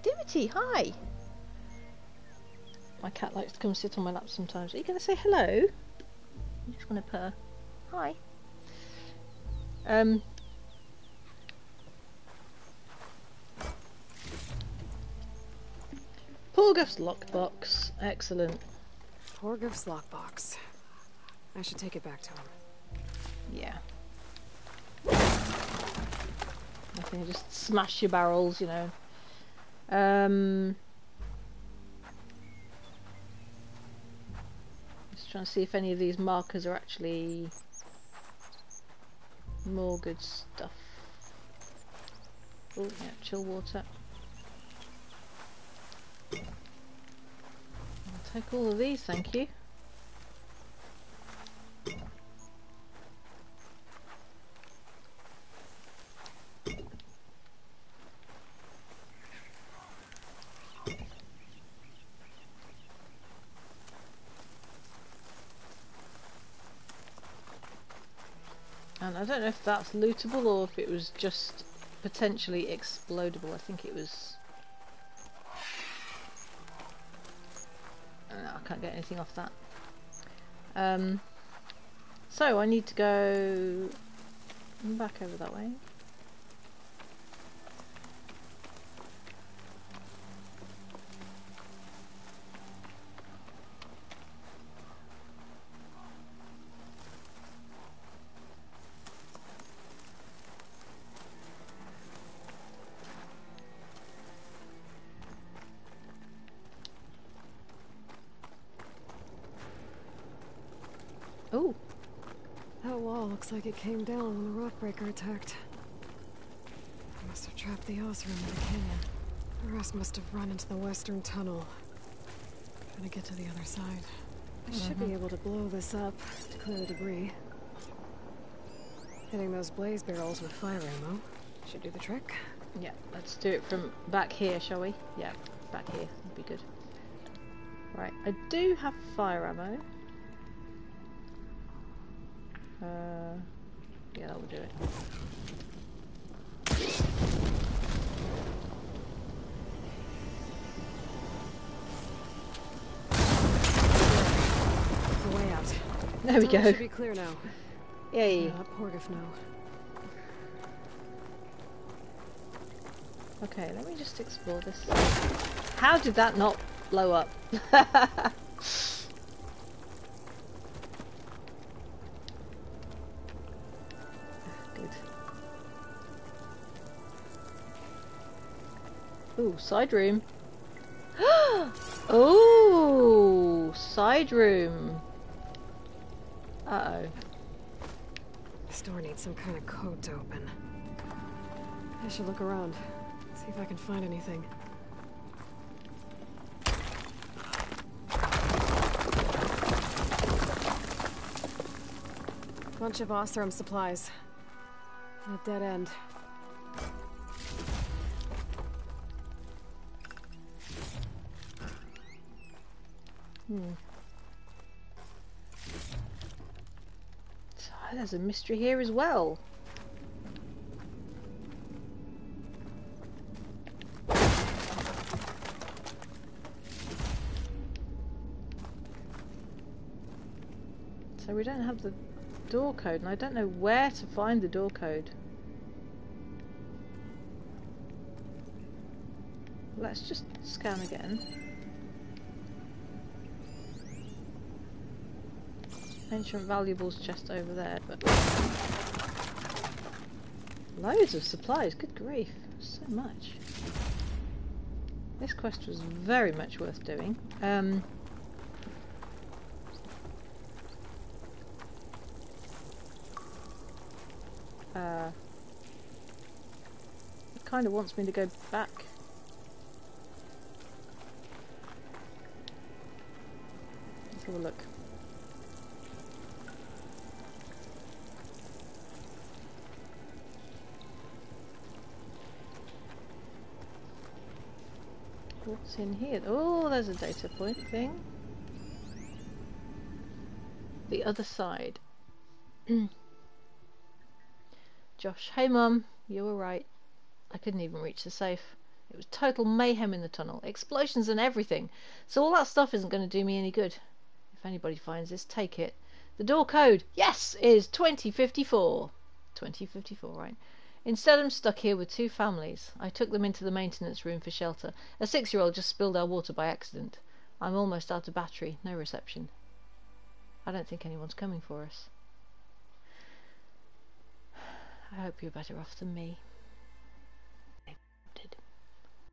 S1: Dimity, hi! My cat likes to come sit on my lap sometimes. Are you going to say hello? I'm just going to purr. Hi. Porgoff's lockbox. Excellent.
S3: Borgif's lockbox. I should take it back to him.
S1: Yeah. Nothing, just smash your barrels, you know. Just trying to see if any of these markers are actually more good stuff. Oh, yeah, chill water. I'll take all of these, thank you. And I don't know if that's lootable or if it was just potentially explodable. I think it was... No, I can't get anything off that. So I need to go back over that way. Oh,
S3: That wall looks like it came down when the rockbreaker attacked. They must have trapped the Oseram in the canyon. The rest must have run into the western tunnel. Trying to get to the other side. I should be able to blow this up to clear the debris. Hitting those blaze barrels with fire ammo should do the trick.
S1: yeah, let's do it from back here, shall we? Yeah, back here would be good. Right, I do have fire ammo. Yeah, that will do it. There we
S3: Tunnel
S1: go.
S3: should be clear now.
S1: Yay.
S3: Yeah, let Porgif know.
S1: Okay, let me just explore this. How did that not blow up? Good. Ooh, side room. Oh, side room. Uh-oh.
S3: This door needs some kind of code to open. I should look around. See if I can find anything. Bunch of Oseram supplies. A dead end.
S1: So, there's a mystery here as well. So we don't have the door code, and I don't know where to find the door code. Let's just scan again. Ancient valuables chest over there, but loads of supplies, good grief, so much. This quest was very much worth doing. It kind of wants me to go back. Let's have a look. What's in here? Oh, there's a data point thing. The other side. Josh, hey mum, you were right. I couldn't even reach the safe. It was total mayhem in the tunnel. Explosions and everything. So all that stuff isn't going to do me any good. If anybody finds this, take it. The door code, yes, is 2054. 2054, right. Instead, I'm stuck here with two families. I took them into the maintenance room for shelter. A 6-year-old just spilled our water by accident. I'm almost out of battery. No reception. I don't think anyone's coming for us. I hope you're better off than me.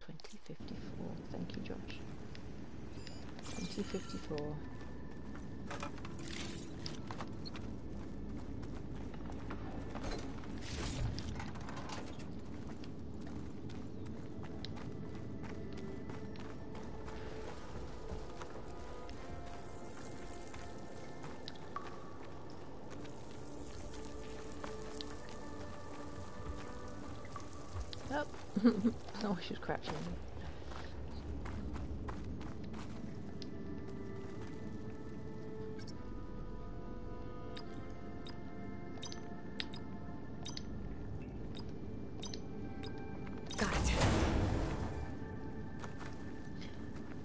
S1: 2054. Thank you, Josh. 2054. Oh, she was crouching.
S3: Got it.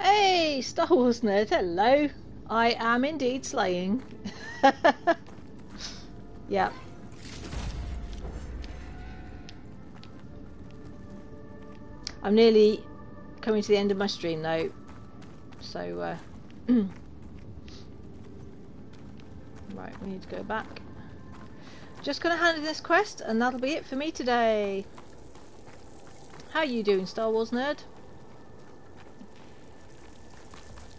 S1: Hey, Star Wars nerd, hello. I am indeed slaying. Yeah. I'm nearly coming to the end of my stream though, so right, we need to go back. Just gonna hand in this quest and that'll be it for me today. How are you doing, Star Wars nerd?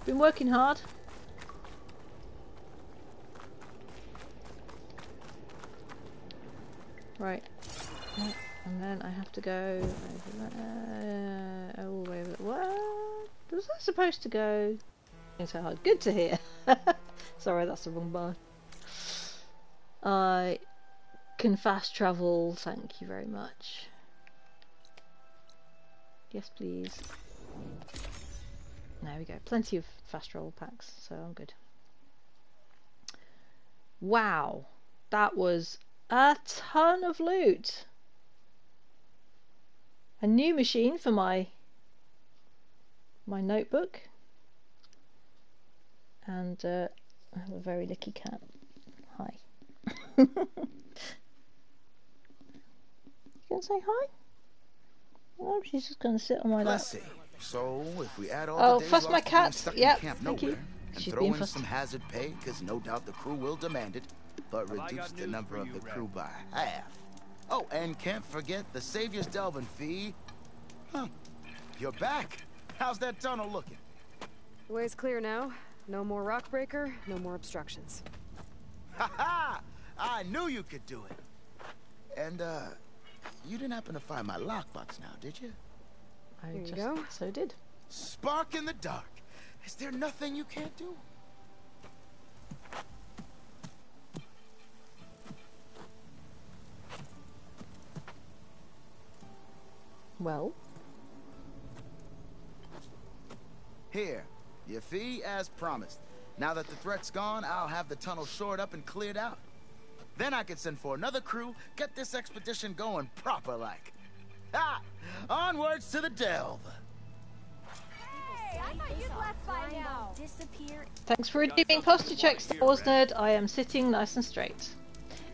S1: Been working hard? Right. And then I have to go over there, all the way over there. What? Was I supposed to go? It's so hard. Good to hear. Sorry, that's the wrong bar. I can fast travel, thank you very much. Yes, please. There we go. Plenty of fast travel packs, so I'm good. Wow. That was a ton of loot. A new machine for my notebook, and I have a very lucky cat. Hi. You gonna say hi? Oh, she's just gonna sit on my lap.
S8: Let's see. So, if we add all
S1: Oh,
S8: the days
S1: fuss my
S8: lost to being
S1: cat.
S8: stuck
S1: Yep,
S8: in Camp
S1: thank you.
S8: Nowhere, and
S1: She's
S8: throw
S1: being
S8: in
S1: fussed.
S8: some hazard pay, because no doubt the crew will demand it, but
S9: Have I got
S8: reduce the
S9: news
S8: number
S9: for
S8: of
S9: you,
S8: the
S9: Red?
S8: crew by half. Oh, and can't forget the Savior's Delvin fee. Huh. You're back. How's that tunnel looking?
S3: The way's clear now. No more rock breaker, no more obstructions.
S8: Ha ha! I knew you could do it. And, you didn't happen to find my lockbox now, did you?
S1: I
S3: Here you
S1: just
S3: go.
S1: so did.
S8: Spark in the dark. Is there nothing you can't do?
S1: Well,
S8: Here, your fee as promised. Now that the threat's gone, I'll have the tunnel shored up and cleared out. Then I can send for another crew, get this expedition going proper like. Ha! Onwards to the delve.
S4: Hey, I thought you'd left by now.
S5: Disappear.
S1: thanks for redeeming posture checks, Star Wars Nerd. I am sitting nice and straight.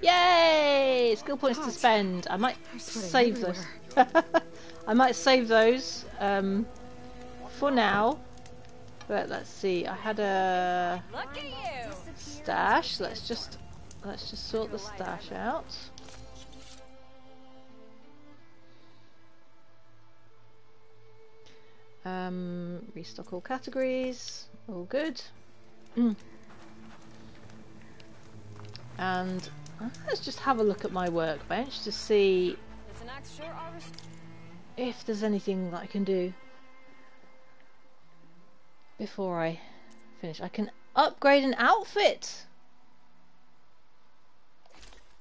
S1: Yay! Skill points to spend. I might
S3: sweating
S1: save those. I might save those for now. But let's see. I had a
S4: Look at you.
S1: stash. Let's just sort the stash out. Restock all categories. All good. And let's just have a look at my workbench to see if there's anything that I can do before I finish. I can upgrade an outfit.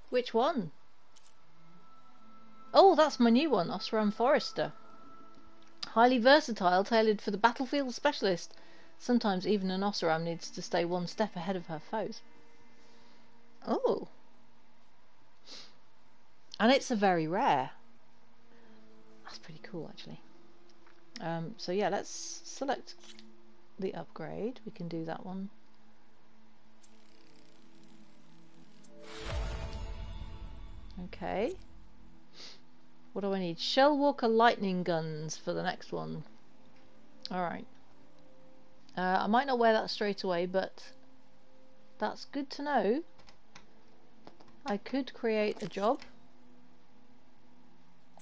S1: Which one? Oh, that's my new one, Osram Forrester. Highly versatile, tailored for the battlefield specialist. Sometimes even an Osram needs to stay one step ahead of her foes. Oh. And it's a very rare. That's pretty cool, actually. So yeah, let's select the upgrade. We can do that one. Okay. What do I need? Shellwalker lightning guns for the next one. Alright. I might not wear that straight away, but that's good to know. I could create a job,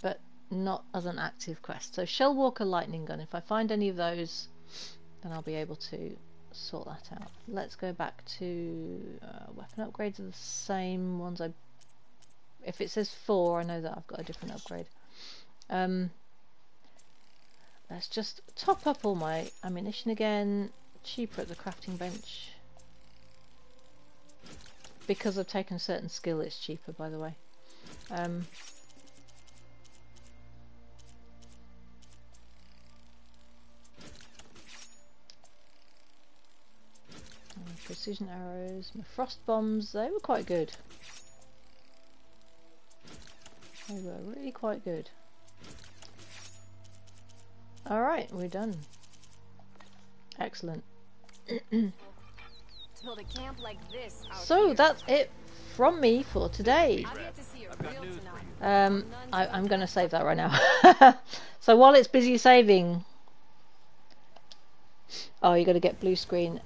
S1: but not as an active quest. So Shellwalker lightning gun. If I find any of those, then I'll be able to sort that out. Let's go back to weapon upgrades are the same ones. If it says 4, I know that I've got a different upgrade. Let's just top up all my ammunition again. Cheaper at the crafting bench. Because I've taken a certain skill, it's cheaper, by the way. Precision arrows, my frost bombs, they were quite good. They were really quite good. Alright, we're done. Excellent.
S4: Build a camp like this out
S1: So
S4: here.
S1: that's it from me for today.
S4: I'm yet to see a
S9: I've got
S4: real
S9: news
S4: tonight.
S9: for you.
S1: I'm going to save that right now. So while it's busy saving... Oh, you got to get blue screen.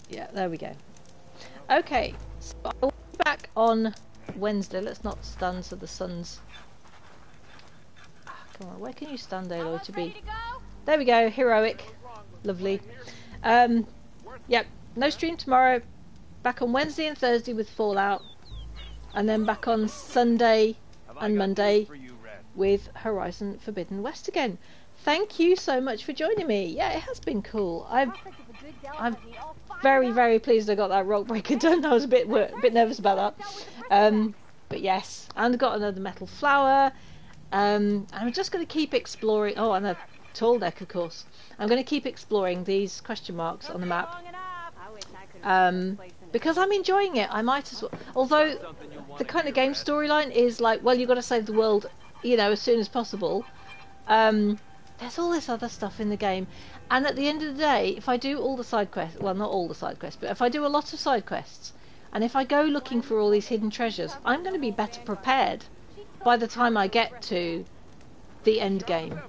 S1: Yeah, there we go. Okay, so I'll be back on Wednesday. Let's not stand so the sun's... Come on, where can you stand, Aloy, to be?
S4: Ready to go?
S1: There we go, heroic. Lovely. Yep, no stream tomorrow. Back on Wednesday and Thursday with Fallout. And then back on Sunday
S9: Have I
S1: and
S9: got
S1: Monday
S9: news for you, Red?
S1: with Horizon Forbidden West again. Thank you so much for joining me. Yeah, it has been cool. I'm very pleased I got that rock breaker done. I was a bit nervous about that. But yes, and got another metal flower. I'm just going to keep exploring. Oh, and a tall deck, of course. I'm going to keep exploring these question marks on the map. Because I'm enjoying it. I might as well. Although the kind of game storyline is like, well, you've got to save the world, you know, as soon as possible. There's all this other stuff in the game, and at the end of the day, if I do all the side quests, well, not all the side quests, but if I do a lot of side quests, And if I go looking for all these hidden treasures, I'm going to be better prepared by the time I get to the end game.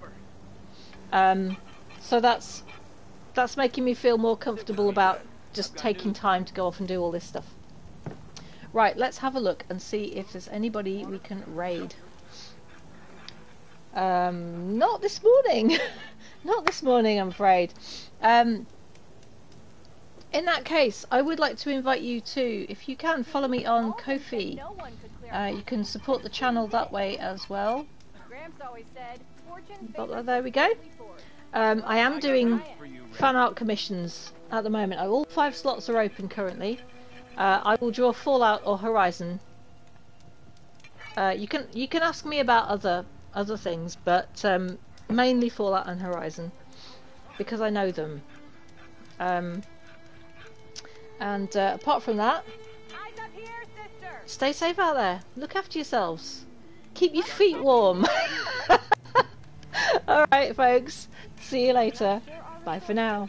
S1: So that's making me feel more comfortable about just taking time to go off and do all this stuff. Right, let's have a look and see if there's anybody we can raid. Not this morning. Not this morning, I'm afraid. In that case, I would like to invite you to, if you can, follow me on Ko-fi. You can support the channel that way as well. But there we go. I am doing fan art commissions at the moment. All 5 slots are open currently. I will draw Fallout or Horizon. You can ask me about other things, but mainly Fallout and Horizon because I know them. And apart from that, stay safe out there. Look after yourselves. Keep your feet warm. Alright, folks. See you later. Bye for now.